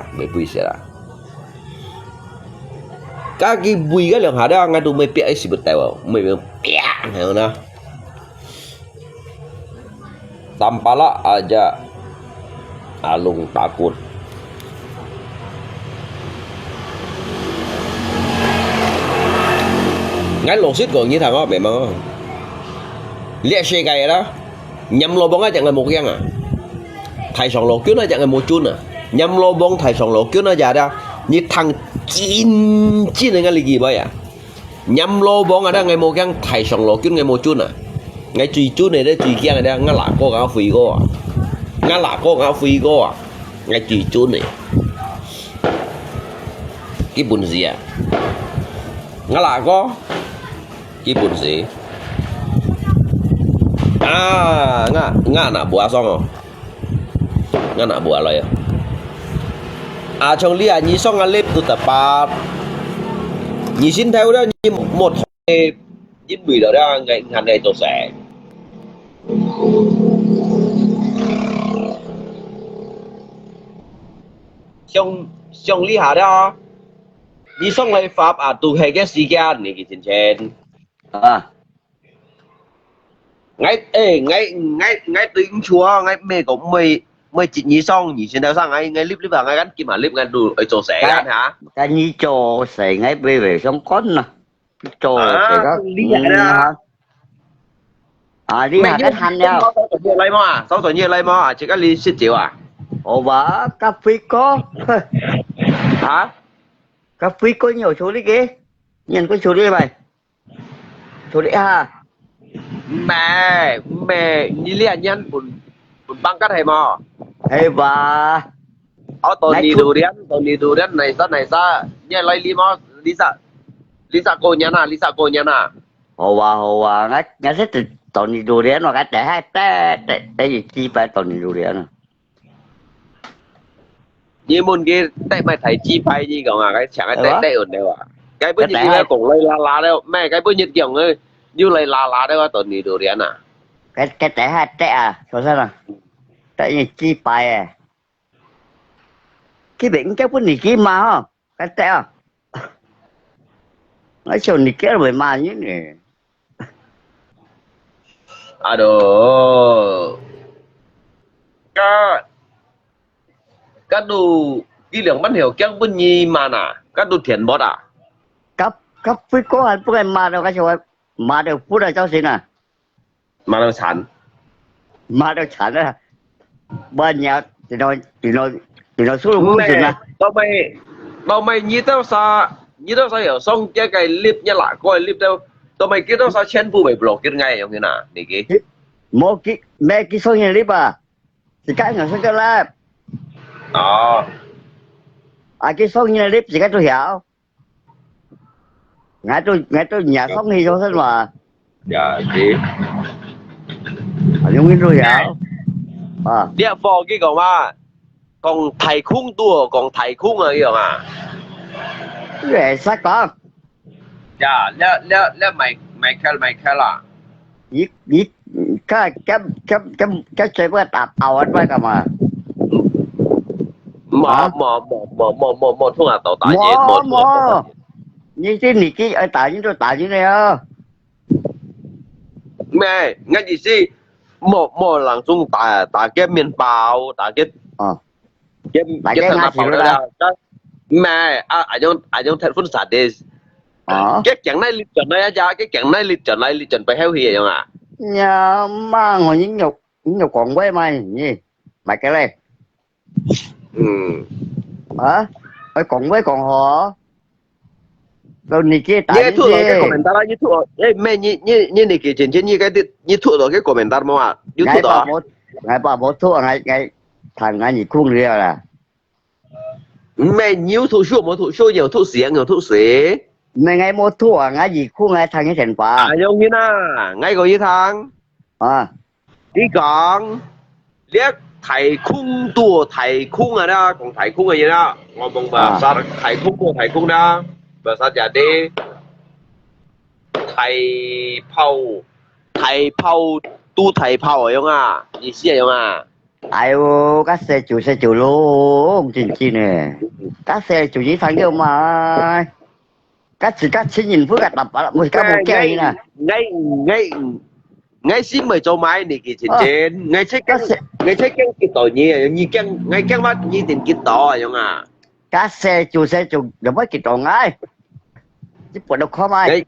cái vui cái lượng hả đó ngay tụi mày bịa xí bật tèo mày bịa hiểu nè tampala aja alung takut ngay lột xít còn như thằng đó mẹ mà liệt xe gầy đó nhầm lô bóng á chẳng là một găng à thầy sòng lột kiếm nó chẳng là một chun à nhầm lô bóng thầy sòng lột kiếm nó già ra như thằng chín này cái gì vậy à nhầm lô bóng ở đây ngày một găng thầy sòng lột kiếm ngày một chun à ngay truy chun này đấy truy kia này đây ngay lạ cô gáo phì cô à ngay lạ cô gáo phì cô à ngay truy chun này cái bún gì à ngay lạ có cái bún gì à ngã nạ bùa xong rồi ngã nạ bùa rồi à trong lia nhí xong ngã lép tụt tập ba nhí xin theo đó như một hồi chín bì đó ra ngày ngàn này tôi sẽ trong lia hà đó nhí xong lại pháp à tụ hay cái gì kia này cái trên trên à ngay tính chúa ngay mẹ cũng mày chị nhí xong nhí trên đó sang ngay clip vào ngay gắn kim mà clip ngay đủ ở chỗ sẽ gắn hả cái nhí chỗ sẽ ngay về trong con nè chỗ sẽ có đi ra à đi hả cái hành nhau sau tuổi như lấy mò à chỉ có ly xịt chịu à ồ bà cà phê có hả cà phê có nhiều chỗ đi kia nhìn có chỗ đi mày chỗ đi ha mẹ như liệt nhân bùn băng cắt hay mò hay bà tao đi đủ đến này sa như lấy limo Lisa cô nhà na hồ bà ngay thích tao đi đủ đến mà cái trẻ hai té gì chi phải tao đi đủ đến như muốn cái tay mày thấy chi phải gì còn à cái chẳng cái tay ổn đâu à cái bữa nhiệt kia cũng lấy la đâu mẹ cái bữa nhiệt kiểu ơi như lấy la đâu tao đi đủ đến à cái trẻ hai té à sao nào tại vì chi phải à cái bệnh cái bữa này kia mà không cái té à nói chung này kia là mà như này aduh cái đồ cái lượng bắt hiểu cái bữa nhi mà nè cái đồ thiền bớt à cấp với có anh bữa em mà đâu cái chỗ mà đều phút là cháu xin à mà đâu sản mà đâu sản à bên nhà thì nó xuống luôn chừng Mẹ, nè. tao mày như tao sao hiểu xong cái clip nhá lại coi clip tao mày kia tao sao chen phụ mày block cái ngay không thế nào này cái Một cái mẹ cái số nhà clip à thì cái người sẽ cho là cái số nhà clip thì cái tôi hiểu ngay tôi nhà sống đi cho thế mà dạ chị nhưng cái tôi hiểu địa phò cái còn thầy khung tua còn thầy khung à hiểu à cái xác con dạ lẽ mày khai là giết cái chơi với tạp ảo anh phải cả mà mò thua à tàu tại mò như thế này cái ở tại như này á mẹ ngay gì xí mò làng chung tại cái miền bao tại cái cái thằng nào bảo ra mẹ anh dùng thật phun sạch đi cái chẳng này lịch chuẩn này ra cái chẳng này lịch chuẩn phải heo hìa không à nhà mà ngồi những nhục còn quay mày gì mày cái này ở còn họ rồi này kia tại như thua rồi cái comment đó như thua mẹ như này kia trên như cái như thua rồi cái comment đó mà như thua đó ngày bà bố thua ngày thằng ngày gì khuôn riêng là mẹ nhiều thua nhiều thua xế mày ngày mua thua ngày gì khuôn ngày thằng cái thành quả giống như na ngay có như thằng đi còn liếc thầy khung à đó còn thầy khung là gì đó ngồi bằng bà sao thầy khung đó bà sao giờ đi thầy phao thầy phao ở không à ý思係啊ai ô các xe chủ luôn chính nè các xe chủ chỉ thằng đâu mà các chỉ nhìn phước tập ở một cái một cái nè ngay xin mời cho mai này kỳ trên ngay check cái tội như ngay cái mắt như tiền kít tỏ không à các xe chủ đừng mới kịp tổ ngay chứ bọn đâu khó mai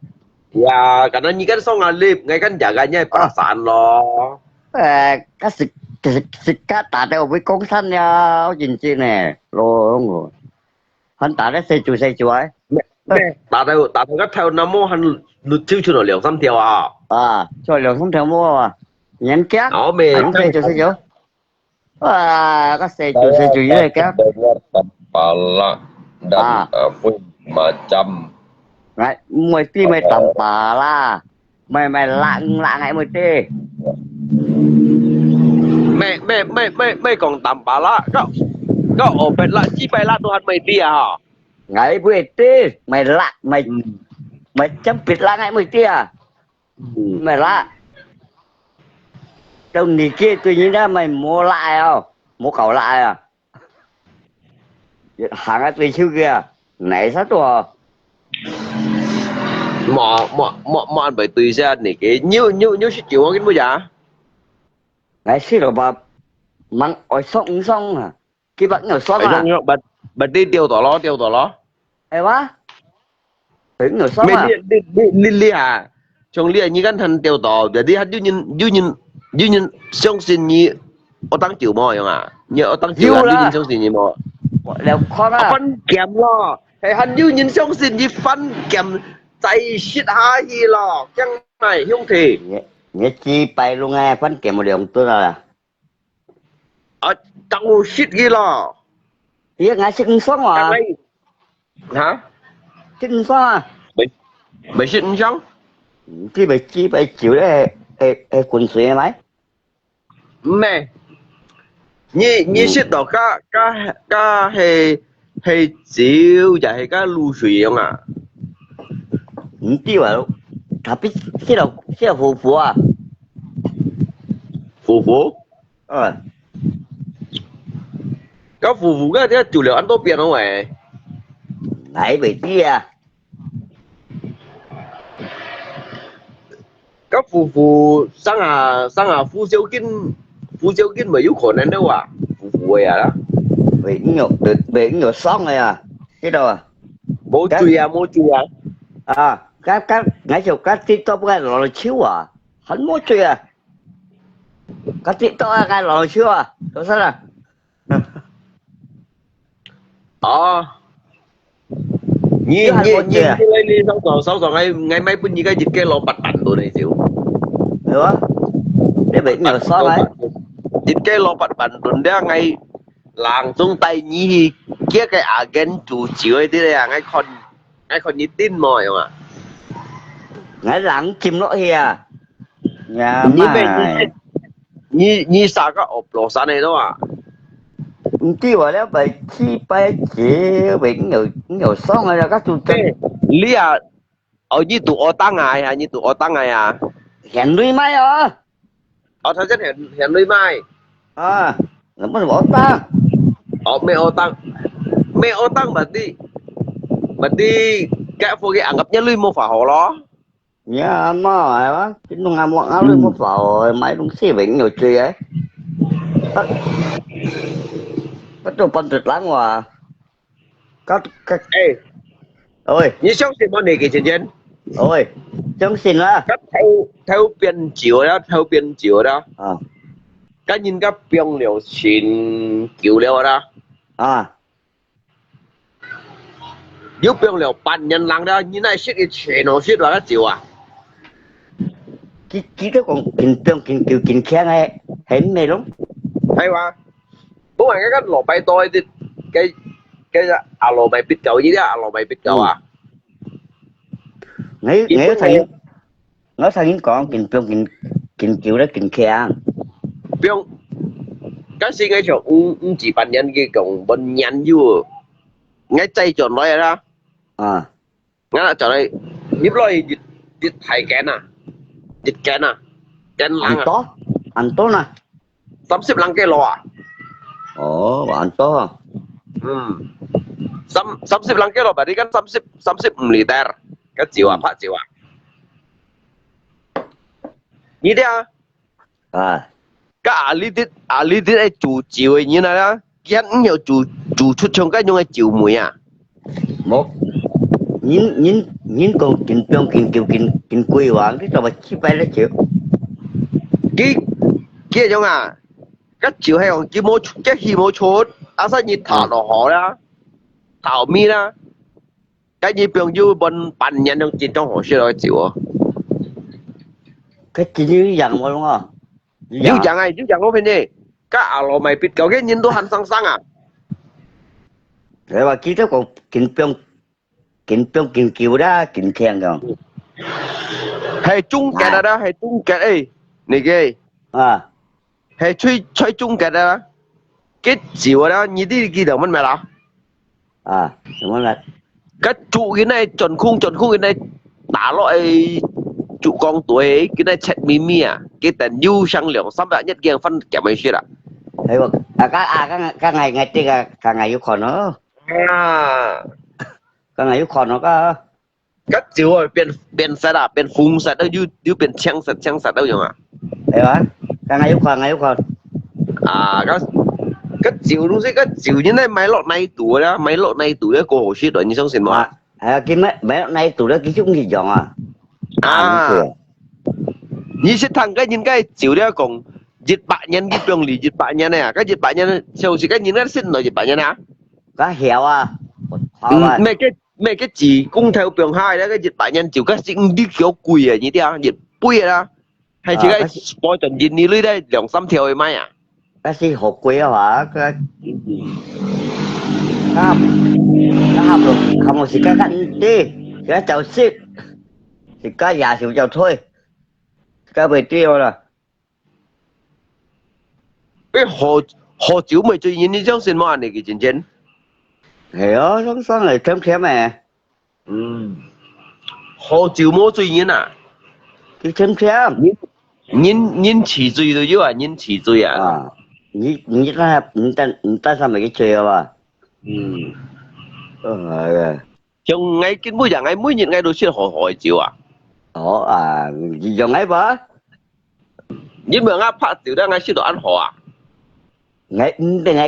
ya karena ini kan song alip ngay kan jaganya perasaan lo các các tạ đâu với con xanh nha chính nè luôn hắn tạ đấy xe chủ ấy tạ đâu cái theo nam mô hắn lụt chiêu cho nó 2-3 條啊cho 2-3 條mua à nhắn két hắn xe chủ các xe chủ như này két kepala dan macam Đấy, mày ti mày tầm bà la mày lạng hãy mày ti mày còn tầm bà la có ở bên là chi bay la tuhan mày ti à hả ngày bữa ti mày lạ mày chấm biệt la hãy mày ti à mày lạ đồng này kia tự nhiên ra mày mua lại không mua cậu lại à hàng cái tùy siêu kia này sao tuổi mà anh phải tùy ra này cái nhiêu sự chịu cái bây giờ ngày xưa rồi mang ỏi xong à cái bạn nhỏ xong à bật đi tiêu tỏ lo em á tưởng nhỏ xong à đi à trong lia như cái thằng tiêu tỏ để đi hát du nhìn xong xin như ở tăng chịu mò không à nhớ ở tăng chịu du nhìn xong xin như mò đều khó à phân kèm lo hay hắn du nhìn xong xin như phân kèm chạy shit ha hi lo chẳng này không thì nghe chi bay luôn nghe phân kèm một điều tôi là ở trong shit ghi lo ý ngay xin xong mà hả xin xong à bị shit xong chi bay chịu đấy quần suy mấy mẹ như shit đó ca hay chịu dạ hay ca lưu suy không à không tiêu à tapi cái đầu phù à phù cái phù cái chủ liệu ăn tốt biển không vậy đấy bị tia cái phù sang à phù siêu kinh mà yếu khổ nên đâu à phù vậy à đó bị nhột sót này à cái đâu à mô chui à các nãy giờ các tiktok cái là chiếu à hắn mô chui à Có chị tôi cái lò chưa? Tôi sao là? Nhi Chứ hành nhi một nhi chè. nhi lấy đi sau rồi ngay mấy bên như cái dịch cái lò bạch bạch đồ này xíu Hiểu không? Để bị nhiều xót ấy. dịch cái lò bạch bạch đồ đó ngay làng trong tay nhi kia cái agent chủ chiếu ấy thế là ngay con nhi tin mỏi mà Ngay lặng chim nó hìa. Nhà nhi về mày. nhi sao cái ốp lò sao này đâu à Chứ mà nếu bị chi bay chỉ bị nhiều xót hay là các tụi chân. ê lý à ở nhi tụ ở tăng ai à nhi tụ ở tăng ai à Hẹn nuôi máy à? ở thôi chắc hẹn hẹn lưới mai À, nó mới bỏ ta. ở mẹ ở tăng berarti kayak Foge anggapnya lu mau faho lo Nhà mà á, cái nó ngắm bọn áo lên một vào máy đúng xí bệnh nhiều chuyện ấy. Có tụi con tuyệt lắm mà. Có cái ê ôi, như trong xin món này cái chuyện ôi, trong xin á. các theo biên chiều đó À, các nhìn các biên liệu xin kiểu liệu đó à, nếu biên liệu bản nhân lang đó như này xích cái chuyện nó xích vào cái chiều à chỉ có còn kinh tương kinh kiểu kinh khen ấy, hẹn này lắm. hay quá không phải cái lò bay tôi thì cái lò bay biết cầu gì đó lò bay biết cầu à Nghĩ nghĩ thành những con kinh tương kinh kiểu đó kinh khen. biên cái gì ngay chỗ chỉ bản nhân cái cộng bên nhắn vô ngay tay chọn nói ra À, ngay là chọn này nhíp lôi dịch thầy kén à dịch kén à kén lăng à anh tốt nè. 30 lăng cái lò à Ồ, bạn tốt. Sam 30 lăng cái lò berarti kan 30 militer cái chiều à phát chiều à như thế à À, cái ali dit ấy chủ chiều ấy như này đó cái nhiều chủ xuất trong cái những cái chiều mùi à một nhìn con kinh tương kinh kiểu kinh quỳ hoàng cái tao mà chỉ bay là chịu. cái kia giống à cái chiều hay còn cái hi mô chốt à sao như thảo nó họ đó thảo mi đó cái gì biểu như bên bản nhân trong chiến trong hồ sơ đó chiều à Cái chỉ như rằng mà đúng không? như chẳng có bên đây cái alo mày biết cái nhìn都很sang sang à Để mà chỉ có còn kinh tương kinh kiểu đó kinh khen rồi. hay chung cái đó hay chung cái ấy này cái À, hay吹chung cái đó cái chiều đó như đi kia đâu mình mày là à, đúng rồi. cái trụ cái này chuẩn khung cái này đá loại trụ con tuổi cái này chết mì à cái tên yêu sang lượng sắp đã nhất kia phân kẻ mấy chuyện à Thấy không? Các ngày trước các ngày yêu còn nó, à các ngày yêu còn nó có. cái chiều rồi biến sạch à biến phun sạch đâu yêu biến trang sạch đâu nhỉ mà Thấy không? Các ngày yêu còn. à cái chiều đúng thế cái chiều như này máy lọ này tuổi đó cô hồ shit rồi như trong xin mà Cái mấy nay tụi nó cái chút gì dọn à. à như sẽ thằng cái nhìn cái chiều đó còn dịch bạn nhân cái đường lì dịch bạn nhân này à cái dịch bạn nhân sau chỉ cái nhìn cái xin rồi dịch bạn nhân à Có hiểu à. Họ mà. mấy cái chỉ cũng theo đường hai đó cái dịch bạn nhân chiều cái xin đi kiểu quỳ à như thế à dịch bùi à hay chỉ cái sport tuần dịch đi lưới đây 2-3 條嘅咪啊 Cái gì hộp quỷ hả? Nó học được không thì cái cạnh đi cái chào ship thì cái nhà thì chào thôi cái về tiêu là cái何朝咪最演呢張線冇人嚟嘅真真 hiểu sống sống này thêm mà 何朝冇最演啊 cái thêm演遲最到要啊演遲最啊 à你ta sao mày cái chuyện mà trong ngay cái mỗi ngày mỗi ngày都先何朝啊 ồ à gì dòng ấy bả 因為啱拍照咧啱先到安何啊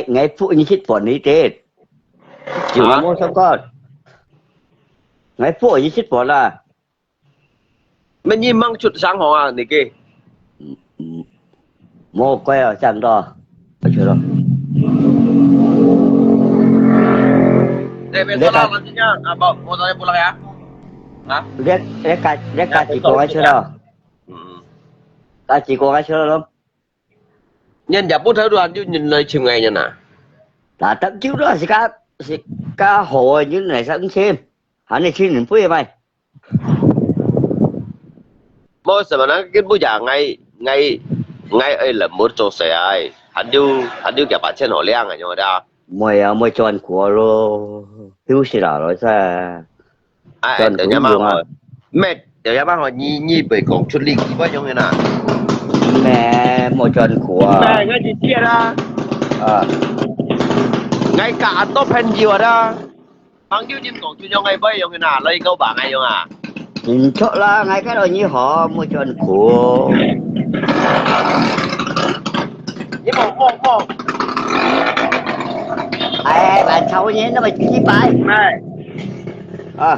ngày phụ như chết bọn đi chết chịu Hả? mua sao con ngày phụ như chết bọn là 咩演掹出生何啊你嘅 một quay ở chẳng đó ở chỗ đó Deh, besok lah lanjutnya. Apa motornya pulang ya? Hah? dia kasih kau ở chỗ đó kasih kau ở chỗ đó lắm Nhân giả bút theo đoàn chứ nhìn này chiều ngày nhân à? là tận trước đó thì cá hội như này sao cũng xem hắn này xin đến phơi mày Mỗi sự mà nó cái bút giả ngay ấy là một chỗ xe ai. Hắn điêu kẻ bạn trên họ liang à nhưng mà đã. mày chọn của lo hiếu sĩ rồi sao Ai để nhà mang hỏi. Mẹ để nhà mang hỏi nhi bởi cổng chút linh gì bao nhiêu người nào? mẹ mày chọn của Mẹ ngay gì kia đó. Ngay cả top pen nhiều đó. Bằng nhiêu nhìn cổng chút nhau ngay bao nhiêu người nào lấy câu bảng ngay không à? nhìn chỗ là ngay cái đó như họ mày chọn của Nhưng mà một ai bạn sau nhé nó mày chỉ bài Mẹ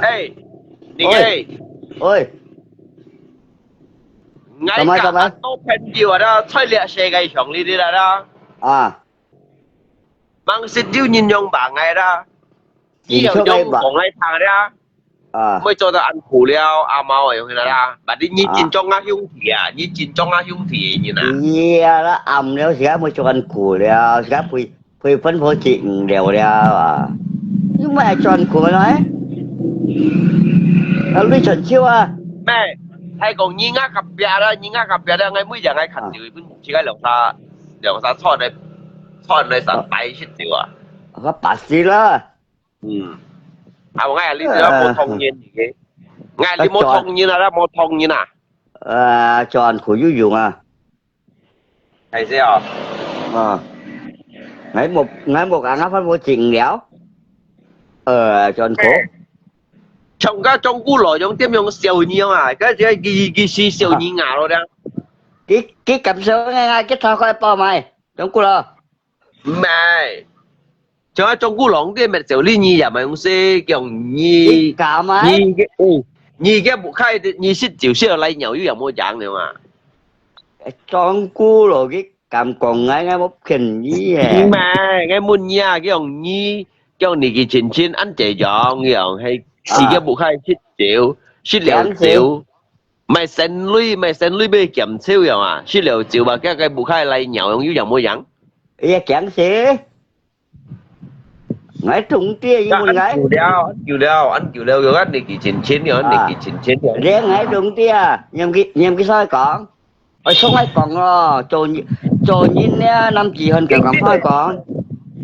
Ê Đi ơi ôi ngay cả top pen nhiều đó chơi liệt xe gây chồng đi đi đó mang xin tiêu nhìn nhung bảng ngay đó chỉ hiểu nhung của ngay thằng đó mới cho ta ăn củ liao à mau rồi người ta bà đi nhìn chín trong ngã hung thì à nhìn chín trong ngã hung thì như nào yeah đó ầm nếu sẽ mới cho ăn củ liao sẽ phi phấn phổ chuyện đều liao nhưng mà cho ăn củ nói nó đi chuẩn chiêu mẹ hay còn nhìn ngã cặp bia đó ngay mới giờ ngay khẩn chịu chỉ cái lòng sa cho này sản bài xịt chịu à có bác sĩ đó à ngay lý do một thông nhiên gì cái ngay lý một thông như nào một thông như nào cho ăn củ dùng hay sao ngày một ăn phân phổ chuyện đéo cho ăn củ trong củ lò trong tiêm dùng siêu nhiều à cái gì siêu nhiều ngà rồi đó cái cảm xúc ngay cái thao coi bao mày trong củ lò mày cho trong củ lò cái mẹ siêu lý nhì à mày không sé kiểu nhì cả mày nhì cái bộ khai nhì xịt chiều xưa lại nhau như một dạng nữa mà trong củ lò cái cảm còn ngay một hình gì mà ngay muốn nha cái ông nhì cái ông này cái chuyện ăn chạy giòn cái ông hay xì cái bộ khai xịt liệu chiều mày sen lui bê kiểm siêu rồi à xịt liệu chiều mà cái bộ khai lại nhau như dạng một dạng chẳng xế ngay trúng tia như một gái ăn kiểu đeo rồi ăn để kỳ chiến rồi ăn để kỳ chiến rồi riêng ngay trúng tia nhầm cái soi còn ở sống ấy còn trồn nhìn năm chỉ hơn cả cảm soi còn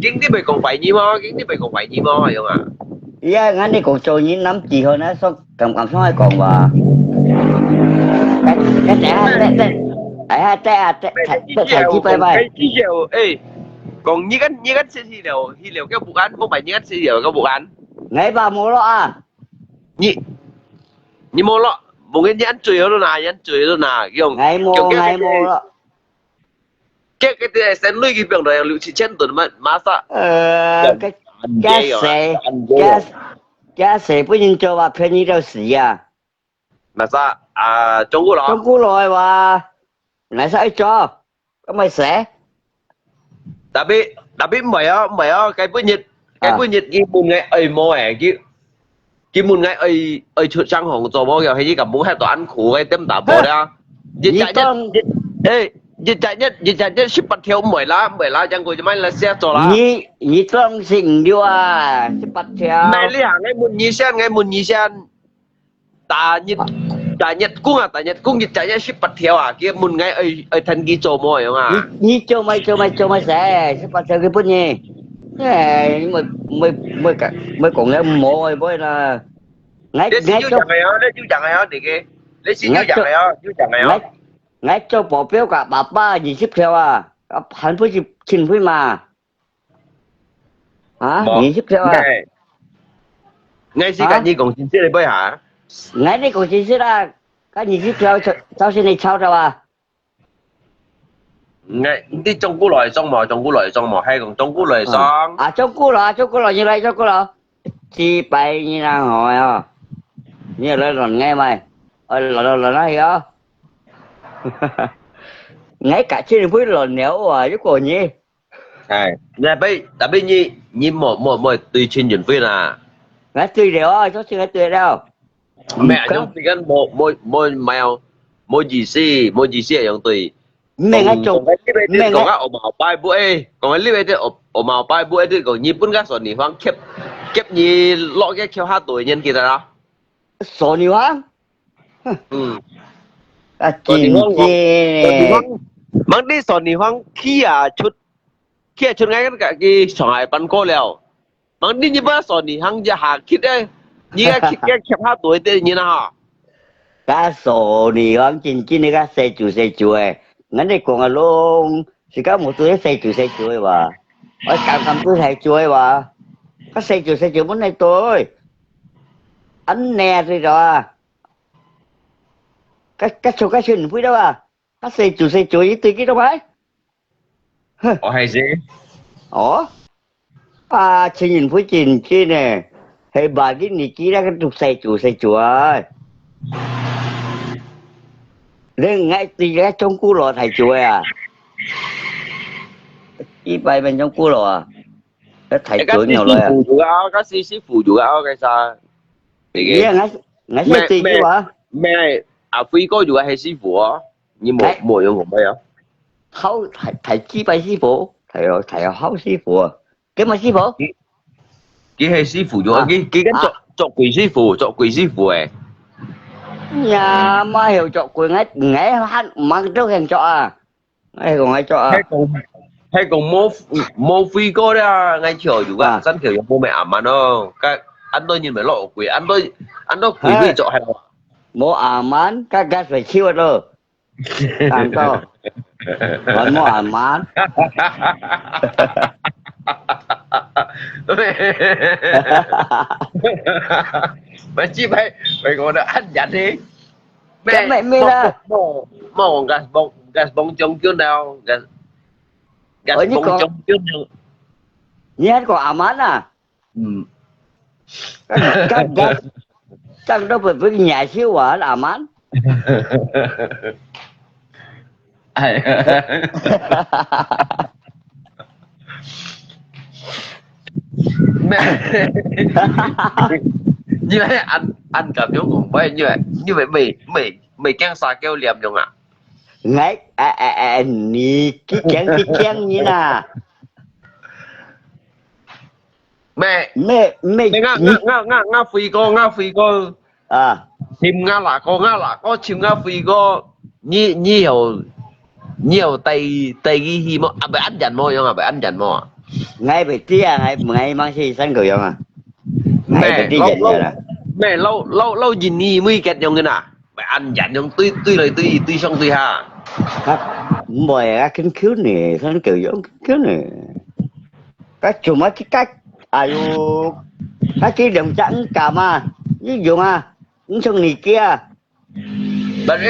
chính cái bề còn phải gì mà phải không à ngay đây còn trồn nhìn năm chỉ hơn á sao cảm soi còn và cái trẻ chi bay bay còn như cái sẽ thi liệu cái vụ án không phải như cái sẽ hiểu cái vụ án ngay bà mua lo như mua lo một cái nhãn chửi nó là kiểu ngay mua lo cái này sẽ nuôi cái 병 rồi liệu chỉ chân tuần mà sao cái giá xe不能做话便宜到死啊mà sao à trong cú rồi và lại sao cho có mày sẽ tapi mày cái bữa nhiệt cái mùn ngày ấy mò cái mùn ngày ấy chuột trang hồng cho bao giờ hay gì cả muốn hai toán khổ cái tấm tả bò đó dịch chạy nhất ship bắt theo mày lá chẳng có cho mày là xe cho lá nhị trong sinh đi ship bắt theo mày lấy hàng ngay mùn nhị sen ta nhật cung nhật chạy nhất ship bắt theo à kia mùn ngày ấy thành kia cho mày không à nhị cho mày sẽ ship bắt theo cái bút nhỉ mới còn nghe mồ rồi bôi là ngay ngay cho bỏ phiếu cả bà ba gì ship theo hắn phải xin phải mà hả gì ship theo ngay khi cả gì còn xin đây bơi hả ngay đây còn xin ra cái gì ship theo sao xin này sao ra ngay đi trong cú lòi trong mò hay còn trong cú lòi xong trong cú lòi như này trong cú lòi chi bay như nào hỏi như là lần nghe mày là nó hiểu ngay cả trên với lò néo à chứ còn nhỉ Này, tapi nyi mau tùy trên nhìn với là ngay tươi đều à cho xin ngay tươi đâu mẹ trong thì kan mau gì xí yang tùy mẹ ngay trồng mẹ còn ngay ở màu bài bụi còn cái livre ở màu bài bụi thì còn nhị bún cái sọn nhị hoang kép nhị lọ cái kêu hát tuổi nhân kia đó sổ nhiều quá ừ à sọn nhị chín hoang chê mang đi sọn nhị hoang kia chút ngay cái Shanghai hải ban cô liao mang đi như bữa sọn nhị hoang giờ hạ kít đấy nhị cái kép hát tuổi thì như nào cá sổ nhiều hơn chín chín này cái xe chủ ấy ngay đây còn là luôn chỉ có một túi xe chủ ấy mà ở càng cầm túi xe chủ ấy mà cái xe chủ muốn này tôi anh nè rồi rồi cái số cái chuyện vui đâu à cái xe chủ với tôi cái đâu phải ở hay gì ủa à chị nhìn với chị kia nè hay bà cái này kia ra cái trục xe chủ ơi nên ngay từ cái trong cú lò thầy chủ à đi bay bên trong cú lò à cái thầy chủ nhiều rồi à cái sư phụ juga cái sao yeah ngay xe tiền chứ bà mẹ à Phi哥juga係師傅啊，你冇用過咩啊？好thầy chi bay sư phụ thầy hảo sư phụ à cái mà sư phụ佢係師傅咗，佢跟做貴師傅誒。nhà mà hiểu cho quyền ngay hắn mang trước hàng cho à ngay còn ngay cho à係共冇Phi哥啦，ngay chiều juga新橋有冇咩啱咯？cái anh tôi nhìn phải lộ quỷ anh tôi quỷ bị chỗ hay không? mua aman các gas phải chiêu rồi càng to còn mua aman mày chi mày còn đã ăn dặn đi mẹ là mò gas bông trong chỗ nào gas bông trong chỗ nào nhét có aman à các gas chắc đâu phải với nhà siêu quả là aman mẹ như vậy ăn cảm giống cũng vậy như vậy mày keng xà kêu liềm nhung à ngay nì cái chén như nào mẹ mẹ nga phi cô à chim nga là có chim nga phi cô nhiều tay cái gì mà phải ăn dần mồi không à phải ăn dần mồi ngay bị tia ngay mang gì sang cười không à mẹ lâu gì ni mới kết nhau cái nào phải ăn dần trong tươi xong tươi ha các mồi các kính khiếu này sang cười giống kính khiếu này các chủ mấy cái cách ayo các cái đồng trắng cả mà ví dụ mà những trong này kia bạn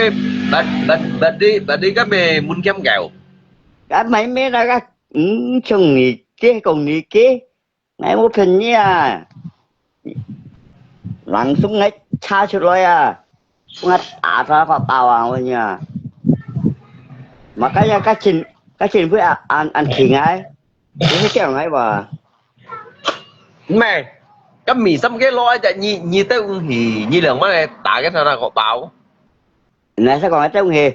đi các mẹ muốn kem kẹo các mấy mấy ra các trong này kia còn này kia ngày một phần nha lặng xuống ngay cha chút rồi à ngắt ra vào tàu à nha mà cái chuyện với ăn khỉ ngay cái kiểu ngay bà mẹ cái mì xăm cái lối tại nhì tới thì nhì lượng mới tả cái thằng nào có báo này sao còn ở trong hề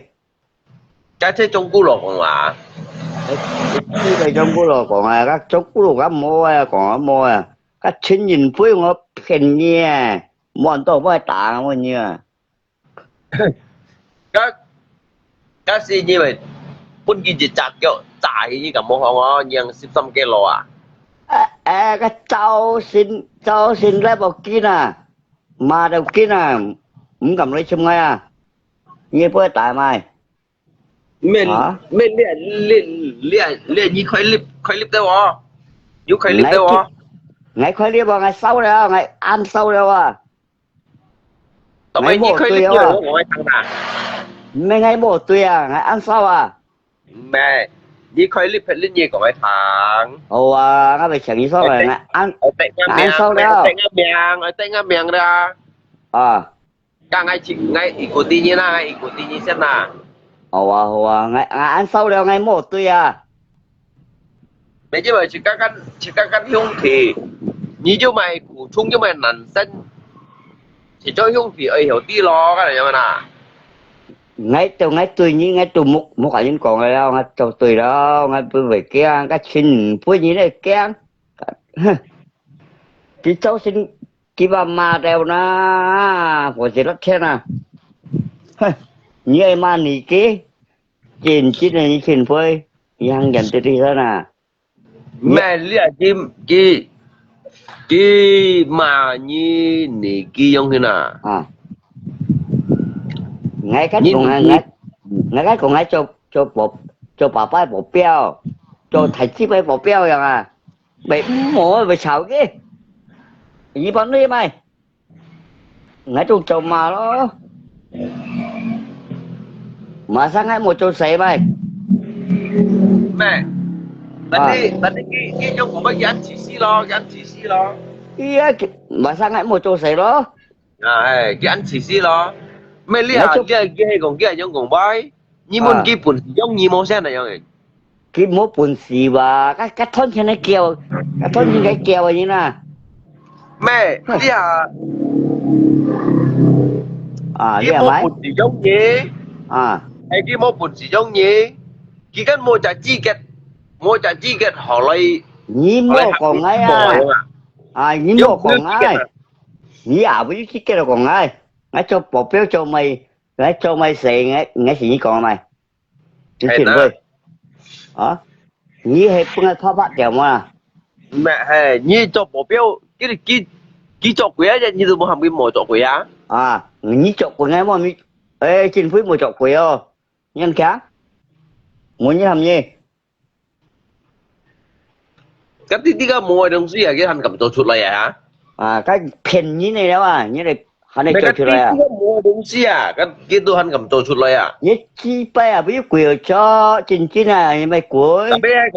cái thế trong cú lột còn là cái trong cú lột còn là các trong cú lột còn mua cácชิ้นnhìn phía ngọc khen nha món to với tả mà nha cái gì như vậy bún gì chỉ chặt kiểu chả như cả món không nhưng xăm cái lò à cái cháu xin ra bảo kia nè mà đầu kia nè muốn cầm lấy chung ngay à như với tại mày mình liền như khói lip đâu à như khói lip đâu à ngày khói lip vào ngày sau đâu ngày ăn sau đâu à tao mấy như khói lip đâu của anh thằng nào mấy ngày bộ tùy à ngày ăn sau à mẹ như khói lip hết lên gì của anh thằng ồ à cái bị chẳng như sau rồi ngày ăn sau đâu ở tay nga miệng ra à cả ngày chỉ ngày ít của tí như na ngày ít của tí như xem nào 好啊，俺收了俺冇对啊，你因為只間兄弟，你就咪苦衷就咪人生，其中兄弟愛有啲咯，cái này vậy mà. ngay tôi như ngay tôi một cái những con này đâu, ngay tôi đó, ngay tôi về kia cái xin với như này kia, cái cháu xin cái bà mà đeo na, của chị rất thế nào, như em mà nị cái, chuyện chuyện này chuyện với, yang dần tới đi thế nào. Mẹ liệt cái mà như này kia giống thế nào? À, ngay cái con ngay cho bà phải bỏ béo, cho thầy chi phải bỏ béo vậy à, bị mổ bị xạo cái gì bọn đi mày, ngay trong chồng mà đó, mà sáng ngay một chỗ sấy mày. Mẹ, tadi cái giống của bác anh chỉ lo. Iya, mà sáng ngay một chỗ sấy đó. À, cái anh chỉ lo. Mẹ liệt cái còn cái giống còn bái, như muốn cái bún giống như món sen này vậy. Cái mốt bún xì và cái thon trên cái keo, cái thon trên cái keo như nè. Mẹ, liệt cái món bún xì giống như, hay cái món bún xì giống như, cái mua chả chi kết họ lấy. Nhí mua còn ngay nhí mua còn ngay. Nhí với cái là còn ngay. Ngay cho bỏ béo cho mày xì ngay xì nhí còn mày. Chứ chuyện thôi. Nhí hay phương pháp phát kèo mà. Mẹ hay nhí cho bỏ béo cái chọc quế chứ như tôi muốn làm cái mồi chọc quế á. Nhí chọc quế ngay mà mi. Ê, trên phía mồi chọc quế không? Nhân khác. Muốn như làm gì? Cái cái mồi đồng sĩ cái thằng cầm cho出嚟啊？cái片như này đó như này hắn này cho出来啊？cái mồi đồng sĩ cái tôi thằng cầm cho出嚟啊？你几百啊？不要贵咗，真真啊，你咪贵。特別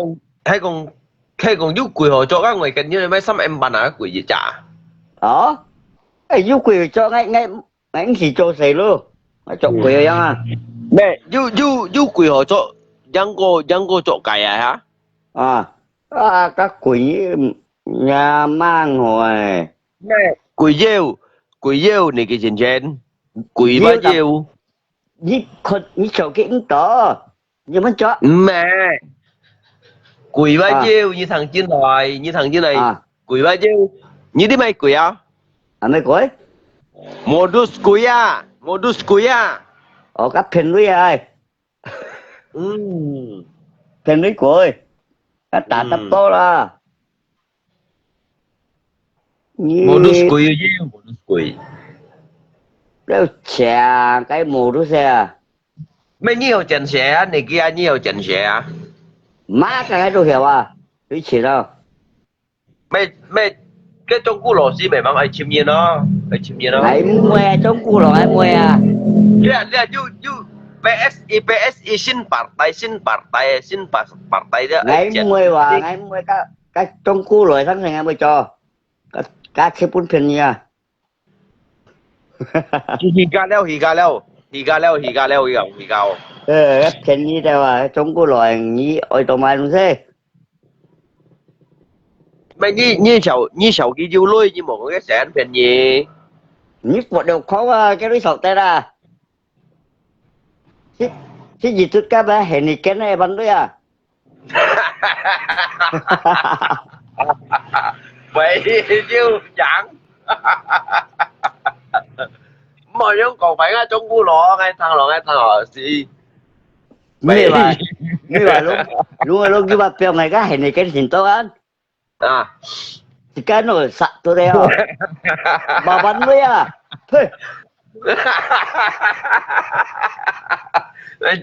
係講要貴合作啊，我近như mấy xăm em bàn à貴gì chả? Yêu贵咗ngay時做事咯，我做貴嘅樣啊。咩？要貴合作，兩個做計啊嚇？cái quỷ nhà mang rồi quỷ yêu này cái chuyện quỷ bao nhiêu như chỗ cái ứng tỏ như mấy chó mẹ quỷ bao nhiêu như thằng trên này quỷ bao nhiêu như thế mày quỷ à mấy quỷ modus quỷ à các phèn núi ơi phèn núi quỷ cái tạ tập to là modus quỷ đâu chà cái modus à mấy nhiều chân xe này kia nhiều chân xe má cái đồ hiểu cái chuyện đâu mấy cái trong cú lò xí mày mang ai chim nhiên nó ai mua trong cú lò ai mua lihat PSI xin partai đó ngày mua cái trong cú lò thằng này mới cho cái khép bún phèn nha hì ga leo cái phèn như đâu trong cú lò như ôi tao mai luôn thế mày như sầu cái dưa lôi như một cái sản phèn gì như một đầu khó cái đối sầu tay ra cái gì tôi cá bé hẹn cái này bắn đấy vậy chứ chẳng mọi người còn phải ở trong cú lọ ngay thằng lọ gì như vậy luôn cái bà bèo này cái hẹn cái gì tốt anh thì cái nó sạch tôi đây bà bắn đấy thôi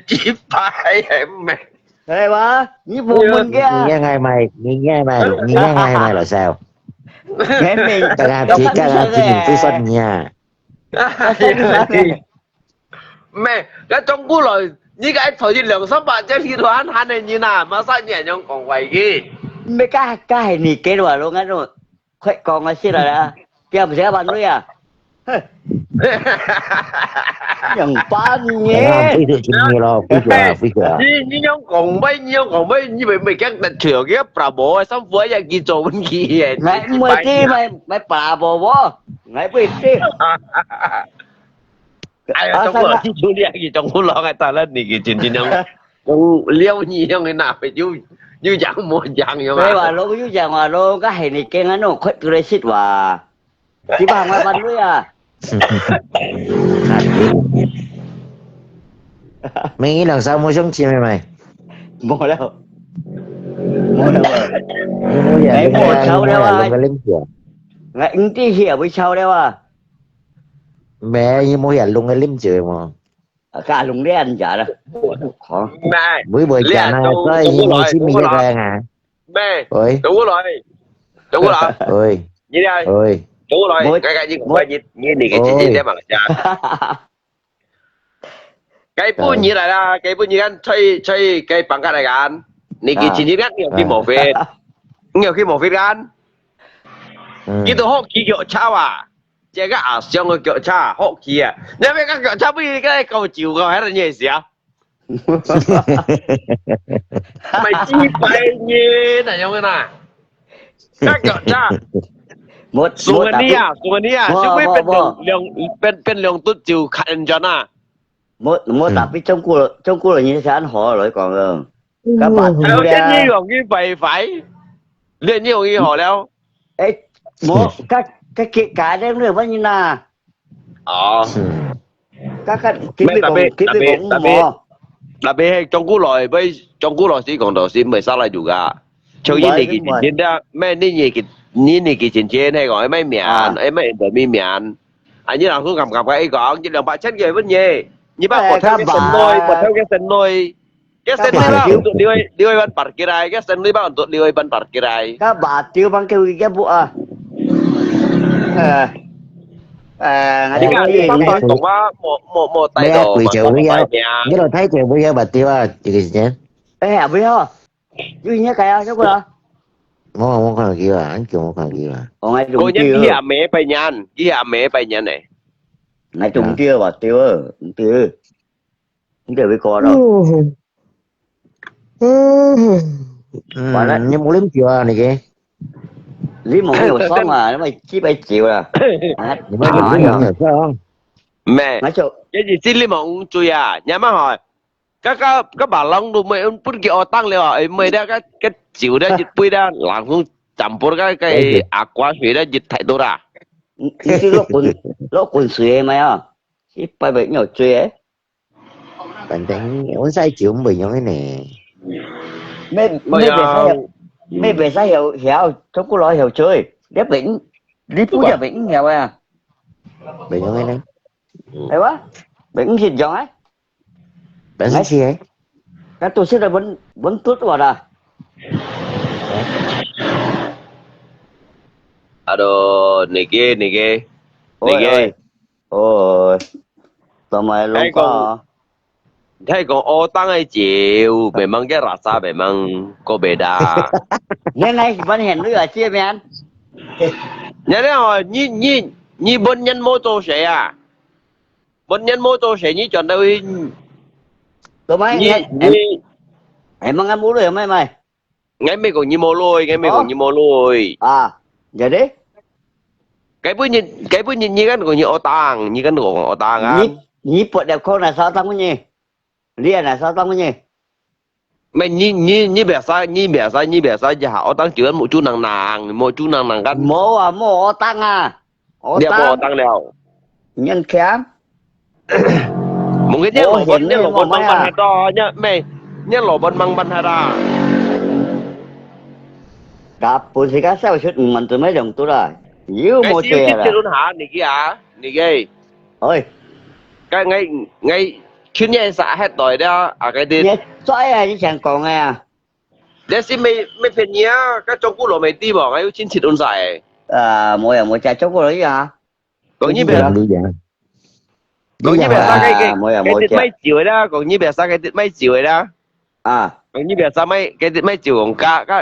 chỉ phải em mẹ đây ba như bộ mình kia nghe ngay mày là sao nghe mình các anh chỉ nhìn tôi phân nha mẹ cái trong cú lời như cái thời gian lượng sắp bạn cho khi đoán hắn này như nào mà sao nhẹ nhõm còn quậy kia mấy cái này cái rồi luôn á rồi khỏe còn là xí là kia mà sẽ bắn đấy Yang pan Làm nhé. phi tự chinh như lo, phi cửa. Ni nhong còn mấy như vậy các đặt trưởng cái Prabowo xong với nhà kia chỗ bên kia. Ngày mười ti mày bà bò bò. Ngày mười ti. Ai trong loที่chúเนี่ยกี่จงกูรอไงตอนนั้นนี่กี่จริงๆยังกูเลี้ยวยี่ยังไงน่ะไปยู่ยังหมดยังยัง Thế bà lô cái giang mà lô cái hệ này cái nó khuất cái xít và chỉ bằng mà bắn với à. Mày nghĩ lần sau mua sống chim mày? Mua đâu. Mua đâu rồi. Mua giờ Đấy, mua sau đâu là ai. cái lính chưa? Ngày ứng tí hiểu với sau đâu à. Mẹ như mua giờ luôn cái lính chưa mà. Cả lùng đấy anh chả đâu. Khó. mẹ Buổi bữa chả này có như mua chim mình ra à? mẹ Ôi, đúng rồi ôi, như đây ôi. đúng rồi cái gì cũng phải như này cái gì để mà cha cái bún như này là cái bún như anh chơi cái bằng cái nàyกันนี่กี่ชิ้นนี้nhiều khi một phết nhiều khi một phếtกัน cái đồ hot kỳ kiểu cha à cái à xong cái kiểu cha hot kỳ à nếu mấy cái kiểu cha bây cái cầu chiều cầu hay là gì gì à mày chi phải như này không cái nào các kiểu cha Một xuống anh đi à chứ mấy bên lượng tốt chiều khăn cho na một tập với trong cu là như thế anh họ rồi còn các bạn theo cái như còn như vậy phải liên như như họ đâu ấy một cái cái đấy nữa bao nhiêu na các cái kiếm bị bóng mò đặc biệt trong cú lòi trong cú lòi chỉ còn đầu xin 13嚟juga cho như này cái chuyện đó mấy này cái chuyện hay gọi mấy miệng ấy mấy đời mi miệng anh như là cứ cầm cái gọn như là bạn chết người vấn gì như bác một theo cái sân nôi cái sân này bác tụi đi ban parkir này cái sân này bác tụi đi ban parkir này các bà tiêu bằng kêu cái bộ à cái gì bác tổng quá một tay đồ quỷ chịu với nhau. Nhớ là thấy chịu với nhau bà tiêu à, chị gì chứ? ê à biết không duy nhớ cái sao cơ Muốn con kia à, anh kêu muốn con kia à. còn ngày cô trùng nhắc tiêu cái hàm mẹ bay nhàn cái hàm mẹ bay nhàn này ngày trùng tiêu bà tiêu không tiêu với con đâu Nhưng muốn lính chưa này kia. lý một nhiều xong mà nó mày chỉ 7 triệu à Nhưng mà hỏi rồi phải không? mẹ nói chỗ cái gì xin lý mộng chui à nhà má hỏi các bà long đồ mày bút kia tăng lên à mày đã cái chiều đó dịch bụi đó làm không chậm bút cái aqua thủy đó dịch thay đồ ra cái lỗ quần suy mày à chỉ 7 nhiều chơi ấy Bạn tính muốn sai chịu không bị cái này. mấy về sao hiểu trong cô nói hiểu chơi đép vĩnh lý phú nhà vĩnh nghèo à Bị cái này. thấy quá vĩnh gì giỏi ấy Bạn nói gì ấy? các tôi sẽ là vẫn tốt vào à ado nige ôi tao mày luôn có thấy còn ô tăng hay chịu mày mang cái rasa mày mang cô bê đà nên này vẫn hiện nữa ở chia mẹ anh nhớ đấy hỏi như bốn nhân mô tô sẽ à bốn nhân mô tô sẽ như chọn đâu tụi mày em mang ăn bún rồi mày ngay mấy còn như mô lôi à giờ đấy cái bữa nhìn như cái còn như ô tang như cái còn ô tang á nhí bộ đẹp không là sao tăng cái gì liền là sao tăng cái gì mày như bẻ sai giờ ô tang chữa một chút nàng cái mô tăng à đẹp ô tang nào nhân kém một cái nhớ lỗ bần băng hai đó nhá mày nhớ lỗ bần băng hai đó cặp bún thì cá sao chút mình tụi mấy đồng tôi rồi nhiều cái một siêu chè chích là luôn hả nị kia ôi cái ngay chuyên gia xã hết rồi đó à cái gì xoay à chứ chẳng còn nghe à để xin mấy phần nhớ cái trong cú lỗ mày ti bỏ cái chín thịt ôn dài à mỗi chả chốt rồi hả còn như bây giờ cái thịt mấy chiều đó còn như bây giờ cái thịt mấy chiều đó à còn như bây giờ cái thịt mấy chiều còn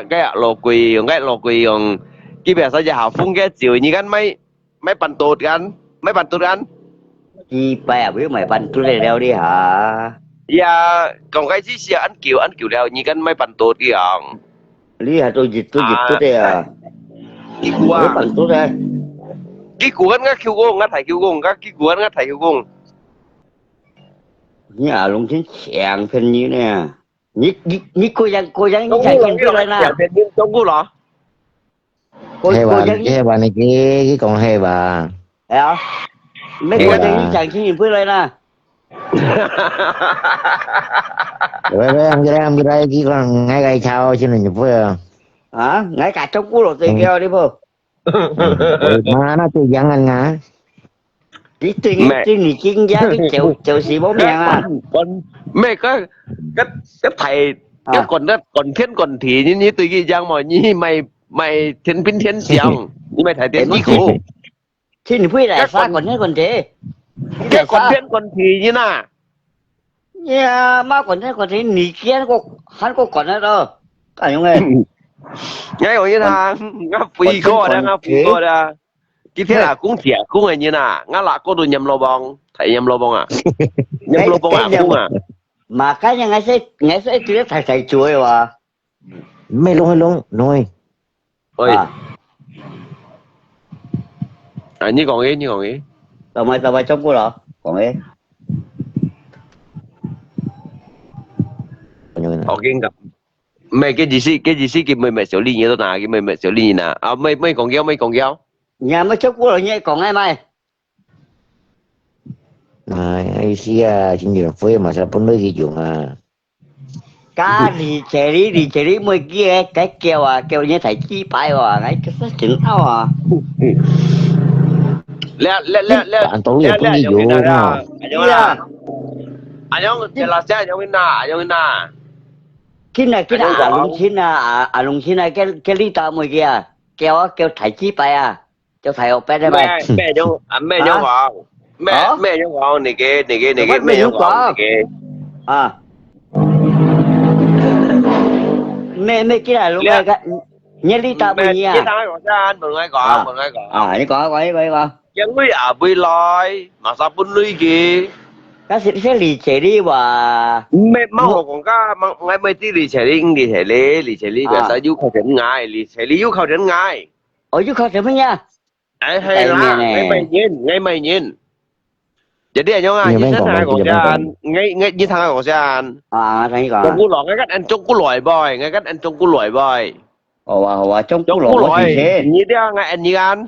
cái lỗ quỳ còn cái bây giờ giờ hảo phun cái chiều như cái mấy bàn tột gan chi bay à biết mày bắn tôi đây đeo đi hả Ya, còn cái gì xia anh kiểu đeo như cái máy bàn tốt kìa. lý hả tôi dịch tôi đây à Cái biết cua, bắn tôi đây cái cua ngắt kêu gong, ngắt thải kêu gong, cái cua ngắt thải kêu gong. nhà lùng chín chèn phên như nè nhí cô giang như Trong chàng cua phên tôi đây nè trong cua lọ. cô giang như hê bà này cái con hê bà thấy không mấy Hê cô bà. giang như chàng phên phên đây nè vậy em cái con ngay gây sao chứ này nhập với hả ngay cả trong cú lột tiền kêu đi vô mà nó tôi dẫn anh ngã chỉ tôi nghĩ tôi nghĩ chuyên gia cái chèo xì bóng đèn à Còn mẹ cái thầy cái còn thiên còn thị như từ cái giang mà như mày thiên pin thiên xiang như mày thầy thiên gì khổ thì phi đại xa còn thế còn thế cái còn thiên còn thị như nào yeah mà còn thế nỉ kia hắn có còn nữa đâu cả những người ngay ở như nào ngã phi co đang ngã phi co đang cái thế là cũng thiệt cũng là như nào ngã là có đồ nhầm lô bong thầy nhầm lô bong à nhầm lô bong à cũng à mà cái nhà ngay sẽ tuyết thầy chuối mà mấy luôn nuôi ơi như còn ý tao mày trong cô rồi còn ấy ok gặp mày cái gì xí cái mày xử lý như thế nào cái mày xử lý như nào à mày còn giao nhà mới trong cô rồi nhé còn ai mày ai xí chính nhiều phơi mà sao bốn nơi gì dùng à cá đi chè đi mới kia cái kêu như thầy chi bài à ngay cái phát triển tao à lẹ anh tối giờ cũng đi dụ mà anh nhong na cái này lùng xin này cái lý tao mới kia kêu thầy chi bài à kêu thầy học bé đây mày mẹ nhong hoàng mẹ nhong hoàng này cái mẹ nhong hoàng này cái à mẹ cái này lúc này cái nhớ lý tao mới nha cái thằng gọi ra anh mừng ai gọi à đi coi chẳng biết à bơi lòi mà sao bún nuôi kì cái sẽ lì chạy đi và mẹ mau học còn cả ngay mấy tí lì chạy đi bây giờ yêu cầu đến ngay lì chạy đi yêu cầu đến ngay ở dưới kho thêm nha hay là ngay mày nhìn jadi anh nhong như thế này còn ra ngay như thằng còn ra à thằng còn trong cú lòi ngay cách anh trong cú lòi boy ngay cách anh trong cú lòi boy trong cú lòi như thế ngay anh như anh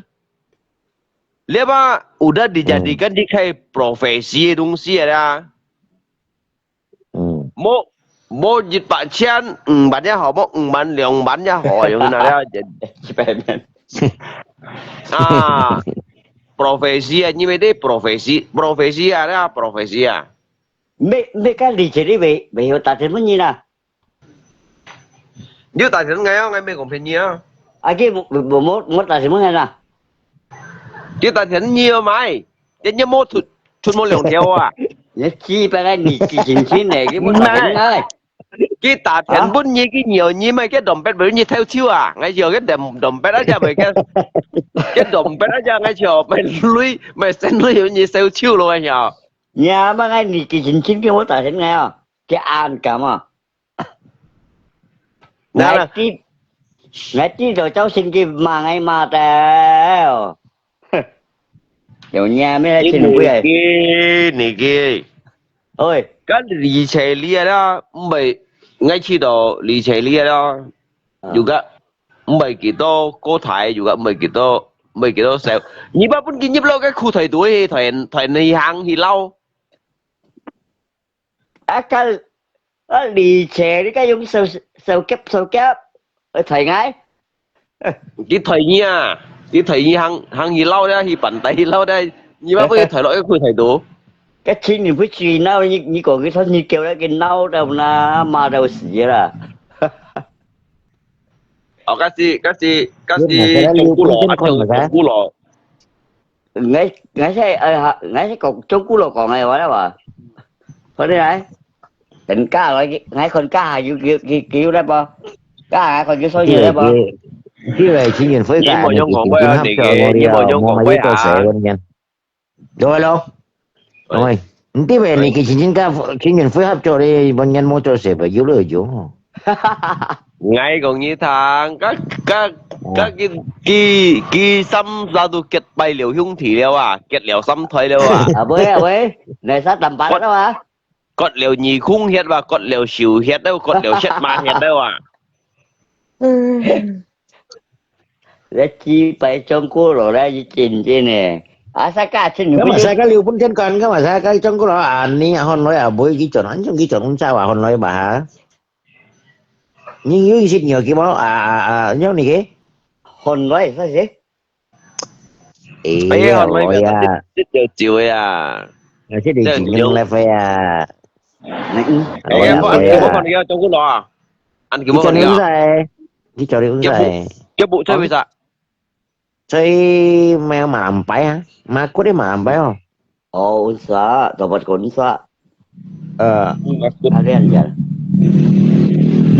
Lepas udah dijadikan di kayak profesi dongsi ada. Mau jadi Pak Cian, banyak họ mau ban liang banyak họ yang ada jadi. Ah, profesi ni beda profesi ada profesi à. Mấy cái lì chạy đi về hiểu tài chính như nào? Nếu tài chính ngay mấy còn phải nhiều. À cái một tài chính ngay nào? Chứ tài chính nhiều mày, chứ nhớ mua thụt mua lượng theo à. Nhớ chi phải cái gì chính này cái một tài chính ngay. Cái tài chính bốn như cái nhiều như mấy cái đồng bét bởi như theo chiêu à, ngay giờ cái đồng bét đó ra bởi cái đồng bét đó ra ngay giờ mày xem lui như theo chiêu luôn anh nhở. Nhà mà cái gì chính cái một tài chính ngay à, cái an cả mà. Ngay chi rồi cháu xin cái mà ngay mà tèo. Kiểu nhà mới lại xin quê này kia ơi cái lì xì lia đó mày ngay khi đó lì xì lia đó juga mày kỹ to cô thải juga mày kỹ to sao như ba bốn kia lâu cái khu thầy tuổi thầy này hàng thì lâu cái lì xì đi cái giống sâu kép thầy ngay cái thầy nha cái thầy như hàng gì lâu đó thì bận tay lâu đây như bác với thầy lỗi cái thầy đủ cái chi thì với chi nào như còn cái thân như kêu đó cái nâu đâu là mà đâu xỉ là cái gì trong cú lò ngay sẽ còn trong cú lò còn ngày đó bà thôi đây này định cá rồi ngay con cá kêu đấy bà cá còn cái số gì đấy bà cái này chỉ nhìn với cả nhưng mà nhông còn với anh này kia nhưng mà nhông còn với cơ sở luôn nha rồi luôn Rồi, tí về này cái chính nhân phối hợp cho đi bọn nhân mua cho sẽ phải giữ lời chú. Ngay còn như thằng các cái xăm ra tụ kết bay liều hung thị liều à, kết liều xăm thoái liều à. À bơi, này sao tầm bắn đó mà. Con liều nhì khung hết và con liều xỉu hết đâu, con liều chết mà hết đâu à. Để chi phải trong cô rồi ra gì trình chứ nè. À sao cả trình Cái mà sai cái liều bốn trên con cái mà sai cái trong cái đó ni hòn nói bôi cái chuẩn trong cái chuẩn không sao hòn nói bà hả? Nhưng như xin nhiều cái báo nhớ này cái hồn nói sao thế? Ấy hòn nói chết đều chịu à. Chứ đi chỉ nhưng lại phải Ấy anh kêu con kia trong cái lò à. Anh kêu con kia. Cái trò đi cũng vậy. Cái bộ chơi bây giờ. Chơi mèo mà làm bãi hả? Mà có đấy mà làm bãi không? Ồ, xóa, đồ vật cũng xóa. Arian vậy.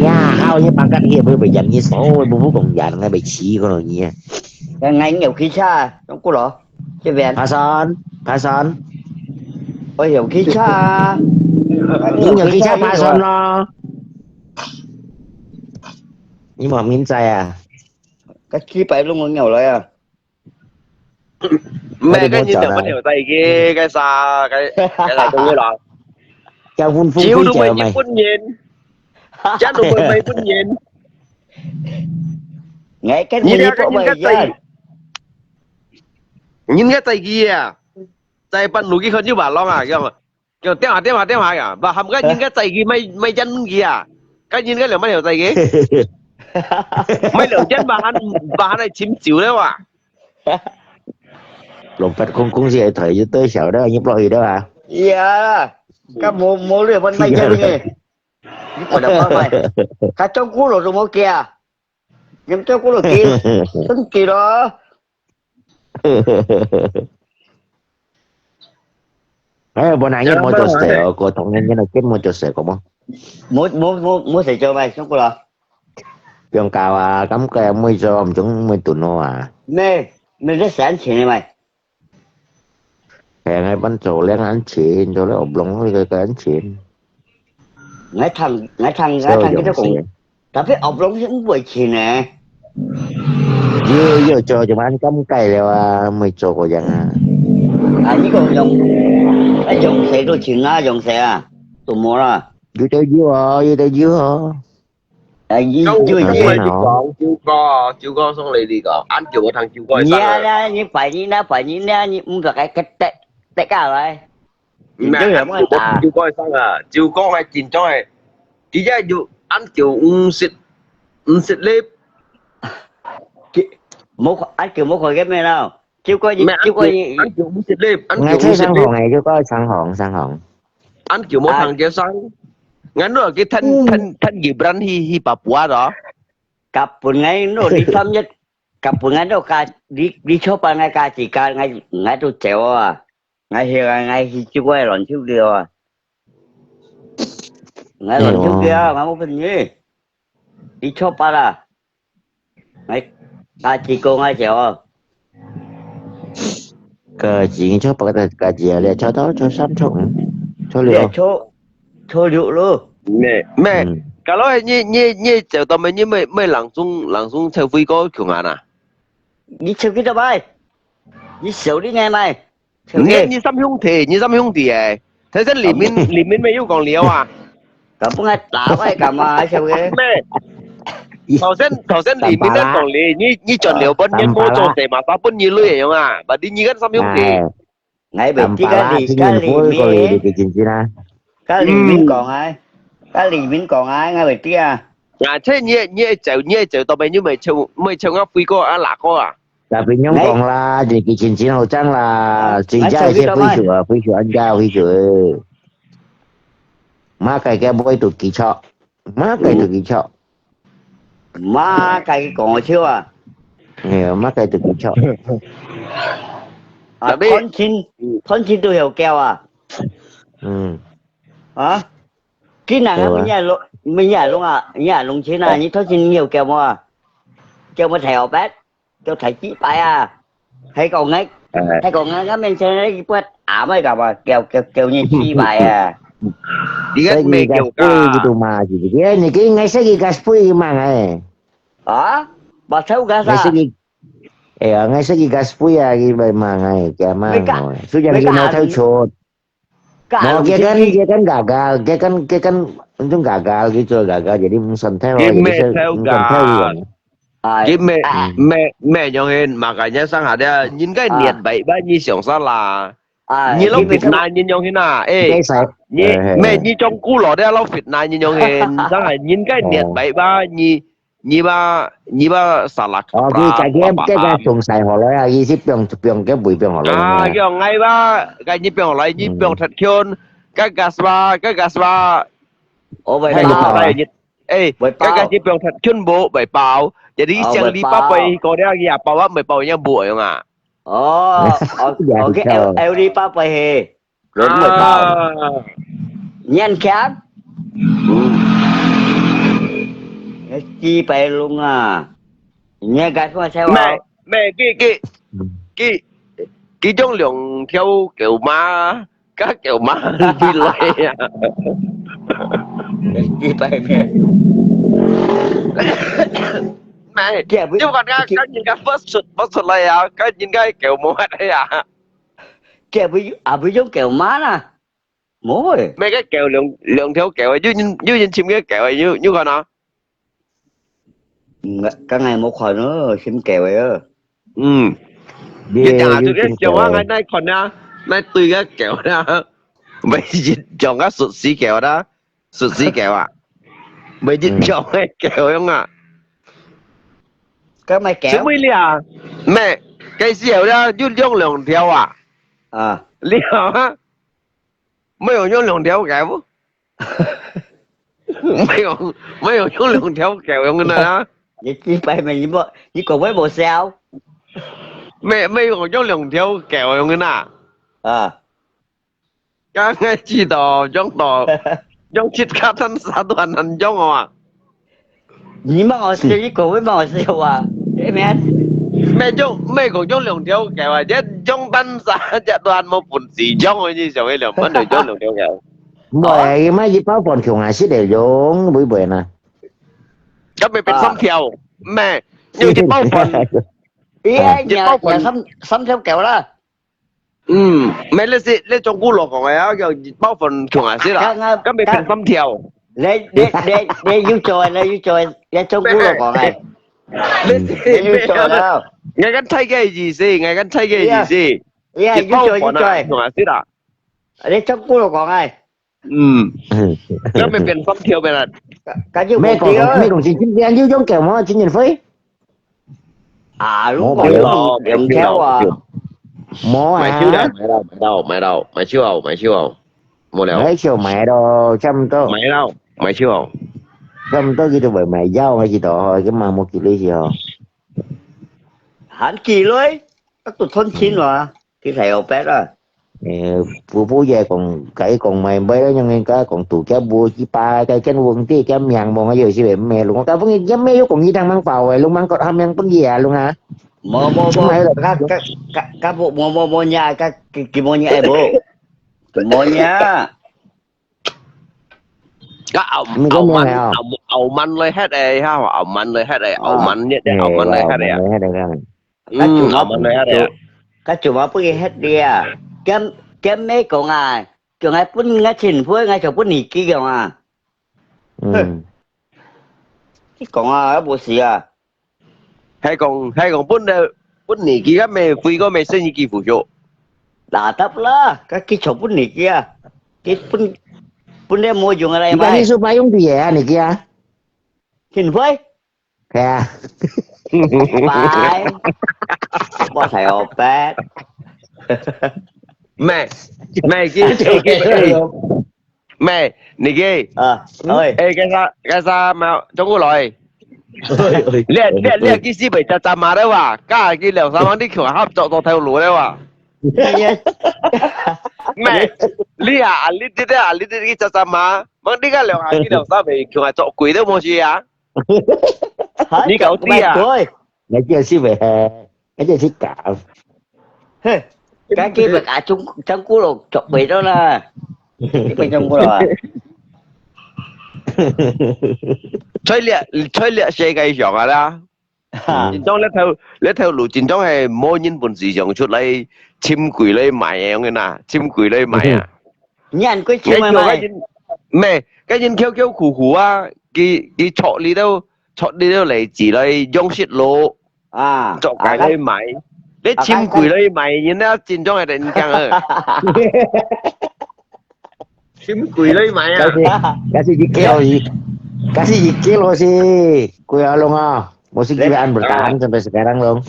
Ya, hao như bằng cách kia bởi dành như số bố còn dành ngay bị chỉ con rồi nhỉ. Ngay nhiều khi xa, trong cô lọ. Chơi về. Phá son. Ôi nhiều khi xa. Nhiều khi xa phá son lo. Nhưng mà miếng sai à? Cái khi phải luôn ở nhiều rồi à. Mẹ cái nhìn được bắt hiểu tay cái xa cái này trong cái lò. Chào vun phun Chiếu quý đúng chờ mày mày. phun nhìn. Chắc đúng mày phun nhìn. Ngay cái nhìn gì cái có mày tay. Nhìn cái tay kia. Tay bắn núi cái khẩn như bà long à kìa mà. Kiểu téo hả kìa. Bà hầm cái nhìn cái tay kia mày chân kìa. Cái nhìn cái liệu mày hiểu tay kia. Mày liệu chân bà này chím chịu đấy à. Lộn phật cũng gì thời cho tới sợ đó nhấp lôi đó à. Dạ. Cái mô lửa bên mày chơi đi nghe. Những quả đập mày. Cái trong cú rồi mô kia. Nhưng trong cú rồi kia. Tính kỳ đó. Bọn này nhất mua cho sẻ của thống nhân cái này kết mua cho sẻ của bông. Mua sẻ cho mày trong cú rồi. Pion cao cắm cái mới cho ông chúng mới tụi nó à. Mê rất sáng chuyện này mày. Kaya ngay bắn trổ lên ăn chín cho nó ổn lông cái ăn chín. Ngay thằng cái đó cũng. Tapi ốc lông cũng bởi chuyện nè. Giờ cho ăn cắm cây là mới cho của dân à. À như còn dùng xe đôi chuyện á, dùng xe à. Tụi mua ra. Dưới tới dưới hả? À dưới chiêu co xong lại đi có ăn kiểu thằng chiêu coi sao ra như phải như không được cái tất cả rồi mẹ chiêu coi xong à chiêu co hay chín cho này chỉ ra dụ ăn kiểu xịt lép ăn kiểu một hồi cái mẹ nào chiêu coi ăn kiểu xịt lép ăn ngay kiểu thấy sang hòn này chứ có sang hòn ăn kiểu một thằng kia sang ngắn nữa cái thân Gibran hi Papua đó cặp một ngày nó đi thăm nhất cặp một ngày nó cả đi chốt ba ngày cả chỉ cả ngày tôi chéo à ngày thì chưa quay lần trước điều à ngày lần trước kia mà một phần gì đi chốt ba là ngày cả chỉ cô ngày chéo à cái chuyện cho bắt đầu cái gì là cho đó cho sắm cho liệu cho liệu luôn mẹ cái đó như chờ tao như mấy lăng sung theo phi có kiểu ngàn à đi chơi cái đó bay đi xấu đi nghe mày nghe như xăm hung thì thế nên里面没有讲料啊咁我打開咁啊，做嘅咩？頭先里面咧講你盡料本人冇做地嘛，打本嘢類樣啊，但係你而家心胸地，ngay bên kia cái lì miếng còn ai cái lì miếng còn ai ngay bên kia à thế nhẹ chịu tao bây giờ mới chịu ngáp phi có à lạc có à tại vì nhóm còn là gì cái chuyện hậu trang là chỉ ra sẽ phi sửa anh cao phi sửa má cái bôi tụt kỳ trọ má cái còn chưa à nghe má cái tụt kỳ trọ thôn chín tôi hiểu keo à hả cái nào mình nhà luôn à nhà luôn thế nào như thôn chín nhiều keo mà keo mà thèo bét keo thầy chỉ phải à hay còn ngay Hay còn ngắm bên trên đấy quét ảo mới gặp à kêu như chi bài à. Ingat Segi me kêu gaspui ka. gitu mah gitu. Ya, ni kini ngai segi gaspui mang Hả? Bà thấu gas Ngai à? segi ngai segi gaspui ya gitu bay mang kaya mang. Su jangan mấy mau cái tahu chot. cái Mau lùng dia chi kan gagal, dia kan untung gagal gitu, gagal jadi muson Give jadi me saya tell muson tahu ka. kan. Give me à me nhong hen makanya sang ada nhìn cái à nhiệt bảy ba như sòng sa là à như lâu cái mấy Việt thấu Nam nhìn nhong hen à Cái sai như me như trong cú lò đấy lâu Việt Nam nhìn nhong hen sang là nhìn cái nhiệt bảy ba như ba salak cái trùng xài họ nói là 20 cái bụi họ nói à cái ngay ba cái như biong lại như biong thật kion cái gas ba ủa vậy hay Cái còn bao lại như cái vậy cái bao như biong thật kion bộ bảy bao jadi vậy chẳng đi ba bao bay có đấy cái bao á bảy bao nhau bụi không à ồ Dạ ồ thì cái sao? eo đi bao bày hề rồi vậy bao nhanh khác chi bày luôn à nghe cái không sao mẹ mẹ cái trong lượng theo kiểu ma các kiểu ma đi lại à chi bày mẹ mẹ Kìa, nhưng còn cái nhìn cái first shoot lại à cái nhìn cái kiểu một đấy à kìa ví dụ kiểu má nè mỗi mấy cái kiểu lượng theo kiểu ấy như nhìn chim cái kiểu ấy như con nó cái ngày một hồi nữa xem kèo ấy á như Dia chẳng hạn dia cái kiểu á cái ngày nay còn nha nay tùy cái kiểu đó bây giờ chọn cái sụt xí kiểu đó sụt xí kiểu à bây giờ chọn cái kiểu không à cái mày chứ kéo mới à mẹ cái kiểu đó dùng lượng theo à à liệu á mấy ông dùng lượng theo kiểu mấy ông dùng lượng theo kiểu không này đó vậy chi bay mày như còn với bộ sao mẹ mấy ông dùng lượng theo kiểu không nè à cái ngay chỉ trong chít cá thân xã đoàn hành trong à nhưng mà họ siêu với còn với họ siêu à em em mấy ông dùng lượng theo kiểu à chứ trong tân xã đoàn một phần gì trong rồi như sao ấy là vấn đề dùng lượng theo kiểu Bởi mấy gì bao còn kiểu ngài sẽ để giống bụi bụi nè. ก็ไม่เป็นซ้ำเที่ยวแม่อยู่ที่เป้าฝน ý Dịch nhà bao phần. nhà sắm theo kèo đó ไม่เล่นสิเล่นจงกู้หลอกของไอ้เอาอย่างเป้าฝนช่วงอาทิตย์ละก็ไม่เป็นซ้ำเที่ยว để yêu trời để trong cú là còn này เล่นสิ để yêu trời đó ไงกันใช่แค่ยี่สิไงกันใช่แค่ยี่สิ yeah จิต yêu เป้า trời ฝ yêu นอ่ะ trời ช่วงอาทิตย์อ่ะ để trong cú là còn này ก็ไม่เป็นซ้ำเที่ยวไปละ cả như Mấy một còn tiếng mấy còn chỉ chính gian dưới giống kiểu mà chính nhân phí. à đúng Ủa, rồi bảo đúng đừng theo à Mó ไม่ชื่อได้ à. ไม่ชื่อเอาหมดแล้ว Lấy chiều mẹ đồ chăm to ไม่ชื่อเอา chăm to gì tôi bởi mẹ dao hay gì đó cái mà một kỳ ly gì hả? hẳn kỳ lưới các tụi thôn chín mà cái thầy học bé đó Phụ phụ về còn cái còn mày bé đó nhưng cái còn tụ cái bua chỉ pa cái quân tí cái nhàng mong ở giờ sẽ mẹ luôn cái vấn cái mấy còn gì đang mang vào rồi luôn mang còn ham mang vấn gì à luôn hả? mò các bộ mò nhà các cái mò nhà bộ mò nhà ก็เอามันเลยเฮ็ดเองฮะเอามันเลยเฮ็ดเองเอามันเนี่ยเอามันเลยเฮ็ดเอง các chủ เอามันเลยเฮ็ดเอง các chủ mà bưng hết đi à kem mấy con à trường ai bưng ngay trên phơi ngay chỗ bưng nỉ kia kìa mà cái con à bộ gì à ให้ของปุ้นนี่กี่ก็ไม่ฟรีก็ไม่เส้นกี่ผู้โช đã tấp lá cái chỗ bưng nỉ kia cái bưng đem mua dùng ở đây Cái mà đi supaya ông thì này kia. trên phơi Kìa. phải bỏ thầy học bé แม่แม่นี่กี่ ơi แกซามาจงกูลอยเรียกกี่สิไปจะมาได้ว่ะกล้ากี่เหลียวสามังที่ขวาฮับจอดแถวหลัวได้ว่ะแม่เรียลิดกี่จะมาบางทีก็เหลียวหากี่เหลียวสาไปขวาจอดกุยได้หมดสิอ่ะ hết Đi cậu mệt tí à? rồi Nãy giờ xí về. Nãy giờ xí cạo. cái kia mà cả trong cú lột chọc bị đó là cái bên trong cú lột à. 吹掠世界上啊啦，戰裝呢條路戰裝係冇人本市場出嚟簽櫃嚟賣樣嘅呐，簽櫃嚟賣啊。Nhận cái chuyện mà mày咩？cái人 QQ 苦苦啊，佢錯你都嚟自嚟用蝕路 à 作解嚟賣，你簽櫃嚟賣，人家戰裝係定更啊，簽櫃嚟賣啊。 kasih jikil sih. Kasih jikil lo sih. Kuya lo nga. Musik giliran bertahan sampai sekarang lo.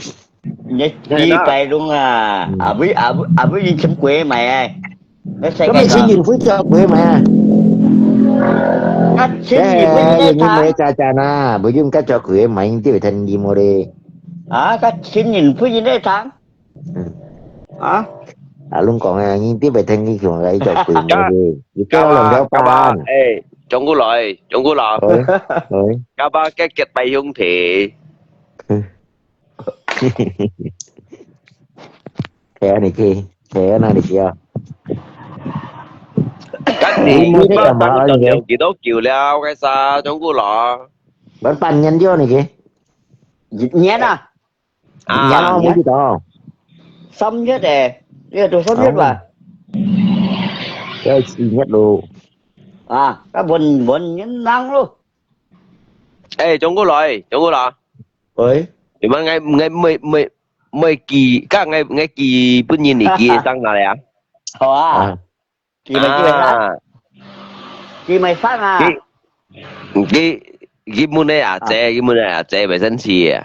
đi về luôn à ở với đi chấm quê mày ơi nó sẽ Có mày xin nhìn phút cho quê mà. cắt xin gì với Nhưng cái mà cha cha na, bởi vì các cho quê mày tí phải thân gì mà đi. cắt xin nhìn với gì đấy tháng hả Luôn còn nhìn tí phải thân gì còn lấy cho quê mà đi. Jikil lo làm sao ba, pan. ê, trong cú lò, Rồi. các ba cái kết bay hung thị. Thế này kia. Thế này kia. Cái Đi gì mua cũng cái có cầm tăng bảo tần gì điều gì đó chiều leo cái sao trong cú lò. Bán pan nhanh vô này kia. nhé à Nhanh không muốn gì đó. xong nhất để bây giờ xong nhất mà Cái gì nhất luôn. cái buồn nhấn năng luôn Ê, trong cú lò. Ơi. Thì mà ngày mười kỳ các ngày kỳ bữa nhìn thì kỳ tăng nào đấy à? chị mày phát à cái môn này à chế phải sinh chi à?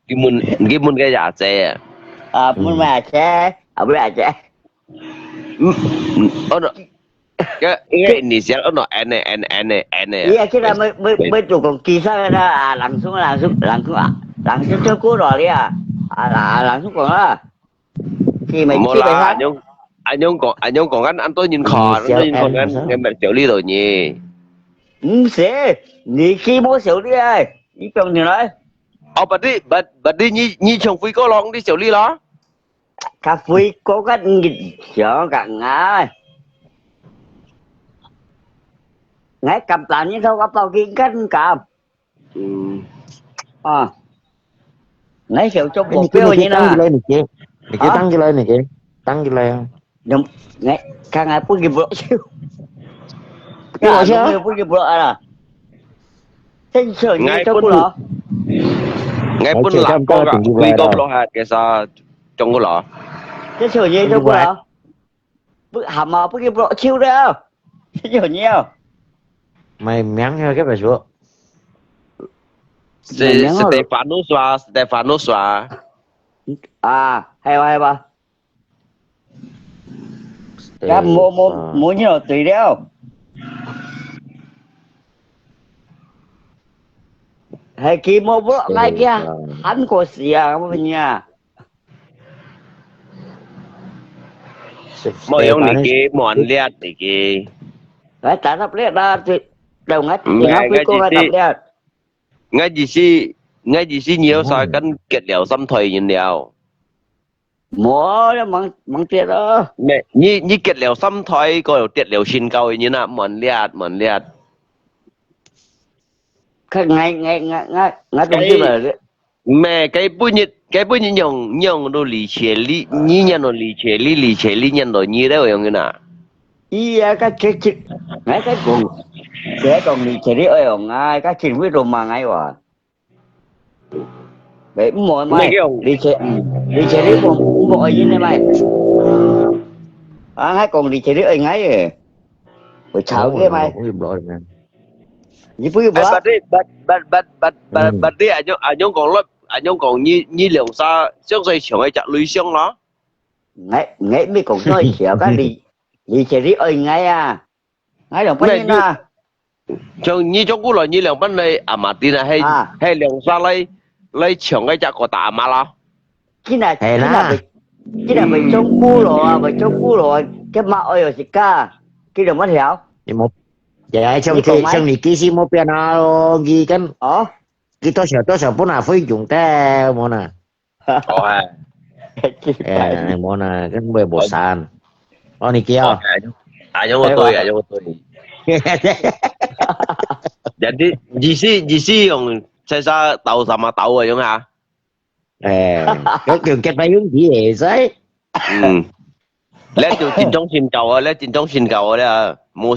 cái môn cái à chế à? muốn mà che bây giờ che nó cái你想nó anh này iya kita mới chủ còn kỳ sao ra lặn xuống trước cú rồi đi lặn xuống còn đó khi mày phát anh nhung còn anh tôi nhìn khó anh cái mình xử lý rồi nhỉ sẽ nhị khi mua xử lý ơi đi trong thì nói bà đi nhị chồng phi có lòng đi xử lý đó cà phê có cái nghịch sợ cả ngã ngay cầm tàn như đâu có bao kinh cân cầm ngay hiểu trong một cái như tăng nào lên này kia. Này kia tăng lên này kia. Tăng lên. đúng ngay càng ngày bút kịp lộ siêu Cái lộ siêu bút kịp lộ à thế sợ như trong cú lọ ngay pun là có gặp quy công lo hạt cái sao trong cái lọ thế sợ như trong cú lọ bút hàm mà bút kịp lộ siêu đâu thế sợ nhiều mày miếng theo cái bài số. Stefano xóa hay ba cái mua như là tùy đeo hay kia mua bữa ngay kia hắn có gì à bên nhà mọi ông này kia mọi liệt này kia cái trả thấp liệt ra thì đầu ngắt cô cái thấp liệt ngay gì xí nhiều sao cân kết liều xâm thời nhìn liều mua đó măng tiệt đó nè như kết liều xâm thời có tiệt liều xin cầu như nào mọi liệt cái ngay trong cái là mẹ cái bữa nhỉ nhung đồ lì chế lì nhỉ nhỉ đồ lì chế lì nhỉ đồ nhỉ đấy rồi nào iya cái ngay cái cùng cái còn lì chế đi ơi ngay cái chuyện với đồ mà ngay vậy vậy mọi mày đi chế đi mọi gì này mày ngay còn đi chế đi ơi ngay rồi rồi chào cái mày như bây giờ bật đi anh nhung còn như liệu sao trước đây chẳng ai chặt lưới xương nó ngay mới còn nói xéo cái đi chế đi ơi ngay ngay đồng bên na như trong cú lời như liệu bên này mà tin là hay liệu sao lấy chẳng ai chặt có tạ mà lo cái này mình trong cú rồi cái mà ơi rồi gì cả cái đồng mất hiểu một dạ xong thì kia xin một piano gì cái tôi sợ pun là phải dùng tay mà nè Mau na kan boleh bosan. Oh nih kia. Ayo ngotoy. Jadi GC yung saya tahu sama tahu ayo ha. Cái trường kết phải hướng gì vậy đấy? Lấy條戰中線舊啊，咧戰中線舊啊，咧冇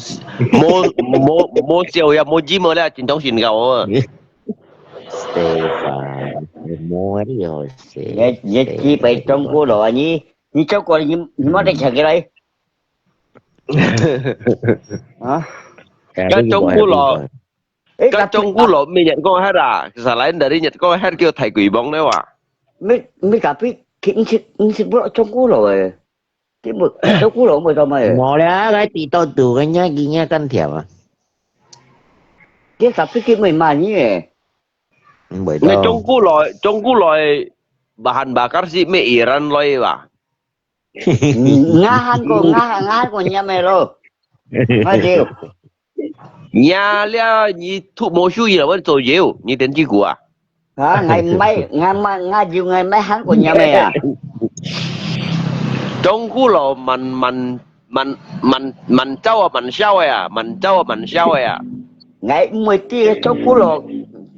笑呀，冇芝麻咧，戰中線舊啊。Stefan, mua đi rồi. Vậy chi phải trong cô lộ như cháu cô như mất đi cái đấy. Hả? Cái trong cú lộ mi nhận con hết à? Sao lại dari nhận con hết kêu thầy quỷ bóng đấy à? Mấy cả biết kinh xin bữa trong cú lộ rồi. Cái mực trong cú lộ mới đâu mà. Mua đấy cái tí to từ cái nhá kia nhá can thiệp à? Cái cả biết cái mình mà như vậy. Bởi Ngay trong cú loại bahan bakar sih me Iran loy ba. Ngahan ko nya melo. Mà chịu. Nhà lia ni thu mo shu yi là vẫn做嘢，你點知估啊？Hả? Ngày chiều ngày mấy hắn của nhà mày à? Trong cú lộ mình châu à mình sao à, mình châu à mình sao à. Ngày 10 tia trong cú lộ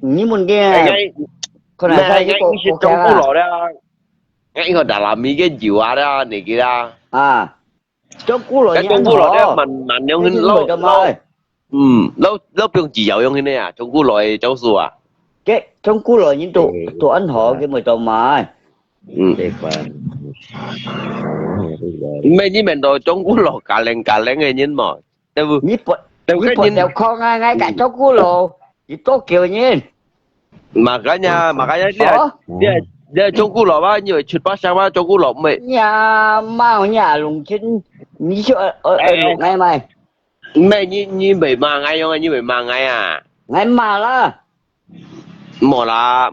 như muốn nghe. Con này ngay trong cú lộ đó. Ngay người Đà Lạt mi cái chiều à đó này kia đó. À. Trong cú lộ cái trong cú lộ đó mình用hin lâu用自由用hin à, trong cú lộ châu su à. Cái trong cú lộ những tụ ấn họ cái mười tàu mà. Stefan. Mấy như mình đồ trong cú lộ cả leng cái nhìn mà. Nhíp bột đèo kho ngay cả trong cú lộ. Chỉ tốt kiểu nhìn. Makanya dia trong cú lộ bao nhiêu chút phát sang bao trong cú lộ mày. Nhà lùng chín ní chỗ ở lục ngay mày. Mày như bảy mà ngay không, như bảy mà ngay à? Ngay mà đó. Mỏ là.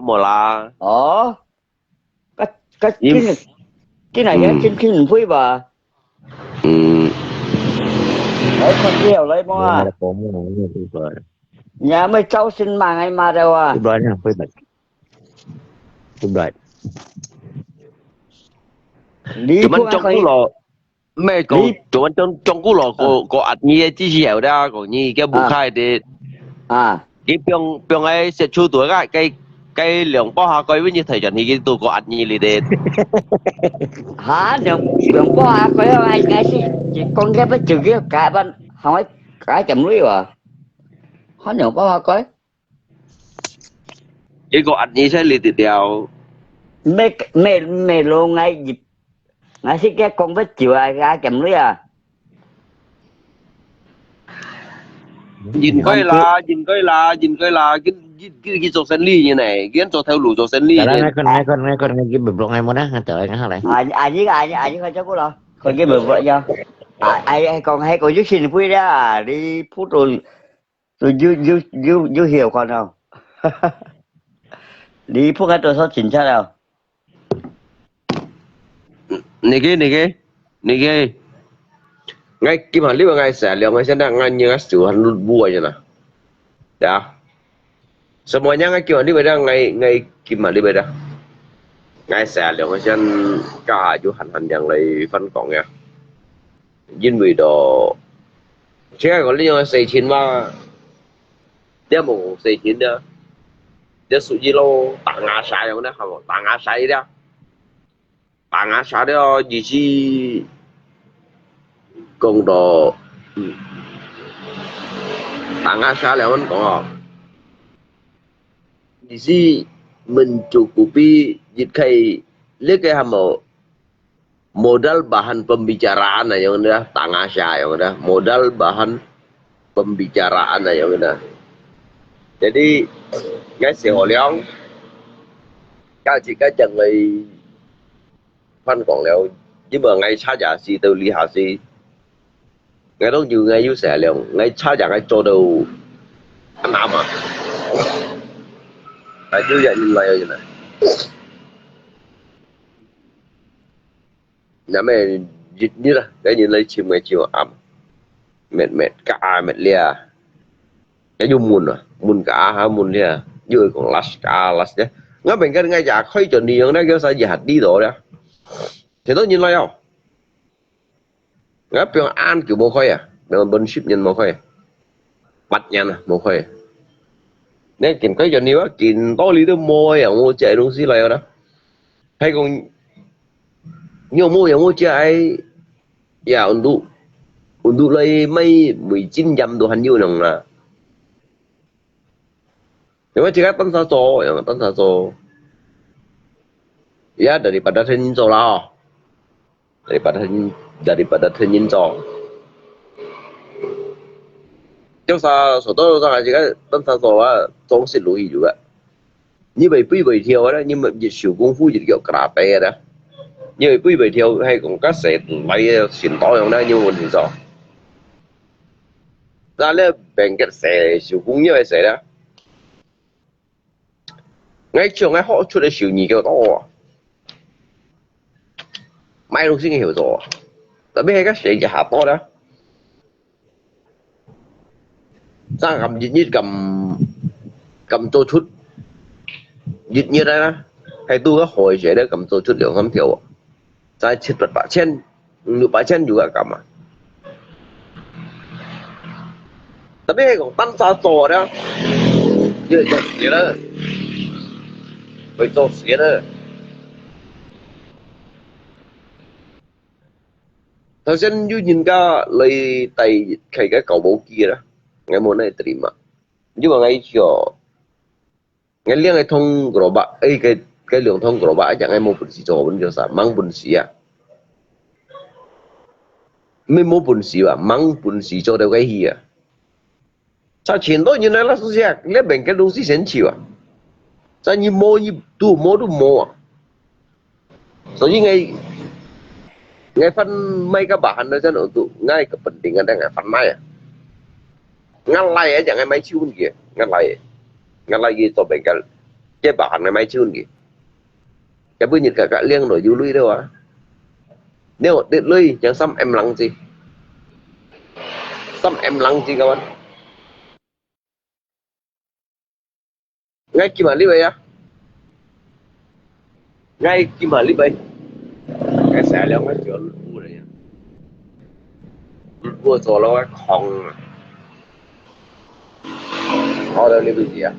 Cái này cái mình vui bà. Đấy con kêu lấy bó à. Nhà mấy cháu xin mà ngay mà đâu à. Tiếp đó nha, với bệnh. Tiếp đó. Chúng mình trong cú lộ mẹ cậu chúng mình trong cú lộ có ăn nhiều chi xíu đó, có nhiều cái bụng khai thì cái 병 ấy sẽ chú tuổi cái lượng bao hà coi với như thời gian thì cái tôi có ăn nhiều đi đấy. Hả? Lượng bao hà coi ai cái gì con cái bắt chừng cái cả bên không ấy cả chậm lưới à. Hả lượng bao hà coi. Cái có ăn nhiều sẽ lì từ đèo. Mẹ luôn ngay dịp ngay xí cái con vết chịu ra chậm lưới à. Nhìn coi là cái chỗ sinh lý như này, cái chỗ theo lũ chỗ sinh lý. Ngay con cái bực lộ ngay muốn á, trời nó lại. Ai với cháu cô lo. Còn cái bực lộ cho. Ai còn hay còn giúp xin vui ra đi phút rồi du hiểu còn không. Đi phút cái tôi số chỉnh sao đâu. Này cái ngay kim hành lý mà ngay sẽ liệu ngay sẽ đang ngay như cái sự hành bùa vậy nè, đã, semuanya ngay kim hành lý bây giờ ngay kim hành lý bây giờ ngay sẽ liệu ngay sẽ cả chú hành yang lại phân cộng nha,因为đó, chỉ cái lý do xây chín mà, dia mau xây chín đó, dia suy lo tang asa yang đó không, tang asa đó. Tang asa đó gì chứ công đồ tang asa là vẫn có gì chứ mình cukupi dịch kai lấy cái hàm modal bahan pembicaraan yang udah tang asa yang udah modal bahan pembicaraan yang udah jadi cái sự hội leong các chị các chẳng người phân còn liệu chứ mà ngay xa giả gì từ lý hạ gì ngay đó nhiều ngay yếu xẻ liệu ngay xa giả ngay cho đầu ăn nằm à tại như vậy như vậy này nhà mẹ dịch như là cái nhìn lấy chim ngay chiều ẩm mệt cả mệt lia cái dung muôn cả hả muôn lia dưới còn last cả last nhé ngay bên cái ngay giả khơi chuẩn đi nó kêu sao giả đi rồi đó thì tất nhiên là đâu ngáp piang an kiểu một khơi à bên ship nhân một khơi bắt nhân à một khơi nên kiếm cái cho nhiều á kiếm to lý đó môi à mua chạy đúng xí lại đó hay còn nhiều mua chạy ya untuk lấy mấy 19 jam tuh hanyu nang na nhưng mà chỉ có tấn sao yang tấn sao ya daripada Senin lah daripada Senin Chứ sao số đó ra chỉ cái tấn sao á trong sự lưu ý juga như vậy quý vị theo đó nhưng mà việc sử công phu việc kiểu cà phê đó như vậy quý vị theo hay còn các sẽ lấy xin tỏ yang đó như mình thì sao ra là bên cái sẽ sử công như vậy sẽ đó ngay trường ngay họ出来sử你叫多買到先嘅條座，特別係而家成日下波咧，真係咁熱咁做出熱咧啦，係都個害者咧咁做出2-3條，就係700-800 600-800 juga咁啊，特別係講單沙座咧，因為做事咧，佢做事咧。頭先要人家你第期嘅舊保機啦，我冇呢terima，因為我叫我兩個通gerobak，cái lượng thông gerobak aja我冇本事做，本叫啥？忙本事啊，沒冇本事啊，忙本事做到cái gì啊？他錢多人來了是這樣，你邊個東西先去啊？在你摸都摸啊，所以ngay phân mấy các bạn đó cho nó tụ ngay cái vấn đề ngay ngay phân mai à ngay lại ở dạng ngay mấy chiêu kìa ngay lại gì tụi mình cái bạn này mấy chiêu kìa cái bữa nhiệt cả liên nội du lui đâu à nếu điện lui chẳng xăm em lăng gì các bạn ngay khi mà đi vậy á ngay khi mà đi vậy cái xe leo cái chỗ lũ này lũ rồi nó không họ đâu đi gì à